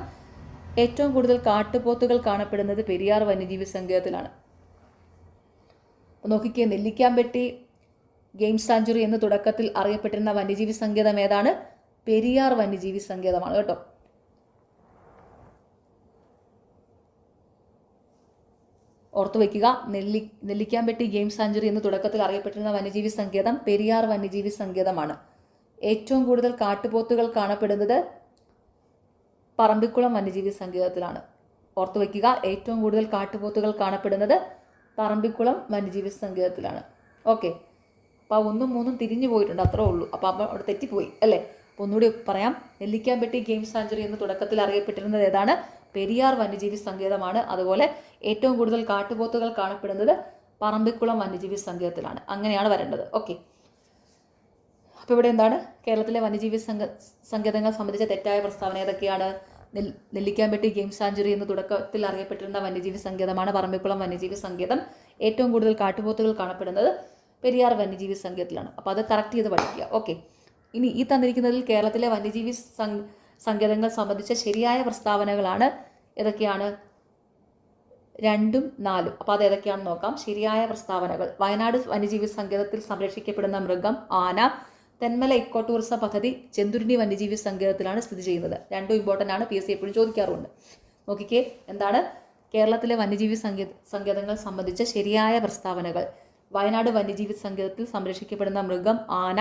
ഏറ്റവും കൂടുതൽ കാട്ടുപോത്തുകൾ കാണപ്പെടുന്നത് പെരിയാർ വന്യജീവി സങ്കേതത്തിലാണ്. നോക്കിക്കേ, നെല്ലിക്കാമ്പെട്ടി ഗെയിം സാഞ്ചുറി എന്ന് തുടക്കത്തിൽ അറിയപ്പെട്ടിരുന്ന വന്യജീവി സങ്കേതം ഏതാണ്? പെരിയാർ വന്യജീവി സങ്കേതമാണ് കേട്ടോ. ഓർത്തു വയ്ക്കുക, നെല്ലിക്കാമ്പെട്ടി ഗെയിം സാഞ്ചുറി എന്ന് തുടക്കത്തിൽ അറിയപ്പെട്ടിരുന്ന വന്യജീവി സങ്കേതം പെരിയാർ വന്യജീവി സങ്കേതമാണ്. ഏറ്റവും കൂടുതൽ കാട്ടുപോത്തുകൾ കാണപ്പെടുന്നത് പറമ്പിക്കുളം വന്യജീവി സങ്കേതത്തിലാണ്. ഓർത്തു വയ്ക്കുക, ഏറ്റവും കൂടുതൽ കാട്ടുപോത്തുകൾ കാണപ്പെടുന്നത് പറമ്പിക്കുളം വന്യജീവി സങ്കേതത്തിലാണ്. ഓക്കെ, അപ്പോൾ 1ഉം 3ഉം തിരിഞ്ഞു പോയിട്ടുണ്ട്, അത്രേ ഉള്ളൂ. അപ്പോൾ അവിടെ തെറ്റിപ്പോയി അല്ലേ? അപ്പോൾ ഒന്നുകൂടി പറയാം. നെല്ലിക്കാമ്പെട്ടി ഗെയിം സാഞ്ചുറി എന്ന് തുടക്കത്തിൽ അറിയപ്പെട്ടിരുന്നത് ഏതാണ്? പെരിയാർ വന്യജീവി സങ്കേതമാണ്. അതുപോലെ ഏറ്റവും കൂടുതൽ കാട്ടുപോത്തുകൾ കാണപ്പെടുന്നത് പറമ്പിക്കുളം വന്യജീവി സങ്കേതത്തിലാണ്. അങ്ങനെയാണ് വരേണ്ടത്. ഓക്കെ, അപ്പോൾ ഇവിടെ എന്താണ്? കേരളത്തിലെ വന്യജീവി സങ്കേതങ്ങൾ സംബന്ധിച്ച തെറ്റായ പ്രസ്താവന ഏതൊക്കെയാണ്? നെല്ലിക്കാമ്പെട്ടി ഗെയിം സാഞ്ചുറി എന്ന് തുടക്കത്തിൽ അറിയപ്പെട്ടിരുന്ന വന്യജീവി സങ്കേതമാണ് പറമ്പിക്കുളം വന്യജീവി സങ്കേതം. ഏറ്റവും കൂടുതൽ കാട്ടുപോത്തുകൾ കാണപ്പെടുന്നത് പെരിയാർ വന്യജീവി സങ്കേതത്തിലാണ്. അപ്പോൾ അത് കറക്റ്റ് ചെയ്ത് പഠിക്കുക. ഓക്കെ, ഇനി ഈ തന്നിരിക്കുന്നതിൽ കേരളത്തിലെ വന്യജീവി സങ്കേതങ്ങൾ സംബന്ധിച്ച ശരിയായ പ്രസ്താവനകളാണ് ഏതൊക്കെയാണ്? 2ഉം 4ഉം. അപ്പോൾ അത് ഏതൊക്കെയാണെന്ന് നോക്കാം. ശരിയായ പ്രസ്താവനകൾ: വയനാട് വന്യജീവി സങ്കേതത്തിൽ സംരക്ഷിക്കപ്പെടുന്ന മൃഗം ആന. തെന്മല ഇക്കോ ടൂറിസം പദ്ധതി ചെന്തുരുണി വന്യജീവി സങ്കേതത്തിലാണ് സ്ഥിതി ചെയ്യുന്നത്. 2ഉം ഇമ്പോർട്ടൻ്റ് ആണ്, PSC എപ്പോഴും ചോദിക്കാറുണ്ട്. നോക്കിക്കേ, എന്താണ് കേരളത്തിലെ വന്യജീവി സങ്കേതങ്ങൾ സംബന്ധിച്ച ശരിയായ പ്രസ്താവനകൾ? വയനാട് വന്യജീവി സങ്കേതത്തിൽ സംരക്ഷിക്കപ്പെടുന്ന മൃഗം ആന.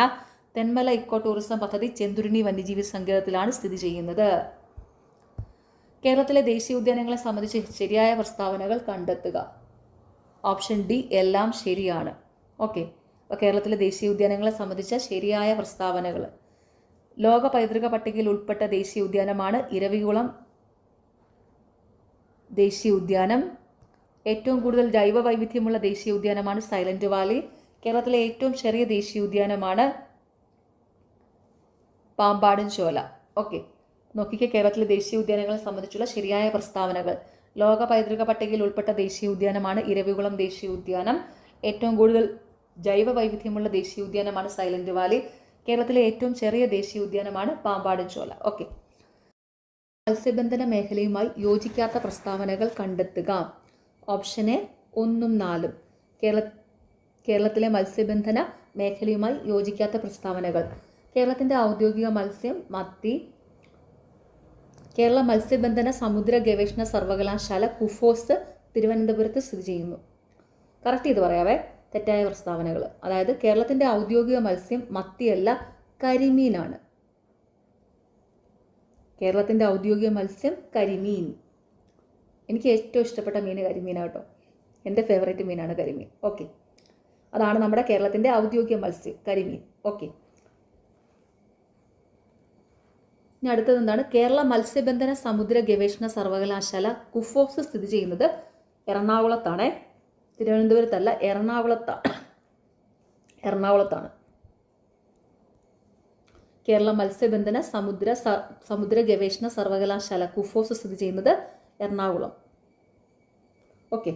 തെന്മല ഇക്കോ ടൂറിസം പദ്ധതി ചെന്തുരുണി വന്യജീവി സങ്കേതത്തിലാണ് സ്ഥിതി ചെയ്യുന്നത്. കേരളത്തിലെ ദേശീയ ഉദ്യാനങ്ങളെ സംബന്ധിച്ച് ശരിയായ പ്രസ്താവനകൾ കണ്ടെത്തുക. ഓപ്ഷൻ ഡി എല്ലാം ശരിയാണ്. ഓക്കെ, അപ്പോൾ കേരളത്തിലെ ദേശീയ ഉദ്യാനങ്ങളെ സംബന്ധിച്ച ശരിയായ പ്രസ്താവനകൾ: ലോക പൈതൃക പട്ടികയിൽ ഉൾപ്പെട്ട ദേശീയ ഉദ്യാനമാണ് ഇരവികുളം ദേശീയ ഉദ്യാനം. ഏറ്റവും കൂടുതൽ ജൈവ വൈവിധ്യമുള്ള ദേശീയ ഉദ്യാനമാണ് സൈലന്റ് വാലി. കേരളത്തിലെ ഏറ്റവും ചെറിയ ദേശീയ ഉദ്യാനമാണ് പാമ്പാടും ചോല. ഓക്കെ, നോക്കിക്കേ, കേരളത്തിലെ ദേശീയ ഉദ്യാനങ്ങളെ സംബന്ധിച്ചുള്ള ശരിയായ പ്രസ്താവനകൾ: ലോക പൈതൃക പട്ടികയിൽ ഉൾപ്പെട്ട ദേശീയ ഉദ്യാനമാണ് ഇരവികുളം ദേശീയ ഉദ്യാനം. ഏറ്റവും കൂടുതൽ ജൈവ വൈവിധ്യമുള്ള ദേശീയ ഉദ്യാനമാണ് സൈലന്റ് വാലി. കേരളത്തിലെ ഏറ്റവും ചെറിയ ദേശീയ ഉദ്യാനമാണ് പാമ്പാടും ചോല. ഓക്കെ, മത്സ്യബന്ധന മേഖലയുമായി യോജിക്കാത്ത പ്രസ്താവനകൾ കണ്ടെത്തുക. ഓപ്ഷൻ എ 1ഉം 4ഉം. കേരളത്തിലെ മത്സ്യബന്ധന മേഖലയുമായി യോജിക്കാത്ത പ്രസ്താവനകൾ: കേരളത്തിൻ്റെ ഔദ്യോഗിക മത്സ്യം മത്തി. കേരള മത്സ്യബന്ധന സമുദ്ര ഗവേഷണ സർവകലാശാല കുഫോസ് തിരുവനന്തപുരത്ത് സ്ഥിതി ചെയ്യുന്നു. കറക്റ്റ് ചെയ്ത് പറയാവേ തെറ്റായ പ്രസ്താവനകൾ. അതായത് കേരളത്തിൻ്റെ ഔദ്യോഗിക മത്സ്യം മത്തിയല്ല, കരിമീനാണ്. കേരളത്തിൻ്റെ ഔദ്യോഗിക മത്സ്യം കരിമീൻ. എനിക്ക് ഏറ്റവും ഇഷ്ടപ്പെട്ട മീൻ കരിമീനാണ് കേട്ടോ. എൻ്റെ ഫേവറേറ്റ് മീനാണ് കരിമീൻ. ഓക്കെ, അതാണ് നമ്മുടെ കേരളത്തിൻ്റെ ഔദ്യോഗിക മത്സ്യം കരിമീൻ. ഓക്കെ, ഇനി അടുത്തത് എന്താണ്? കേരള മത്സ്യബന്ധന സമുദ്ര ഗവേഷണ സർവകലാശാല കുഫോസ് സ്ഥിതി ചെയ്യുന്നത് എറണാകുളത്താണ്. തിരുവനന്തപുരത്തല്ല, എറണാകുളത്താണ്. കേരള മത്സ്യബന്ധന സമുദ്ര ഗവേഷണ സർവകലാശാല കുഫോസ് സ്ഥിതി ചെയ്യുന്നത് എറണാകുളം. ഓക്കെ,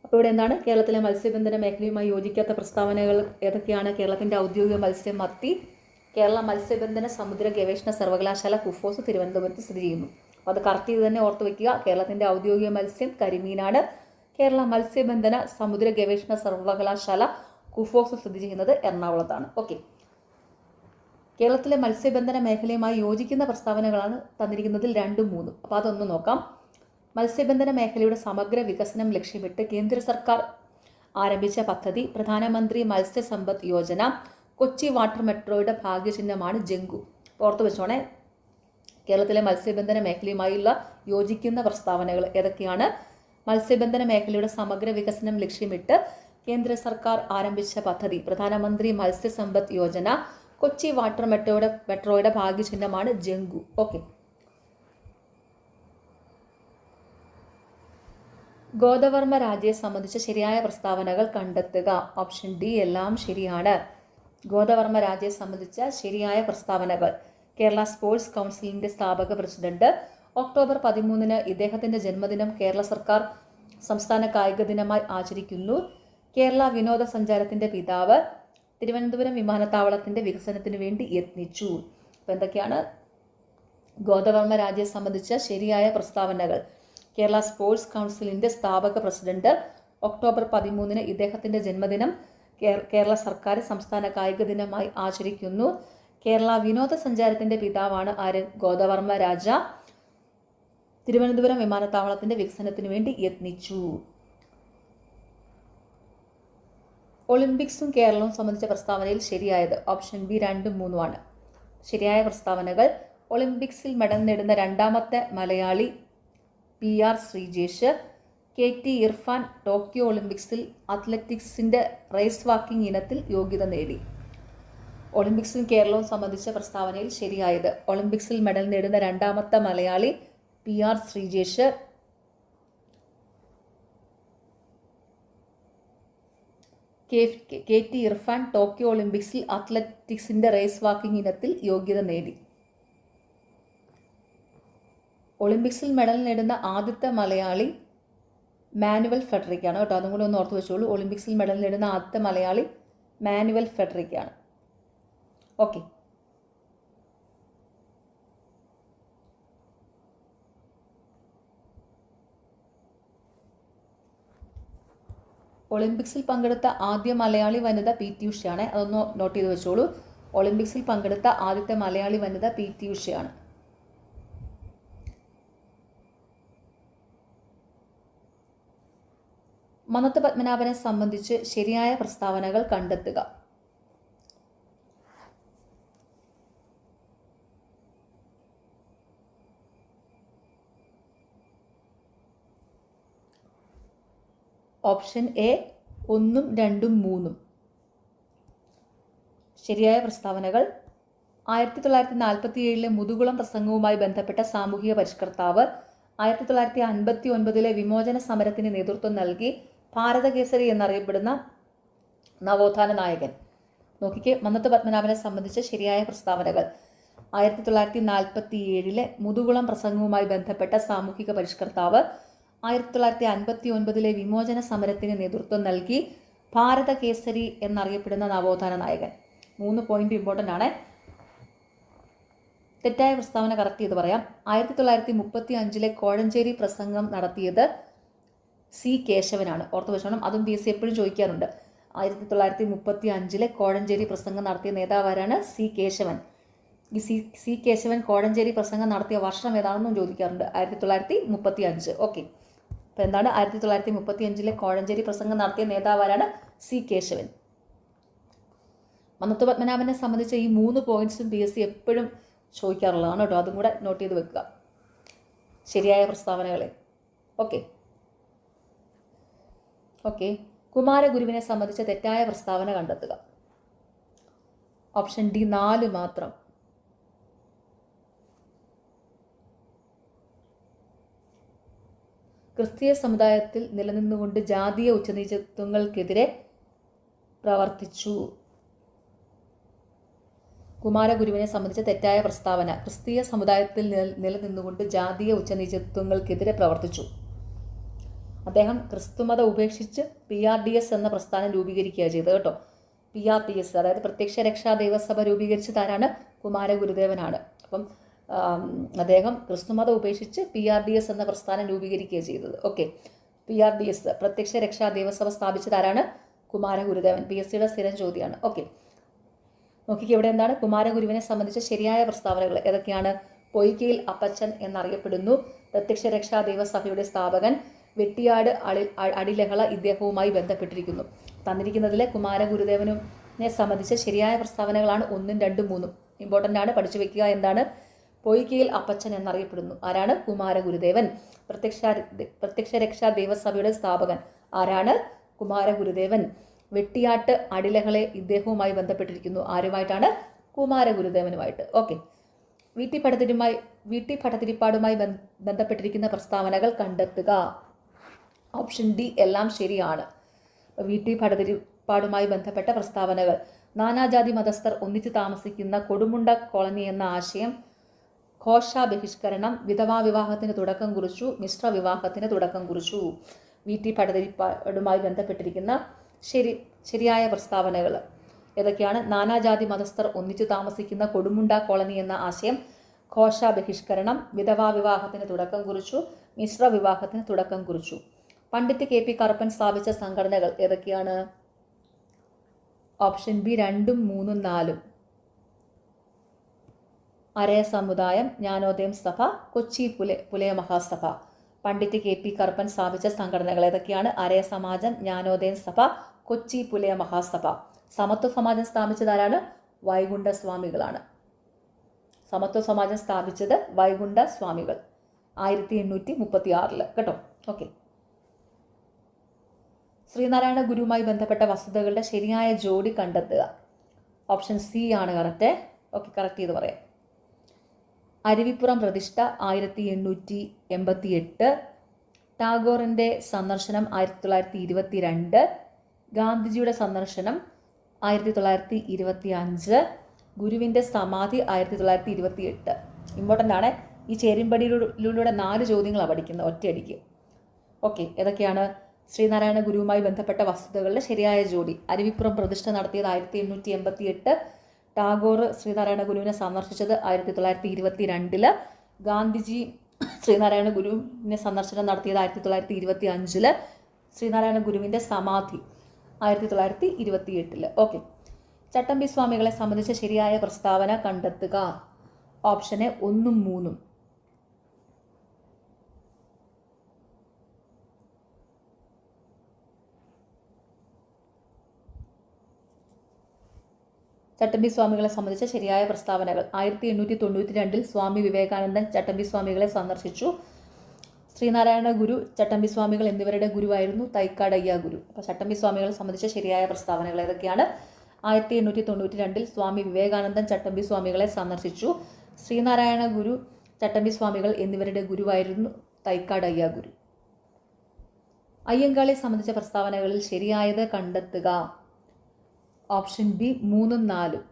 അപ്പോൾ ഇവിടെ എന്താണ്? കേരളത്തിലെ മത്സ്യബന്ധന മേഖലയുമായി യോജിക്കാത്ത പ്രസ്താവനകൾ ഏതൊക്കെയാണ്? കേരളത്തിൻ്റെ ഔദ്യോഗിക മത്സ്യം മത്തി. കേരള മത്സ്യബന്ധന സമുദ്ര ഗവേഷണ സർവകലാശാല കുഫോസ് തിരുവനന്തപുരത്ത് സ്ഥിതി ചെയ്യുന്നു. അപ്പോൾ അത് കറക്റ്റ് ചെയ്ത് തന്നെ ഓർത്ത് വയ്ക്കുക. കേരളത്തിൻ്റെ ഔദ്യോഗിക മത്സ്യം കരിമീനാണ്. കേരള മത്സ്യബന്ധന സമുദ്ര ഗവേഷണ സർവകലാശാല കുഫോസ് സ്ഥിതി ചെയ്യുന്നത് എറണാകുളത്താണ്. ഓക്കെ, കേരളത്തിലെ മത്സ്യബന്ധന മേഖലയുമായി യോജിക്കുന്ന പ്രസ്താവനകളാണ് തന്നിരിക്കുന്നതിൽ 2ഉം 3ഉം. അപ്പോൾ അതൊന്ന് നോക്കാം. മത്സ്യബന്ധന മേഖലയുടെ സമഗ്ര വികസനം ലക്ഷ്യമിട്ട് കേന്ദ്ര സർക്കാർ ആരംഭിച്ച പദ്ധതി പ്രധാനമന്ത്രി മത്സ്യസമ്പദ് യോജന. കൊച്ചി വാട്ടർ മെട്രോയുടെ ഭാഗ്യചിഹ്നമാണ് ജങ്കു. ഓർത്ത് വെച്ചോണേ. കേരളത്തിലെ മത്സ്യബന്ധന മേഖലയുമായുള്ള യോജിക്കുന്ന പ്രസ്താവനകൾ ഏതൊക്കെയാണ്? മത്സ്യബന്ധന മേഖലയുടെ സമഗ്ര വികസനം ലക്ഷ്യമിട്ട് കേന്ദ്ര സർക്കാർ ആരംഭിച്ച പദ്ധതി പ്രധാനമന്ത്രി മത്സ്യസമ്പദ് യോജന. കൊച്ചി വാട്ടർ മെട്രോയുടെ ഭാഗ്യചിഹ്നമാണ് ജങ്കു. ഓക്കെ, ഗോദവർമ്മ രാജയെ സംബന്ധിച്ച ശരിയായ പ്രസ്താവനകൾ കണ്ടെത്തുക. ഓപ്ഷൻ ഡി എല്ലാം ശരിയാണ്. ഗോദവർമ്മ രാജയെ സംബന്ധിച്ച ശരിയായ പ്രസ്താവനകൾ: കേരള സ്പോർട്സ് കൗൺസിലിൻ്റെ സ്ഥാപക പ്രസിഡന്റ്. ഒക്ടോബർ 13 ഇദ്ദേഹത്തിൻ്റെ ജന്മദിനം കേരള സർക്കാർ സംസ്ഥാന കായിക ദിനമായി ആചരിക്കുന്നു. കേരള വിനോദസഞ്ചാരത്തിൻ്റെ പിതാവ്. തിരുവനന്തപുരം വിമാനത്താവളത്തിൻ്റെ വികസനത്തിന് വേണ്ടി യത്നിച്ചു. അപ്പോൾ എന്തൊക്കെയാണ് ഗോദവർമ്മ രാജയെ സംബന്ധിച്ച ശരിയായ പ്രസ്താവനകൾ? കേരള സ്പോർട്സ് കൗൺസിലിൻ്റെ സ്ഥാപക പ്രസിഡന്റ്. ഒക്ടോബർ 13 ഇദ്ദേഹത്തിൻ്റെ ജന്മദിനം കേരള സർക്കാർ സംസ്ഥാന കായിക ദിനമായി ആചരിക്കുന്നു. കേരള വിനോദസഞ്ചാരത്തിൻ്റെ പിതാവാണ് ആര്? ഗോദവർമ്മ രാജ. തിരുവനന്തപുരം വിമാനത്താവളത്തിൻ്റെ വികസനത്തിന് വേണ്ടി യത്നിച്ചു. ഒളിമ്പിക്സും കേരളവും സംബന്ധിച്ച പ്രസ്താവനയിൽ ശരിയായത് ഓപ്ഷൻ ബി 2ഉം 3ഉമാണ്. ശരിയായ പ്രസ്താവനകൾ: ഒളിമ്പിക്സിൽ മെഡൽ നേടുന്ന രണ്ടാമത്തെ Malayali PR Sreejesh. KT Irfan Tokyo ഒളിമ്പിക്സിൽ അത്ലറ്റിക്സിൻ്റെ റേസ് വാക്കിംഗ് ഇനത്തിൽ യോഗ്യത നേടി. ഒളിമ്പിക്സും കേരളവും സംബന്ധിച്ച പ്രസ്താവനയിൽ ശരിയായത്: ഒളിമ്പിക്സിൽ മെഡൽ നേടുന്ന രണ്ടാമത്തെ Malayali PR Sreejesh. KT Irfan Tokyo ഒളിമ്പിക്സിൽ അത്ലറ്റിക്സിൻ്റെ റേസ് വാക്കിംഗ് ഇനത്തിൽ യോഗ്യത നേടി. ഒളിമ്പിക്സിൽ മെഡൽ നേടുന്ന ആദ്യത്തെ മലയാളി മാനുവൽ ഫെഡറിക്കാണ് കേട്ടോ. അതും കൂടി ഒന്ന് ഓർത്ത് വെച്ചോളൂ. ഒളിമ്പിക്സിൽ മെഡൽ നേടുന്ന ആദ്യത്തെ മലയാളി മാനുവൽ ഫെഡറിക്കാണ്. ഓക്കെ, ഒളിമ്പിക്സിൽ പങ്കെടുത്ത ആദ്യ മലയാളി വനിത PT ഉഷയാണ്. അതൊന്ന് നോട്ട് ചെയ്ത് വെച്ചോളൂ. ഒളിമ്പിക്സിൽ പങ്കെടുത്ത ആദ്യത്തെ മലയാളി വനിത PT ഉഷയാണ്. മന്നത്ത് പത്മനാഭനെ സംബന്ധിച്ച് ശരിയായ പ്രസ്താവനകൾ കണ്ടെത്തുക. Option A 1, 2, 3. ശരിയായ പ്രസ്താവനകൾ: 1947 മുതുകുളം പ്രസംഗവുമായി ബന്ധപ്പെട്ട സാമൂഹിക പരിഷ്കർത്താവ്, 1959 വിമോചന സമരത്തിന് നേതൃത്വം നൽകി ഭാരതകേസരി എന്നറിയപ്പെടുന്ന നവോത്ഥാന നായകൻ. നോക്കിക്കേ, മന്നത്ത് പത്മനാഭനെ സംബന്ധിച്ച് ശരിയായ പ്രസ്താവനകൾ: 1947 മുതുകുളം പ്രസംഗവുമായി ബന്ധപ്പെട്ട സാമൂഹിക പരിഷ്കർത്താവ്, 1959 വിമോചന സമരത്തിന് നേതൃത്വം നൽകി ഭാരതകേസരി എന്നറിയപ്പെടുന്ന നവോത്ഥാന നായകൻ. 3 പോയിന്റ് ഇമ്പോർട്ടൻ്റ് ആണ്. തെറ്റായ പ്രസ്താവന കറക്റ്റ് ചെയ്ത് പറയാം. 1935 കോഴഞ്ചേരി പ്രസംഗം നടത്തിയത് സി കേശവനാണ്. ഓർത്ത് വെച്ചോണം, അതും PSC എപ്പോഴും ചോദിക്കാറുണ്ട്. 1935 കോഴഞ്ചേരി പ്രസംഗം നടത്തിയ നേതാവാരാണ്? സി കേശവൻ. ഈ സി കേശവൻ കോഴഞ്ചേരി പ്രസംഗം നടത്തിയ വർഷം ഏതാണെന്നും ചോദിക്കാറുണ്ട്. 1935. ഓക്കെ, അപ്പോൾ എന്താണ് 1935 കോഴഞ്ചേരി പ്രസംഗം നടത്തിയ നേതാവാരാണ്? സി കേശവൻ. മന്നത്ത് പത്മനാഭനെ സംബന്ധിച്ച ഈ 3 പോയിന്റ്സും PSC എപ്പോഴും ചോദിക്കാറുള്ളതാണ് കേട്ടോ. അതും കൂടെ നോട്ട് ചെയ്ത് വെക്കുക, ശരിയായ പ്രസ്താവനകളെ. ഓക്കെ. കുമാരഗുരുവിനെ സംബന്ധിച്ച തെറ്റായ പ്രസ്താവന കണ്ടെത്തുക. ഓപ്ഷൻ ഡി 4 മാത്രം. ക്രിസ്തീയ സമുദായത്തിൽ നിലനിന്നുകൊണ്ട് ജാതീയ ഉച്ചനീചത്വങ്ങൾക്കെതിരെ പ്രവർത്തിച്ചു. കുമാരഗുരുവിനെ സംബന്ധിച്ച തെറ്റായ പ്രസ്താവന: ക്രിസ്തീയ സമുദായത്തിൽ നിലനിന്നുകൊണ്ട് ജാതീയ ഉച്ചനീചത്വങ്ങൾക്കെതിരെ പ്രവർത്തിച്ചു. അദ്ദേഹം ക്രിസ്തുമതം ഉപേക്ഷിച്ച് PRDS എന്ന പ്രസ്ഥാനം രൂപീകരിക്കുക ചെയ്തത് കേട്ടോ. PRDS, അതായത് പ്രത്യക്ഷ രക്ഷാ ദൈവസഭ രൂപീകരിച്ചതാരാണ്? കുമാരഗുരുദേവനാണ്. അപ്പം അദ്ദേഹം ക്രിസ്തുമതം ഉപേക്ഷിച്ച് PRDS എന്ന പ്രസ്ഥാനം രൂപീകരിക്കുക ചെയ്തത്. ഓക്കെ, PRDS പ്രത്യക്ഷ രക്ഷാ ദൈവസഭ സ്ഥാപിച്ചതാരാണ്? കുമാരഗുരുദേവൻ. PSCയുടെ സ്ഥിരം ചോദ്യമാണ്. ഓക്കെ, നോക്കിക്ക് ഇവിടെ എന്താണ് കുമാരഗുരുവിനെ സംബന്ധിച്ച ശരിയായ പ്രസ്താവനകൾ ഏതൊക്കെയാണ്? പൊയ്കയിൽ അപ്പച്ചൻ എന്നറിയപ്പെടുന്നു. പ്രത്യക്ഷ രക്ഷാ ദൈവസഭയുടെ സ്ഥാപകൻ. വെട്ടിയാട് അടിലഹള ഇദ്ദേഹവുമായി ബന്ധപ്പെട്ടിരിക്കുന്നു. തന്നിരിക്കുന്നതിലെ കുമാരഗുരുദേവനെ സംബന്ധിച്ച ശരിയായ പ്രസ്താവനകളാണ് 1, 2, 3. ഇമ്പോർട്ടൻ്റ് ആണ്, പഠിച്ചു വെക്കുക. എന്താണ്? പൊയ്കയിൽ അപ്പച്ചൻ എന്നറിയപ്പെടുന്നു. ആരാണ്? കുമാരഗുരുദേവൻ. പ്രത്യക്ഷ രക്ഷാ ദൈവസഭയുടെ സ്ഥാപകൻ ആരാണ്? കുമാരഗുരുദേവൻ. വെട്ടിയാട്ട് അടിലകളെ ഇദ്ദേഹവുമായി ബന്ധപ്പെട്ടിരിക്കുന്നു. ആരുമായിട്ടാണ്? കുമാരഗുരുദേവനുമായിട്ട്. ഓക്കെ, വീട്ടി ഭട്ടതിരിപ്പാടുമായി ബന്ധപ്പെട്ടിരിക്കുന്ന പ്രസ്താവനകൾ കണ്ടെത്തുക. ഓപ്ഷൻ ഡി എല്ലാം ശരിയാണ്. വീട്ടി ഭട്ടതിരിപ്പാടുമായി ബന്ധപ്പെട്ട പ്രസ്താവനകൾ: നാനാജാതി മതസ്ഥർ ഒന്നിച്ചു താമസിക്കുന്ന കൊടുമുണ്ട കോളനി എന്ന ആശയം, ഘോഷ ബഹിഷ്കരണം, വിധവാ വിവാഹത്തിന് തുടക്കം കുറിച്ചു, മിശ്ര വിവാഹത്തിന് തുടക്കം കുറിച്ചു. വീട്ടി ഭട്ടതിരിപ്പാടുമായി ബന്ധപ്പെട്ടിരിക്കുന്ന ശരിയായ പ്രസ്താവനകൾ ഏതൊക്കെയാണ്? നാനാജാതി മതസ്ഥർ ഒന്നിച്ചു താമസിക്കുന്ന കൊടുമുണ്ട കോളനി എന്ന ആശയം, ഘോഷ ബഹിഷ്കരണം, വിധവാ വിവാഹത്തിന് തുടക്കം കുറിച്ചു, മിശ്ര വിവാഹത്തിന് തുടക്കം കുറിച്ചു. പണ്ഡിറ്റ് KP കറുപ്പൻ സ്ഥാപിച്ച സംഘടനകൾ ഏതൊക്കെയാണ്? Option B 2, 3, 4. അരയ സമുദായം, ജ്ഞാനോദയം സഭ, കൊച്ചി പുലയ മഹാസഭ. പണ്ഡിറ്റ് KP കറുപ്പൻ സ്ഥാപിച്ച സംഘടനകൾ ഏതൊക്കെയാണ്? അരയ സമാജം, ജ്ഞാനോദയം സഭ, കൊച്ചി പുലയ മഹാസഭ. സമത്വ സമാജം സ്ഥാപിച്ചതാരാണ്? വൈകുണ്ഠ സ്വാമികളാണ്. സമത്വ സമാജം സ്ഥാപിച്ചത് വൈകുണ്ഠ സ്വാമികൾ 1836 കേട്ടോ. ഓക്കെ, ശ്രീനാരായണ ഗുരുവുമായി ബന്ധപ്പെട്ട വസ്തുതകളുടെ ശരിയായ ജോഡി കണ്ടെത്തുക. ഓപ്ഷൻ സി ആണ് കറക്റ്റ്. ഓക്കെ, കറക്റ്റ് ചെയ്ത് പറയാം. അരുവിപ്പുറം പ്രതിഷ്ഠ 1888, ടാഗോറിൻ്റെ സന്ദർശനം 1922, ഗാന്ധിജിയുടെ സന്ദർശനം 1925, ഗുരുവിൻ്റെ സമാധി 1928. ഇമ്പോർട്ടൻ്റ് ആണ്. ഈ ചേരുംപടിയിലൂടെ 4 ചോദ്യങ്ങളാണ് പഠിക്കുന്നത് ഒറ്റയടിക്ക്. ഓക്കെ, ഏതൊക്കെയാണ്? ശ്രീനാരായണ ഗുരുവുമായി ബന്ധപ്പെട്ട വസ്തുതകളുടെ ശരിയായ ജോഡി: അരുവിപ്പുറം പ്രതിഷ്ഠ നടത്തിയത് 1888, ടാഗോർ ശ്രീനാരായണ ഗുരുവിനെ സന്ദർശിച്ചത് 1922, ഗാന്ധിജി ശ്രീനാരായണ ഗുരുവിനെ സന്ദർശനം നടത്തിയത് 1925, ശ്രീനാരായണ ഗുരുവിൻ്റെ സമാധി 1928. ഓക്കെ, ചട്ടമ്പി സ്വാമികളെ സംബന്ധിച്ച ശരിയായ പ്രസ്താവന കണ്ടെത്തുക. ഓപ്ഷന് 1, 3. ചട്ടമ്പി സ്വാമികളെ സംബന്ധിച്ച ശരിയായ പ്രസ്താവനകൾ: 1892 സ്വാമി വിവേകാനന്ദൻ ചട്ടമ്പി സ്വാമികളെ സന്ദർശിച്ചു. ശ്രീനാരായണ ഗുരു, ചട്ടമ്പി സ്വാമികൾ എന്നിവരുടെ ഗുരുവായിരുന്നു തൈക്കാടയ്യ ഗുരു. അപ്പോൾ ചട്ടമ്പി സ്വാമികളെ സംബന്ധിച്ച ശരിയായ പ്രസ്താവനകൾ ഏതൊക്കെയാണ്? 1892 സ്വാമി വിവേകാനന്ദൻ ചട്ടമ്പി സ്വാമികളെ സന്ദർശിച്ചു. ശ്രീനാരായണ ഗുരു, ചട്ടമ്പി സ്വാമികൾ എന്നിവരുടെ ഗുരുവായിരുന്നു തൈക്കാടയ്യ ഗുരു. അയ്യങ്കാളിയെ സംബന്ധിച്ച പ്രസ്താവനകളിൽ ശരിയായത് കണ്ടെത്തുക. Option B 3ഉം 4ഉം.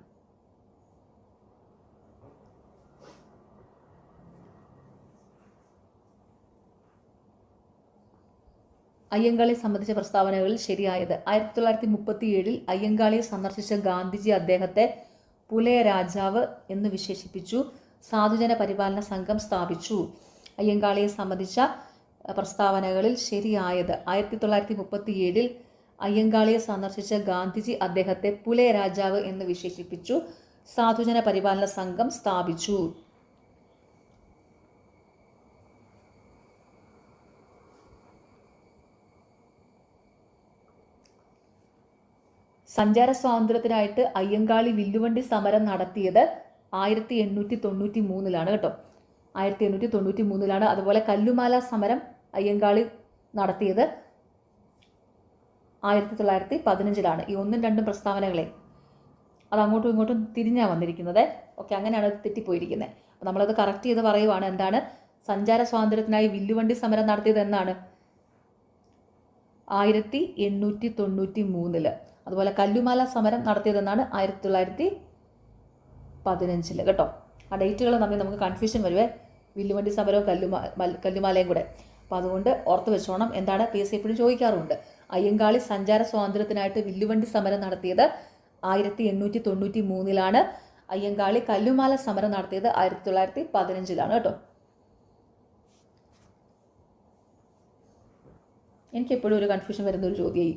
അയ്യങ്കാളിയെ സംബന്ധിച്ച പ്രസ്താവനകളിൽ ശരിയായത് 1937 അയ്യങ്കാളിയെ സന്ദർശിച്ച ഗാന്ധിജി അദ്ദേഹത്തെ പുലയ രാജാവ് എന്ന് വിശേഷിപ്പിച്ചു. സാധുജന പരിപാലന സംഘം സ്ഥാപിച്ചു. അയ്യങ്കാളിയെ സംബന്ധിച്ച പ്രസ്താവനകളിൽ ശരിയായത് 1937 അയ്യങ്കാളിയെ സന്ദർശിച്ച ഗാന്ധിജി അദ്ദേഹത്തെ പുലയ രാജാവ് എന്ന് വിശേഷിപ്പിച്ചു. സാധുജന പരിപാലന സംഘം സ്ഥാപിച്ചു. സഞ്ചാര സ്വാതന്ത്ര്യത്തിനായിട്ട് അയ്യങ്കാളി വില്ലുവണ്ടി സമരം നടത്തിയത് 1893 കേട്ടോ. 1893. അതുപോലെ കല്ലുമാല സമരം അയ്യങ്കാളി നടത്തിയത് 1915. ഈ 1ഉം 2ഉം പ്രസ്താവനകളെ അത് അങ്ങോട്ടും ഇങ്ങോട്ടും തിരിഞ്ഞാണ് വന്നിരിക്കുന്നത്. ഓക്കെ, അങ്ങനെയാണ് അത് തെറ്റിപ്പോയിരിക്കുന്നത്. അപ്പോൾ നമ്മളത് കറക്റ്റ് ചെയ്ത് പറയുവാണ്. എന്താണ്? സഞ്ചാര സ്വാതന്ത്ര്യത്തിനായി വില്ലുവണ്ടി സമരം നടത്തിയത് എന്നാണ്? 1893. അതുപോലെ കല്ലുമാല സമരം നടത്തിയതെന്നാണ് 1915 കേട്ടോ. ആ ഡേറ്റുകൾ തമ്മിൽ നമുക്ക് കൺഫ്യൂഷൻ വരുവേ, വില്ലുവണ്ടി സമരവും കല്ലുമാലയും കൂടെ. അപ്പോൾ അതുകൊണ്ട് ഓർത്ത് വെച്ചോണം. എന്താണ്? PSC എപ്പോഴും ചോദിക്കാറുണ്ട്. അയ്യങ്കാളി സഞ്ചാര സ്വാതന്ത്ര്യത്തിനായിട്ട് വില്ലുവണ്ടി സമരം നടത്തിയത് 1893. അയ്യങ്കാളി കല്ലുമാല സമരം നടത്തിയത് 1915 കേട്ടോ. എനിക്കെപ്പോഴും ഒരു കൺഫ്യൂഷൻ വരുന്ന ഒരു ചോദ്യമായി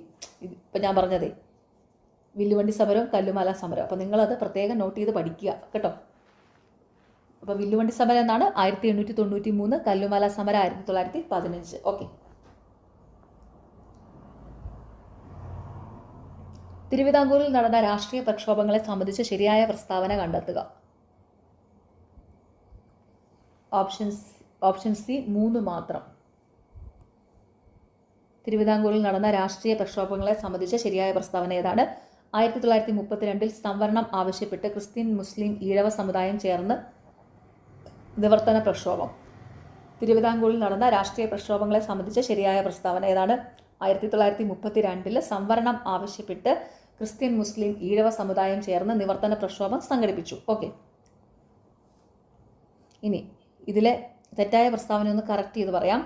ഇപ്പം ഞാൻ പറഞ്ഞതേ, വില്ലുവണ്ടി സമരവും കല്ലുമാല സമരം. അപ്പോൾ നിങ്ങളത് പ്രത്യേകം നോട്ട് ചെയ്ത് പഠിക്കുക കേട്ടോ. അപ്പോൾ വില്ലുവണ്ടി സമരം എന്നാണ് 1893, കല്ലുമാല സമരം 1915. ഓക്കെ. തിരുവിതാംകൂറിൽ നടന്ന രാഷ്ട്രീയ പ്രക്ഷോഭങ്ങളെ സംബന്ധിച്ച് ശരിയായ പ്രസ്താവന കണ്ടെത്തുക. ഓപ്ഷൻ സി 3 മാത്രം. തിരുവിതാംകൂറിൽ നടന്ന രാഷ്ട്രീയ പ്രക്ഷോഭങ്ങളെ സംബന്ധിച്ച ശരിയായ പ്രസ്താവന ഏതാണ്? 1932 സംവരണം ആവശ്യപ്പെട്ട് ക്രിസ്ത്യൻ, മുസ്ലിം, ഈഴവ സമുദായം ചേർന്ന് നിവർത്തന പ്രക്ഷോഭം. തിരുവിതാംകൂറിൽ നടന്ന രാഷ്ട്രീയ പ്രക്ഷോഭങ്ങളെ സംബന്ധിച്ച ശരിയായ പ്രസ്താവന ഏതാണ്? 1932 സംവരണം ആവശ്യപ്പെട്ട് ക്രിസ്ത്യൻ, മുസ്ലിം, ഈഴവ സമുദായം ചേർന്ന് നിവർത്തന പ്രക്ഷോഭം സംഘടിപ്പിച്ചു. ഓക്കെ. ഇനി ഇതിലെ തെറ്റായ പ്രസ്താവന ഒന്ന് കറക്റ്റ് ചെയ്ത് പറയാം.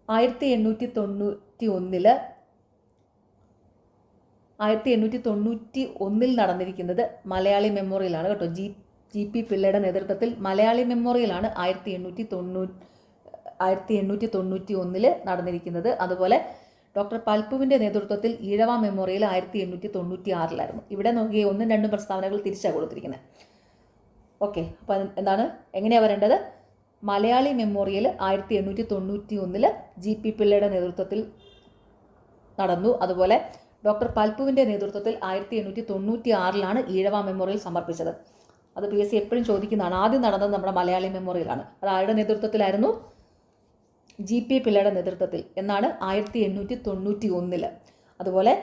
1891 നടന്നിരിക്കുന്നത് മലയാളി മെമ്മോറിയലാണ് കേട്ടോ. GP പിള്ളയുടെ നേതൃത്വത്തിൽ മലയാളി മെമ്മോറിയലാണ് 1891 നടന്നിരിക്കുന്നത്. അതുപോലെ ഡോക്ടർ പൽപ്പുവിൻ്റെ നേതൃത്വത്തിൽ ഈഴവ മെമ്മോറിയൽ 1896. ഇവിടെ നോക്കി 1ഉം 2ഉം പ്രസ്താവനകൾ തിരിച്ചാണ് കൊടുത്തിരിക്കുന്നത്. ഓക്കെ. അപ്പോൾ എന്താണ്, എങ്ങനെയാണ് വരേണ്ടത്? മലയാളി മെമ്മോറിയൽ 1891 GP പിള്ളയുടെ നേതൃത്വത്തിൽ നടന്നു. അതുപോലെ ഡോക്ടർ പൽപ്പുവിൻ്റെ നേതൃത്വത്തിൽ 1896 ഈഴവ മെമ്മോറിയൽ സമർപ്പിച്ചത്. അത് PSC എപ്പോഴും ചോദിക്കുന്നതാണ്. ആദ്യം നടന്നത് നമ്മുടെ മലയാളി മെമ്മോറിയലാണ്. അത് ആരുടെ നേതൃത്വത്തിലായിരുന്നു? GP പിള്ളയുടെ നേതൃത്വത്തിൽ എന്നാണ് 1891. അതുപോലെ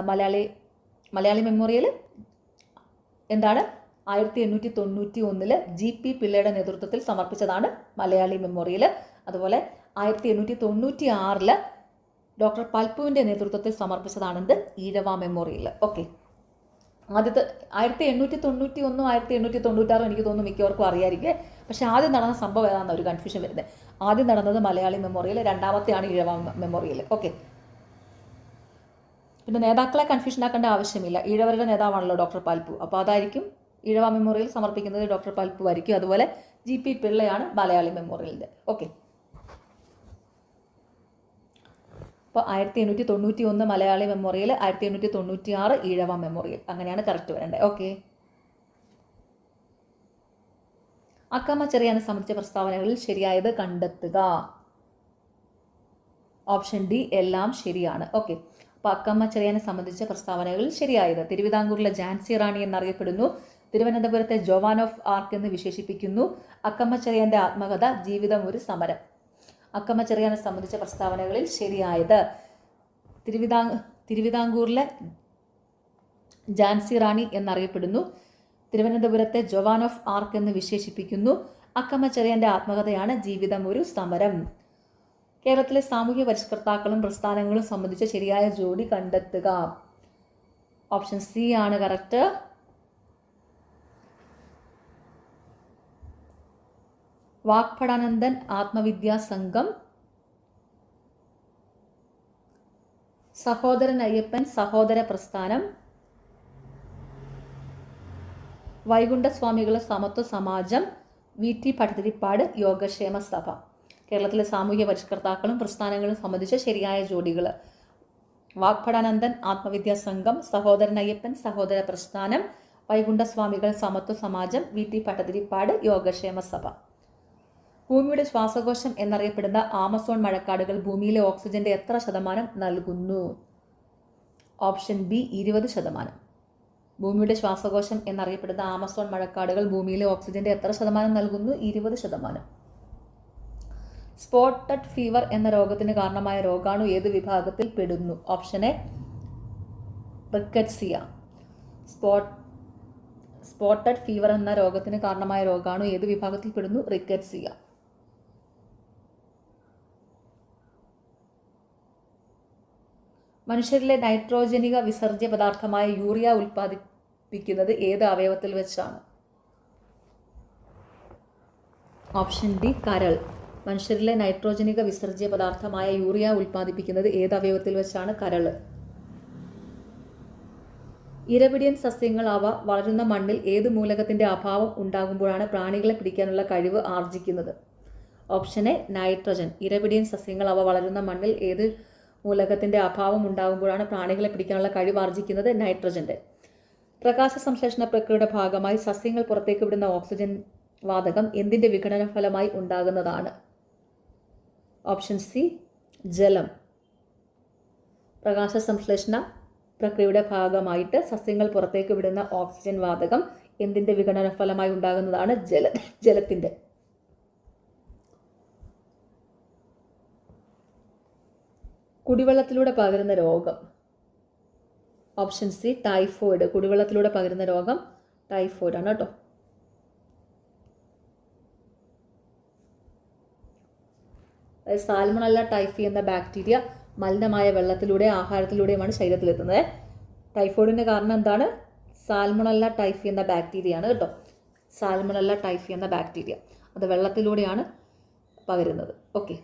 മലയാളി മെമ്മോറിയൽ എന്താണ്? 1891 GP പിള്ളയുടെ നേതൃത്വത്തിൽ സമർപ്പിച്ചതാണ് മലയാളി മെമ്മോറിയൽ. അതുപോലെ 1896 ഡോക്ടർ പൽപ്പുവിൻ്റെ നേതൃത്വത്തിൽ സമർപ്പിച്ചതാണെന്ത്? ഈഴവ മെമ്മോറിയൽ. ഓക്കെ. ആദ്യത്തെ 1891 1896 എനിക്ക് തോന്നുന്നു മിക്കവർക്കും അറിയാമായിരിക്കും. പക്ഷേ ആദ്യം നടന്ന സംഭവം ഏതാണെന്ന് ഒരു കൺഫ്യൂഷൻ വരുന്നത്. ആദ്യം നടന്നത് മലയാളി മെമ്മോറിയൽ, രണ്ടാമത്തെയാണ് ഈഴവ മെമ്മോറിയൽ. ഓക്കെ. പിന്നെ നേതാക്കളെ കൺഫ്യൂഷൻ ആക്കേണ്ട ആവശ്യമില്ല. ഈഴവരുടെ നേതാവാണല്ലോ ഡോക്ടർ പൽപ്പു. അപ്പോൾ അതായിരിക്കും ഈഴവ മെമ്മോറിയൽ സമർപ്പിക്കുന്നത് ഡോക്ടർ പൽപ്പു ആയിരിക്കും. അതുപോലെ GP പിള്ളയാണ് മലയാളി മെമ്മോറിയലിൻ്റെ. ഓക്കെ. അപ്പോൾ 1891 മലയാളി മെമ്മോറിയൽ, 1896 ഈഴവ മെമ്മോറിയൽ. അങ്ങനെയാണ് കറക്റ്റ് വരേണ്ടത്. ഓക്കെ. അക്കമ്മ ചെറിയാനെ സംബന്ധിച്ച പ്രസ്താവനകളിൽ ശരിയായത് കണ്ടെത്തുക. ഓപ്ഷൻ ഡി എല്ലാം ശരിയാണ്. ഓക്കെ. അപ്പോൾ അക്കമ്മ ചെറിയാനെ സംബന്ധിച്ച പ്രസ്താവനകളിൽ ശരിയായത്: തിരുവിതാംകൂറിലെ ഝാൻസി റാണി എന്നറിയപ്പെടുന്നു, തിരുവനന്തപുരത്തെ ജോവാൻ ഓഫ് ആർക്ക് എന്ന് വിശേഷിപ്പിക്കുന്നു, അക്കമ്മ ചെറിയാൻ്റെ ആത്മകഥ ജീവിതം ഒരു സമരം. അക്കമ്മ ചെറിയാനെ സംബന്ധിച്ച പ്രസ്താവനകളിൽ ശരിയായത്? തിരുവിതാംകൂറിലെ ഝാൻസി റാണി എന്നറിയപ്പെടുന്നു. തിരുവനന്തപുരത്തെ ജോവാൻ ഓഫ് ആർക്ക് എന്ന് വിശേഷിപ്പിക്കുന്നു. അക്കമ്മ ചെറിയാന്റെ ആത്മകഥയാണ് ജീവിതം ഒരു സമരം. കേരളത്തിലെ സാമൂഹ്യ പരിഷ്കർത്താക്കളും പ്രസ്ഥാനങ്ങളും സംബന്ധിച്ച ശരിയായ ജോഡി കണ്ടെത്തുക. ഓപ്ഷൻ സി ആണ് കറക്റ്റ്. വാഗ്ഭടാനന്ദൻ ആത്മവിദ്യാ സംഘം, സഹോദരൻ അയ്യപ്പൻ സഹോദര പ്രസ്ഥാനം, വൈകുണ്ഠസ്വാമികൾ സമത്വ സമാജം, VT ഭട്ടതിരിപ്പാട് യോഗക്ഷേമ സഭ. കേരളത്തിലെ സാമൂഹ്യ പരിഷ്കർത്താക്കളും പ്രസ്ഥാനങ്ങളും സംബന്ധിച്ച ശരിയായ ജോഡികൾ: വാഗ്ഭടാനന്ദൻ ആത്മവിദ്യാ സംഘം, സഹോദരൻ അയ്യപ്പൻ സഹോദര പ്രസ്ഥാനം, വൈകുണ്ഠസ്വാമികൾ സമത്വ സമാജം, VT ഭട്ടതിരിപ്പാട് യോഗക്ഷേമ സഭ. ഭൂമിയുടെ ശ്വാസകോശം എന്നറിയപ്പെടുന്ന ആമസോൺ മഴക്കാടുകൾ ഭൂമിയിലെ ഓക്സിജന്റെ എത്ര ശതമാനം നൽകുന്നു? Option B 20%. ഭൂമിയുടെ ശ്വാസകോശം എന്നറിയപ്പെടുന്ന ആമസോൺ മഴക്കാടുകൾ ഭൂമിയിലെ ഓക്സിജന്റെ എത്ര ശതമാനം നൽകുന്നു? 20%. സ്പോട്ടഡ് ഫീവർ എന്ന രോഗത്തിന് കാരണമായ രോഗാണു ഏത് വിഭാഗത്തിൽ പെടുന്നു? Option A rickettsia. Spotted fever എന്ന രോഗത്തിന് കാരണമായ രോഗാണു ഏത് വിഭാഗത്തിൽ പെടുന്നു? റിക്കറ്റ്സിയ. മനുഷ്യരിലെ നൈട്രോജനിക വിസർജ്യ പദാർത്ഥമായ യൂറിയ ഉൽപ്പാദിപ്പിക്കുന്നത് ഏത് അവയവത്തിൽ വെച്ചാണ്? ഓപ്ഷൻ ഡി കരൾ. മനുഷ്യരിലെ നൈട്രോജനിക വിസർജ്യ പദാർത്ഥമായ യൂറിയ ഉൽപ്പാദിപ്പിക്കുന്നത് ഏത് അവയവത്തിൽ വെച്ചാണ്? കരള്. ഇരപിടിയൻ സസ്യങ്ങൾ അവ വളരുന്ന മണ്ണിൽ ഏത് മൂലകത്തിന്റെ അഭാവം ഉണ്ടാകുമ്പോഴാണ് പ്രാണികളെ പിടിക്കാനുള്ള കഴിവ് ആർജിക്കുന്നത്? Option A nitrogen. ഇരപിടിയൻ സസ്യങ്ങൾ അവ വളരുന്ന മണ്ണിൽ ഏത് മൂലകത്തിന്റെ അഭാവം ഉണ്ടാകുമ്പോഴാണ് പ്രാണികളെ പിടിക്കാനുള്ള കഴിവ് ആർജിക്കുന്നത്? നൈട്രജന്റെ. പ്രകാശ സംശ്ലേഷണ പ്രക്രിയയുടെ ഭാഗമായി സസ്യങ്ങൾ പുറത്തേക്ക് വിടുന്ന ഓക്സിജൻ വാതകം എന്തിന്റെ വിഘടന ഫലമായി ഉണ്ടാകുന്നതാണ്? ഓപ്ഷൻ സി ജലം. പ്രകാശ സംശ്ലേഷണ പ്രക്രിയയുടെ ഭാഗമായിട്ട് സസ്യങ്ങൾ പുറത്തേക്ക് വിടുന്ന ഓക്സിജൻ വാതകം എന്തിന്റെ വിഘടന ഫലമായി ഉണ്ടാകുന്നതാണ്? ജലത്തിന്റെ. കുടിവെള്ളത്തിലൂടെ പകരുന്ന രോഗം? Option C typhoid. കുടിവെള്ളത്തിലൂടെ പകരുന്ന രോഗം ടൈഫോയിഡ് ആണ് കേട്ടോ. സാൽമണല്ല ടൈഫി എന്ന ബാക്ടീരിയ മലിനമായ വെള്ളത്തിലൂടെ ആഹാരത്തിലൂടെയുമാണ് ശരീരത്തിലെത്തുന്നത്. ടൈഫോയിഡിന് കാരണം എന്താണ്? സാൽമണല്ല ടൈഫി എന്ന ബാക്ടീരിയ ആണ് കേട്ടോ. സാൽമണല്ല ടൈഫി എന്ന ബാക്ടീരിയ അത് വെള്ളത്തിലൂടെയാണ് പകരുന്നത്. ഓക്കെ.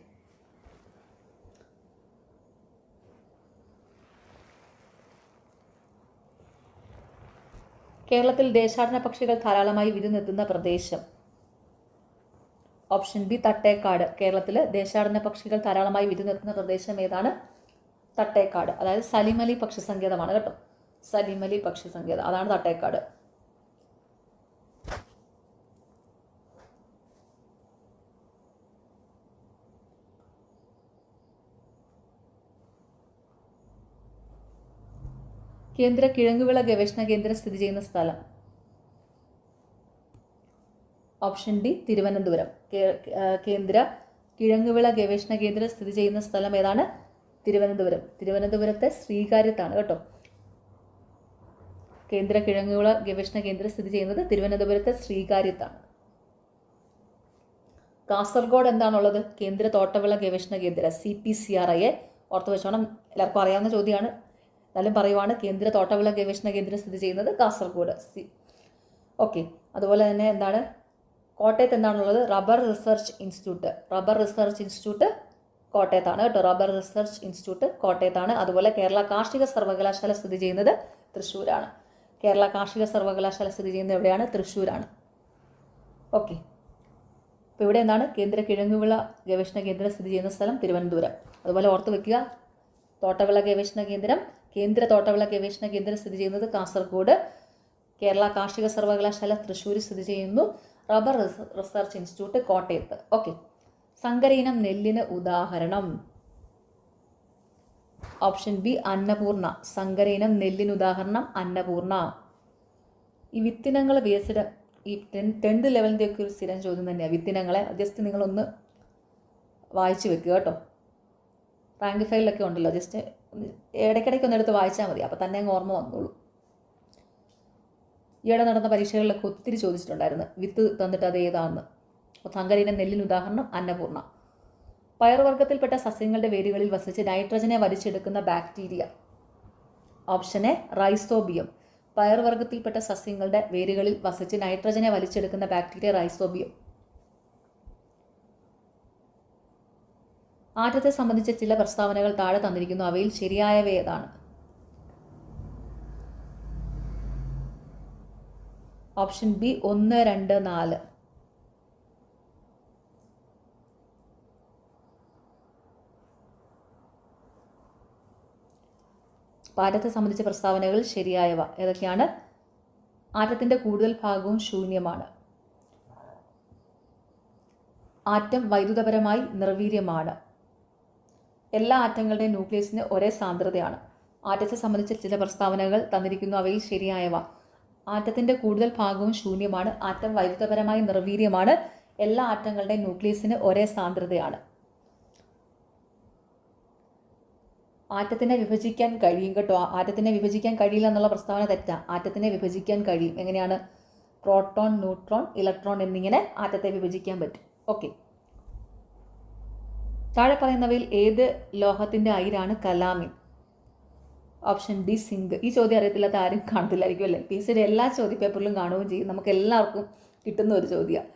കേരളത്തിൽ ദേശാടന പക്ഷികൾ ധാരാളമായി വിരുന്നെത്തുന്ന പ്രദേശം? Option B Thattekkad. കേരളത്തിൽ ദേശാടന പക്ഷികൾ ധാരാളമായി വിരുന്നെത്തുന്ന പ്രദേശം ഏതാണ്? തട്ടേക്കാട്. അതായത് സലിമലി പക്ഷി സങ്കേതമാണ് കേട്ടോ. സലിമലി പക്ഷി സങ്കേതം, അതാണ് തട്ടേക്കാട്. കേന്ദ്ര കിഴങ്ങുവിള ഗവേഷണ കേന്ദ്രം സ്ഥിതി ചെയ്യുന്ന സ്ഥലം? Option D Thiruvananthapuram. കേന്ദ്ര കിഴങ്ങുവിള ഗവേഷണ കേന്ദ്രം സ്ഥിതി ചെയ്യുന്ന സ്ഥലം ഏതാണ്? തിരുവനന്തപുരം. തിരുവനന്തപുരത്തെ ശ്രീകാര്യത്താണ് കേട്ടോ. കേന്ദ്ര കിഴങ്ങുവിള ഗവേഷണ കേന്ദ്രം സ്ഥിതി ചെയ്യുന്നത് തിരുവനന്തപുരത്തെ ശ്രീകാര്യത്താണ്. കാസർഗോഡ് എന്താണുള്ളത്? കേന്ദ്ര തോട്ടവിള ഗവേഷണ കേന്ദ്രം CPCRI. ഓർത്ത് വെച്ചോണം, എല്ലാവർക്കും അറിയാവുന്ന ചോദ്യമാണ്, എന്നാലും പറയുവാണ്. കേന്ദ്ര തോട്ടവിള ഗവേഷണ കേന്ദ്രം സ്ഥിതി ചെയ്യുന്നത് കാസർഗോഡ്. ഓക്കെ. അതുപോലെ തന്നെ എന്താണ് കോട്ടയത്ത് എന്താണുള്ളത്? Rubber research institute. Rubber research institute കോട്ടയത്താണ് കേട്ടോ. റബ്ബർ റിസർച്ച് ഇൻസ്റ്റിറ്റ്യൂട്ട് കോട്ടയത്താണ്. അതുപോലെ കേരള കാർഷിക സർവകലാശാല സ്ഥിതി ചെയ്യുന്നത് തൃശ്ശൂരാണ്. കേരള കാർഷിക സർവകലാശാല സ്ഥിതി ചെയ്യുന്നത് എവിടെയാണ്? തൃശ്ശൂരാണ്. ഓക്കെ. അപ്പോൾ ഇവിടെ എന്താണ്? കേന്ദ്ര കിഴങ്ങുവിള ഗവേഷണ കേന്ദ്രം സ്ഥിതി ചെയ്യുന്ന സ്ഥലം തിരുവനന്തപുരം. അതുപോലെ ഓർത്ത് വെക്കുക, തോട്ടവിള ഗവേഷണ കേന്ദ്രം, കേന്ദ്ര തോട്ടവിള ഗവേഷണ കേന്ദ്രം സ്ഥിതി ചെയ്യുന്നത് കാസർഗോഡ്. കേരള കാർഷിക സർവകലാശാല തൃശ്ശൂർ സ്ഥിതി ചെയ്യുന്നു. റബ്ബർ റിസർച്ച് ഇൻസ്റ്റിറ്റ്യൂട്ട് കോട്ടയത്ത്. ഓക്കെ. സങ്കര ഇനം നെല്ലിന് ഉദാഹരണം? Option B Annapurna. സങ്കര ഇനം നെല്ലിന് ഉദാഹരണം അന്നപൂർണ. ഈ വിത്തിനങ്ങൾ ബേസ്ഡ് ഈ 10th ലെവലിൻ്റെ ഒക്കെ ഒരു സ്ഥിരം ചോദ്യം തന്നെയാണ്. വിത്തിനങ്ങളെ ജസ്റ്റ് നിങ്ങളൊന്ന് വായിച്ച് വെക്കുക കേട്ടോ. റാങ്ക് ഫയലിലൊക്കെ ഉണ്ടല്ലോ, ജസ്റ്റ് ഇടയ്ക്കിടയ്ക്ക് ഒന്നെടുത്ത് വായിച്ചാൽ മതി, അപ്പോൾ തന്നെ അങ്ങ് ഓർമ്മ വന്നോളൂ. ഈയിടെ നടന്ന പരീക്ഷകളിലൊക്കെ ഒത്തിരി ചോദിച്ചിട്ടുണ്ടായിരുന്നു വിത്ത് തന്നിട്ട് അത് ഏതാണെന്ന്. അപ്പോൾ സങ്കരയിലെ നെല്ലിന് ഉദാഹരണം അന്നപൂർണ്ണ. പയറുവർഗ്ഗത്തിൽപ്പെട്ട സസ്യങ്ങളുടെ വേരുകളിൽ വസിച്ച് നൈട്രജനെ വലിച്ചെടുക്കുന്ന ബാക്ടീരിയ. Option A rhizobium. പയറുവർഗ്ഗത്തിൽപ്പെട്ട സസ്യങ്ങളുടെ വേരുകളിൽ വസിച്ച് നൈട്രജനെ വലിച്ചെടുക്കുന്ന ബാക്ടീരിയ റൈസോബിയം. ആറ്റത്തെ സംബന്ധിച്ച ചില പ്രസ്താവനകൾ താഴെ തന്നിരിക്കുന്നു, അവയിൽ ശരിയായവ ഏതാണ്? Option B 1, 2, 4. ആറ്റത്തെ സംബന്ധിച്ച പ്രസ്താവനകൾ ശരിയായവ ഏതൊക്കെയാണ്? ആറ്റത്തിൻ്റെ കൂടുതൽ ഭാഗവും ശൂന്യമാണ്. ആറ്റം വൈദ്യുതപരമായി നിർവീര്യമാണ്. എല്ലാ ആറ്റങ്ങളുടെയും ന്യൂക്ലിയസിന് ഒരേ സാന്ദ്രതയാണ്. ആറ്റത്തെ സംബന്ധിച്ച ചില പ്രസ്താവനകൾ തന്നിരിക്കുന്നു, അവയിൽ ശരിയായവ. ആറ്റത്തിൻ്റെ കൂടുതൽ ഭാഗവും ശൂന്യമാണ്. ആറ്റം വൈദ്യുതപരമായി നിർവീര്യമാണ്. എല്ലാ ആറ്റങ്ങളുടെയും ന്യൂക്ലിയസിന് ഒരേ സാന്ദ്രതയാണ്. ആറ്റത്തിനെ വിഭജിക്കാൻ കഴിയും കേട്ടോ. ആറ്റത്തിനെ വിഭജിക്കാൻ കഴിയില്ല എന്നുള്ള പ്രസ്താവന തെറ്റാ. ആറ്റത്തിനെ വിഭജിക്കാൻ കഴിയും. എങ്ങനെയാണ്? പ്രോട്ടോൺ, ന്യൂട്രോൺ, ഇലക്ട്രോൺ എന്നിങ്ങനെ ആറ്റത്തെ വിഭജിക്കാൻ പറ്റും. ഓക്കെ. താഴെ പറയുന്നവയിൽ ഏത് ലോഹത്തിൻ്റെ അയിരാണ് കലാമിൻ? Option D zinc. ഈ ചോദ്യം അറിയത്തില്ലാത്ത ആരും കാണത്തില്ലായിരിക്കും അല്ലേ? പി സിയുടെ എല്ലാ ചോദ്യപേപ്പറിലും കാണുകയും ചെയ്യും. നമുക്ക് എല്ലാവർക്കും കിട്ടുന്ന ഒരു ചോദ്യമാണ്.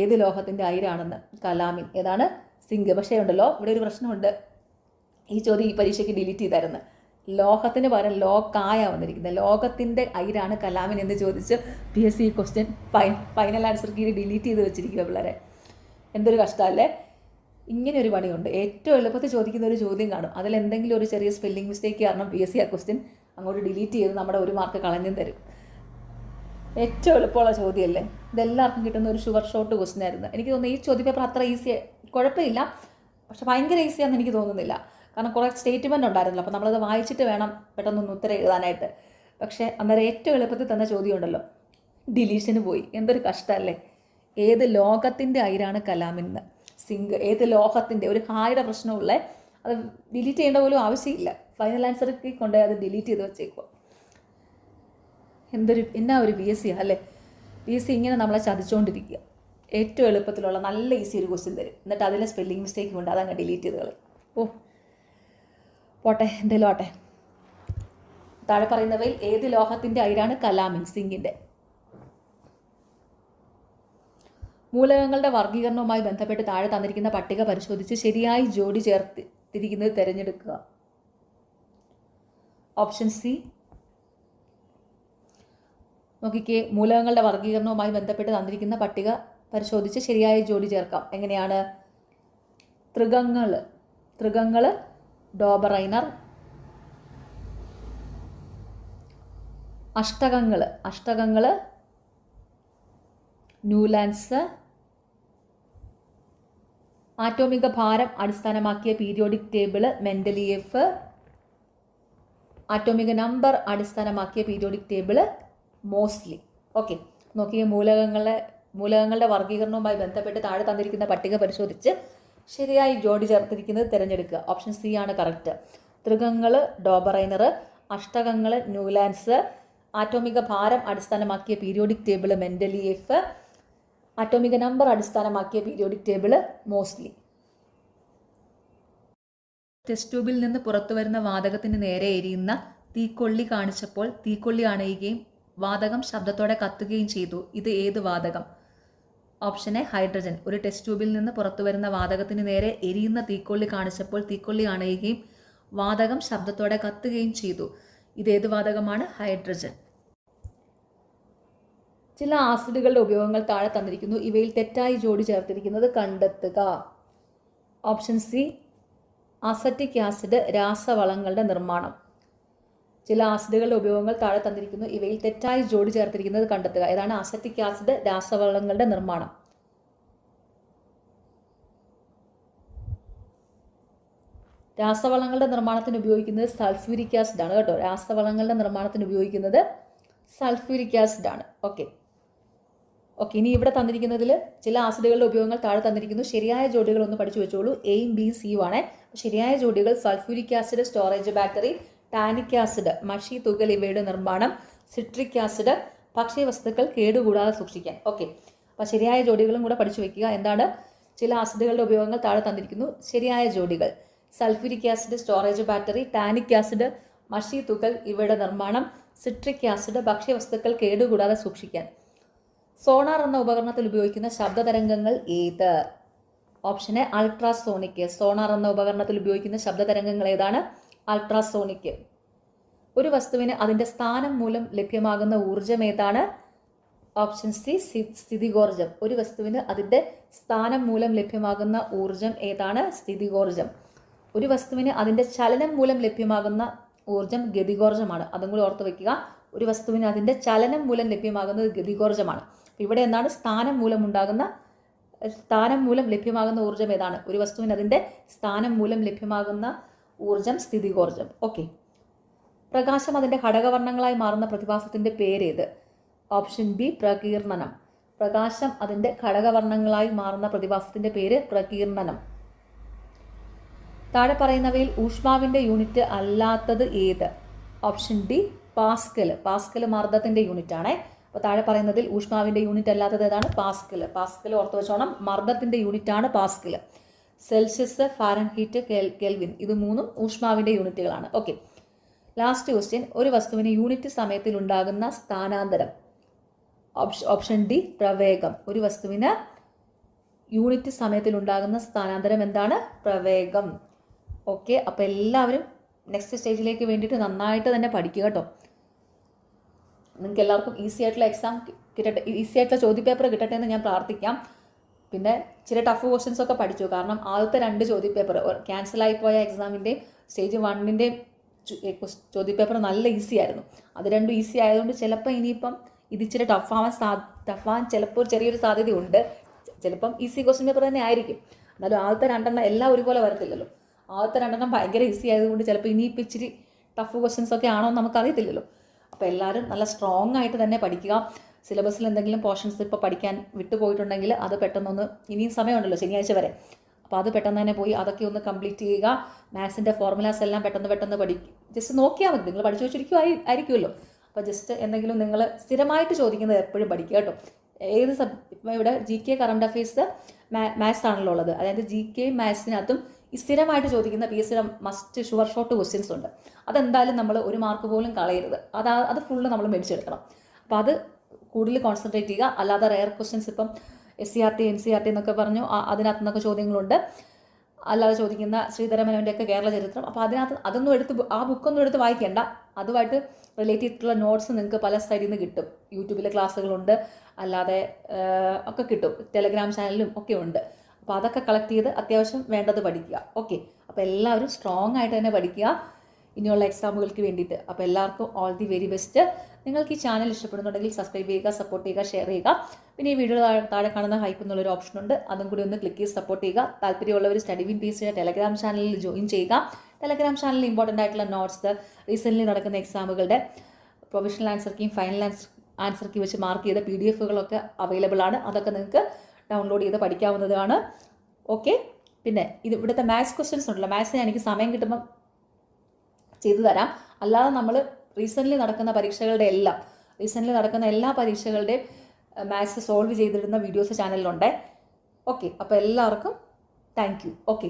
ഏത് ലോഹത്തിൻ്റെ അയിരാണെന്ന്? കലാമിൻ. ഏതാണ്? സിങ്ക്. പക്ഷേ ഉണ്ടല്ലോ, ഇവിടെ ഒരു പ്രശ്നമുണ്ട്. ഈ ചോദ്യം ഈ പരീക്ഷയ്ക്ക് ഡിലീറ്റ് ചെയ്തായിരുന്നു. ലോഹത്തിന് പകരം ലോകായ വന്നിരിക്കുന്നത്. ലോകത്തിൻ്റെ അയിരാണ് കലാമിൻ എന്ന് ചോദിച്ച് PSC question final answer key delete ചെയ്ത് വെച്ചിരിക്കുക പിള്ളേരെ. എന്തൊരു കഷ്ടമല്ലേ? ഇങ്ങനെ ഒരു പണിയുണ്ട്. ഏറ്റവും എളുപ്പത്തിൽ ചോദിക്കുന്ന ഒരു ചോദ്യം കാണും, അതിലെന്തെങ്കിലും ഒരു ചെറിയ സ്പെല്ലിംഗ് മിസ്റ്റേക്ക് കാരണം PSC ആ ക്വസ്റ്റ്യൻ അങ്ങോട്ട് ഡിലീറ്റ് ചെയ്ത് നമ്മുടെ 1 മാർക്ക് കളഞ്ഞും തരും. ഏറ്റവും എളുപ്പമുള്ള ചോദ്യമല്ലേ? ഇതെല്ലാവർക്കും കിട്ടുന്ന ഒരു ഷുവർ ഷോട്ട് ക്വസ്റ്റ്യൻ ആയിരുന്നു. എനിക്ക് തോന്നുന്നു ഈ ചോദ്യപേപ്പർ അത്ര ഈസി, കുഴപ്പമില്ല, പക്ഷെ ഭയങ്കര ഈസിയാണെന്ന് എനിക്ക് തോന്നുന്നില്ല. കാരണം കുറേ സ്റ്റേറ്റ്മെൻറ്റ് ഉണ്ടായിരുന്നല്ലോ, അപ്പോൾ നമ്മളത് വായിച്ചിട്ട് വേണം പെട്ടെന്നൊന്ന് ഉത്തരം എഴുതാനായിട്ട്. പക്ഷേ അന്നേരം ഏറ്റവും എളുപ്പത്തിൽ തന്ന ചോദ്യം ഉണ്ടല്ലോ, ഡിലീഷന് പോയി. എന്തൊരു കഷ്ടമല്ലേ? ഏത് ലോകത്തിൻ്റെ അയിരാണ് കലാമിന്ന്? സിങ്ക്. ഏത് ലോഹത്തിൻ്റെ? ഒരു ഹായുടെ പ്രശ്നമുള്ള, അത് ഡിലീറ്റ് ചെയ്യേണ്ട പോലും ആവശ്യമില്ല. ഫൈനൽ ആൻസർക്ക് കൊണ്ടുപോയി അത് ഡിലീറ്റ് ചെയ്ത് വെച്ചേക്കുക. എന്നാ ഒരു PSC അല്ലേ? PSC ഇങ്ങനെ നമ്മളെ ചതിച്ചുകൊണ്ടിരിക്കുക. ഏറ്റവും എളുപ്പത്തിലുള്ള നല്ല ഈസി ഒരു ക്വസ്റ്റ്യൻ തരും, എന്നിട്ട് അതിലെ സ്പെല്ലിംഗ് മിസ്റ്റേക്ക് കൊണ്ട് അതങ്ങ് ഡിലീറ്റ് ചെയ്ത് കളയും. പോട്ടെ, എന്തേലും ആട്ടെ. താഴെ പറയുന്നവയിൽ ഏത് ലോഹത്തിൻ്റെ അയിരാണ് കലാമിൻ? സിങ്കിൻ്റെ. മൂലകങ്ങളുടെ വർഗീകരണവുമായി ബന്ധപ്പെട്ട് താഴെ തന്നിരിക്കുന്ന പട്ടിക പരിശോധിച്ച് ശരിയായി ജോഡി ചേർത്തിരിക്കുന്നത് തിരഞ്ഞെടുക്കുക. Option C. നോക്കിക്കേ, മൂലകങ്ങളുടെ വർഗീകരണവുമായി ബന്ധപ്പെട്ട് തന്നിരിക്കുന്ന പട്ടിക പരിശോധിച്ച് ശരിയായ ജോഡി ചേർക്കാം. എങ്ങനെയാണ്? തൃകങ്ങൾ ഡോബറൈനർ. അഷ്ടകങ്ങൾ ന്യൂലാൻസ്. ആറ്റോമിക ഭാരം അടിസ്ഥാനമാക്കിയ പീരിയോഡിക് ടേബിൾ മെൻഡലിയേഫ്. ആറ്റോമിക നമ്പർ അടിസ്ഥാനമാക്കിയ പീരിയോഡിക് ടേബിൾ മോസ്ലി. ഓക്കെ. നോക്കിയ മൂലകങ്ങളുടെ വർഗീകരണവുമായി ബന്ധപ്പെട്ട് താഴെ തന്നിരിക്കുന്ന പട്ടിക പരിശോധിച്ച് ശരിയായി ജോഡി ചേർത്തിരിക്കുന്നത് തിരഞ്ഞെടുക്കുക. ഓപ്ഷൻ സി ആണ് കറക്റ്റ്. തൃകങ്ങൾ ഡോബറൈനർ, അഷ്ടകങ്ങൾ ന്യൂലാൻസ്, ആറ്റോമിക ഭാരം അടിസ്ഥാനമാക്കിയ പീരിയോഡിക് ടേബിൾ മെൻഡലിയേഫ്, ആറ്റോമിക നമ്പർ അടിസ്ഥാനമാക്കിയ പീരിയോഡിക് ടേബിൾ മോസ്ലി. ടെസ്റ്റ് ട്യൂബിൽ നിന്ന് പുറത്തു വരുന്ന വാതകത്തിന് നേരെ എരിയുന്ന തീക്കൊള്ളി കാണിച്ചപ്പോൾ തീക്കൊള്ളി അണയുകയും വാതകം ശബ്ദത്തോടെ കത്തുകയും ചെയ്തു. ഇത് ഏത് വാതകം? Option A hydrogen. ഒരു ടെസ്റ്റ് ട്യൂബിൽ നിന്ന് പുറത്തു വരുന്ന വാതകത്തിന് നേരെ എരിയുന്ന തീക്കൊള്ളി കാണിച്ചപ്പോൾ തീക്കൊള്ളി അണയുകയും വാതകം ശബ്ദത്തോടെ കത്തുകയും ചെയ്തു. ഇതേത് വാതകമാണ്? ഹൈഡ്രജൻ. ചില ആസിഡുകളുടെ ഉപയോഗങ്ങൾ താഴെ തന്നിരിക്കുന്നു, ഇവയിൽ തെറ്റായി ജോഡി ചേർത്തിരിക്കുന്നത് കണ്ടെത്തുക. Option C. അസറ്റിക് ആസിഡ് രാസവളങ്ങളുടെ നിർമ്മാണം. ചില ആസിഡുകളുടെ ഉപയോഗങ്ങൾ താഴെ തന്നിരിക്കുന്നു, ഇവയിൽ തെറ്റായി ജോഡി ചേർത്തിരിക്കുന്നത് കണ്ടെത്തുക. ഏതാണ്? അസറ്റിക് ആസിഡ് രാസവളങ്ങളുടെ നിർമ്മാണം. രാസവളങ്ങളുടെ നിർമ്മാണത്തിന് ഉപയോഗിക്കുന്നത് സൾഫ്യൂരിക് ആസിഡ് ആണ് കേട്ടോ. രാസവളങ്ങളുടെ നിർമ്മാണത്തിന് ഉപയോഗിക്കുന്നത് സൾഫ്യൂരിക് ആസിഡ് ആണ്. ഓക്കെ. ഓക്കെ, ഇനി ഇവിടെ തന്നിരിക്കുന്നതിൽ ചില ആസിഡുകളുടെ ഉപയോഗങ്ങൾ താഴെ തന്നിരിക്കുന്നു. ശരിയായ ജോഡികൾ ഒന്ന് പഠിച്ചു വെച്ചോളൂ. എയും ബിയും സിയും ആണേ. ശരിയായ ജോഡികൾ sulphuric acid storage battery, tannic acid മഷി തുകൽ ഇവയുടെ നിർമ്മാണം, സിട്രിക് ആസിഡ് ഭക്ഷ്യവസ്തുക്കൾ കേടുകൂടാതെ സൂക്ഷിക്കാൻ. ഓക്കെ, അപ്പോൾ ശരിയായ ജോഡികളും കൂടെ പഠിച്ചു വെക്കുക. എന്താണ് ചില ആസിഡുകളുടെ ഉപയോഗങ്ങൾ താഴെ തന്നിരിക്കുന്നു. ശരിയായ ജോഡികൾ sulphuric acid storage battery, tannic acid മഷി തുകൽ ഇവയുടെ നിർമ്മാണം, സിട്രിക് ആസിഡ് ഭക്ഷ്യവസ്തുക്കൾ കേടുകൂടാതെ സൂക്ഷിക്കാൻ. സോണാർ എന്ന ഉപകരണത്തിൽ ഉപയോഗിക്കുന്ന ശബ്ദതരംഗങ്ങൾ ഏത്? Option A ultrasonic. സോണാർ എന്ന ഉപകരണത്തിൽ ഉപയോഗിക്കുന്ന ശബ്ദതരംഗങ്ങൾ ഏതാണ്? അൾട്രാസോണിക്. ഒരു വസ്തുവിന് അതിൻ്റെ സ്ഥാനം മൂലം ലഭ്യമാകുന്ന ഊർജം ഏതാണ്? ഓപ്ഷൻ സി സ്ഥിതികോർജം. ഒരു വസ്തുവിന് അതിൻ്റെ സ്ഥാനം മൂലം ലഭ്യമാകുന്ന ഊർജം ഏതാണ്? സ്ഥിതികോർജം. ഒരു വസ്തുവിന് അതിൻ്റെ ചലനം മൂലം ലഭ്യമാകുന്ന ഊർജം ഗതികോർജമാണ്. അതും കൂടി ഓർത്ത് വയ്ക്കുക. ഒരു വസ്തുവിന് അതിൻ്റെ ചലനം മൂലം ലഭ്യമാകുന്നത് ഗതികോർജമാണ്. ഇവിടെ എന്താണ് സ്ഥാനം മൂലം ലഭ്യമാകുന്ന ഊർജം ഏതാണ്? ഒരു വസ്തുവിന് അതിൻ്റെ സ്ഥാനം മൂലം ലഭ്യമാകുന്ന ഊർജം സ്ഥിതികോർജം. ഓക്കെ, പ്രകാശം അതിൻ്റെ ഘടകവർണ്ണങ്ങളായി മാറുന്ന പ്രതിഭാസത്തിൻ്റെ പേരേത്? Option B പ്രകീർണനം. പ്രകാശം അതിൻ്റെ ഘടകവർണ്ണങ്ങളായി മാറുന്ന പ്രതിഭാസത്തിൻ്റെ പേര് പ്രകീർണനം. താഴെ പറയുന്നവയിൽ ഊഷ്മാവിൻ്റെ യൂണിറ്റ് അല്ലാത്തത് ഏത്? Option D Pascal. പാസ്കൽ മർദ്ദത്തിൻ്റെ യൂണിറ്റ് ആണേ. അപ്പോൾ താഴെ പറയുന്നതിൽ ഊഷ്മാവിൻ്റെ യൂണിറ്റ് അല്ലാത്തത് ഏതാണ്? പാസ്കൽ. പാസ്കൽ ഓർത്ത് വെച്ചോണം, മർദ്ദത്തിൻ്റെ യൂണിറ്റ് ആണ് പാസ്കൽ. സെൽഷ്യസ്, ഫാരൻഹീറ്റ്, കെൽവിൻ ഇത് മൂന്നും ഊഷ്മാവിൻ്റെ യൂണിറ്റുകളാണ്. Okay, last question. ഒരു വസ്തുവിന് യൂണിറ്റ് സമയത്തിൽ ഉണ്ടാകുന്ന സ്ഥാനാന്തരം. Option D പ്രവേഗം. ഒരു വസ്തുവിന് യൂണിറ്റ് സമയത്തിൽ ഉണ്ടാകുന്ന സ്ഥാനാന്തരം എന്താണ്? പ്രവേഗം. ഓക്കെ, അപ്പോൾ എല്ലാവരും നെക്സ്റ്റ് സ്റ്റേജിലേക്ക് വേണ്ടിയിട്ട് നന്നായിട്ട് തന്നെ പഠിക്കുക കേട്ടോ. നിങ്ങൾക്ക് എല്ലാവർക്കും ഈസി ആയിട്ടുള്ള എക്സാം കിട്ടട്ടെ, ഈസി ആയിട്ടുള്ള ചോദ്യപേപ്പർ കിട്ടട്ടെ എന്ന് ഞാൻ പ്രാർത്ഥിക്കാം. പിന്നെ ചില ടഫ് ക്വസ്റ്റ്യൻസ് ഒക്കെ പഠിച്ചു. കാരണം ആദ്യത്തെ 2 ചോദ്യപേപ്പർ ക്യാൻസലായി പോയ എക്സാമിൻ്റെയും സ്റ്റേജ് 1-ൻ്റെയും ചോദ്യപേപ്പർ നല്ല ഈസി ആയിരുന്നു. അത് രണ്ടും ഈസി ആയതുകൊണ്ട് ചിലപ്പോൾ ഇനിയിപ്പം ഇത് ഇച്ചിരി ടഫാവാൻ ചിലപ്പോൾ ചെറിയൊരു സാധ്യതയുണ്ട്. ചിലപ്പം ഈസി ക്വസ്റ്റ്യൻ പേപ്പർ തന്നെ ആയിരിക്കും. എന്നാലും ആദ്യത്തെ 2 എല്ലാം ഒരുപോലെ വരത്തില്ലല്ലോ. ആദ്യത്തെ 2 ഭയങ്കര ഈസി ആയതുകൊണ്ട് ചിലപ്പോൾ ഇനിയിപ്പോൾ ഇച്ചിരി ടഫ് ക്വസ്റ്റ്യൻസ് ഒക്കെ ആണോ എന്ന് നമുക്കറിയത്തില്ലല്ലോ. അപ്പോൾ എല്ലാവരും നല്ല സ്ട്രോങ് ആയിട്ട് തന്നെ പഠിക്കുക. സിലബസിൽ എന്തെങ്കിലും പോർഷൻസ് ഇപ്പോൾ പഠിക്കാൻ വിട്ടുപോയിട്ടുണ്ടെങ്കിൽ അത് പെട്ടെന്നൊന്ന്, ഇനിയും സമയമുണ്ടല്ലോ ശനിയാഴ്ച വരെ, അപ്പോൾ അത് പെട്ടെന്ന് തന്നെ പോയി അതൊക്കെ ഒന്ന് കംപ്ലീറ്റ് ചെയ്യുക. മാത്സിൻ്റെ ഫോർമുലാസ് എല്ലാം പെട്ടെന്ന് പഠിക്കും. ജസ്റ്റ് നോക്കിയാൽ മതി, നിങ്ങൾ പഠിച്ചു വെച്ചിരിക്കുമായിരിക്കുമല്ലോ. അപ്പോൾ ജസ്റ്റ് എന്തെങ്കിലും നിങ്ങൾ സ്ഥിരമായിട്ട് ചോദിക്കുന്നത് എപ്പോഴും പഠിക്കുക കേട്ടോ. ഏത് ഇവിടെ GK കറണ്ട് അഫയേഴ്സ് മാത്സ് ആണല്ലോ ഉള്ളത്. അതായത് GK മാത്സിനകത്തും ഈ സ്ഥിരമായിട്ട് ചോദിക്കുന്ന PSCയുടെ മസ്റ്റ് ഷുവർ ഷോട്ട് ക്വസ്റ്റ്യൻസ് ഉണ്ട്. അതെന്തായാലും നമ്മൾ ഒരു മാർക്ക് പോലും കളയരുത്. അത് ഫുള്ള് നമ്മൾ മേടിച്ചെടുക്കണം. അപ്പോൾ അത് കൂടുതൽ കോൺസെൻട്രേറ്റ് ചെയ്യുക. അല്ലാതെ റെയർ ക്വസ്റ്റ്യൻസ് ഇപ്പം SCRT NCRT എന്നൊക്കെ പറഞ്ഞു, അതിനകത്ത് നിന്നൊക്കെ ചോദ്യങ്ങളുണ്ട്. അല്ലാതെ ചോദിക്കുന്ന ശ്രീധരമേനോൻ്റെയൊക്കെ കേരള ചരിത്രം, അപ്പോൾ അതിനകത്ത് ആ ബുക്കൊന്നും എടുത്ത് വായിക്കേണ്ട. അതുമായിട്ട് റിലേറ്റ് ചെയ്തിട്ടുള്ള നോട്ട്സ് നിങ്ങൾക്ക് പല സൈഡിൽ നിന്ന് കിട്ടും. യൂട്യൂബിലെ ക്ലാസ്സുകളുണ്ട്, അല്ലാതെ ഒക്കെ കിട്ടും, ടെലഗ്രാം ചാനലിലും ഒക്കെ ഉണ്ട്. അപ്പോൾ അതൊക്കെ കളക്ട് ചെയ്ത് അത്യാവശ്യം വേണ്ടത് പഠിക്കുക. ഓക്കെ, അപ്പോൾ എല്ലാവരും സ്ട്രോങ് ആയിട്ട് തന്നെ പഠിക്കുക ഇനിയുള്ള എക്സാമുകൾക്ക് വേണ്ടിയിട്ട്. അപ്പോൾ എല്ലാവർക്കും ഓൾ ദി വെരി ബെസ്റ്റ്. നിങ്ങൾക്ക് ഈ ചാനൽ ഇഷ്ടപ്പെടുന്നുണ്ടെങ്കിൽ സബ്സ്ക്രൈബ് ചെയ്യുക, സപ്പോർട്ട് ചെയ്യുക, ഷെയർ ചെയ്യുക. പിന്നെ ഈ വീഡിയോ താഴെ കാണുന്ന ഹൈപ്പ് എന്നുള്ളൊരു ഓപ്ഷൻ ഉണ്ട്, അതും കൂടി ഒന്ന് ക്ലിക്ക് ചെയ്ത് സപ്പോർട്ട് ചെയ്യുക. താല്പര്യമുള്ളവർ സ്റ്റഡി വിൻ PSCയുടെ ടെലഗ്രാം ചാനലിൽ ജോയിൻ ചെയ്യുക. ടെലഗ്രാം ചാനലിൽ ഇമ്പോർട്ടൻ്റ് ആയിട്ടുള്ള നോട്ട്സ്, റീസെൻ്റ്ലി നടക്കുന്ന എക്സാമുകളുടെ പ്രൊവിഷണൽ ആൻസർ കീയും ഫൈനൽ ആൻസർ കീ വെച്ച് മാർക്ക് ചെയ്ത PDF-കളൊക്കെ അവൈലബിൾ ആണ്. അതൊക്കെ നിങ്ങൾക്ക് ഡൗൺലോഡ് ചെയ്ത് പഠിക്കാവുന്നതാണ്. ഓക്കെ, പിന്നെ ഇവിടുത്തെ മാത്സ് ക്വസ്റ്റ്യൻസ് ഉണ്ടല്ലോ, മാത്സിന് എനിക്ക് സമയം കിട്ടുമ്പം ചെയ്തു തരാം. അല്ലാതെ നമ്മൾ റീസെൻ്റ്ലി നടക്കുന്ന എല്ലാ പരീക്ഷകളുടെയും മാത്സ് സോൾവ് ചെയ്തിടുന്ന വീഡിയോസ് ചാനലിലുണ്ട്. ഓക്കെ, അപ്പോൾ എല്ലാവർക്കും താങ്ക് യു. ഓക്കെ.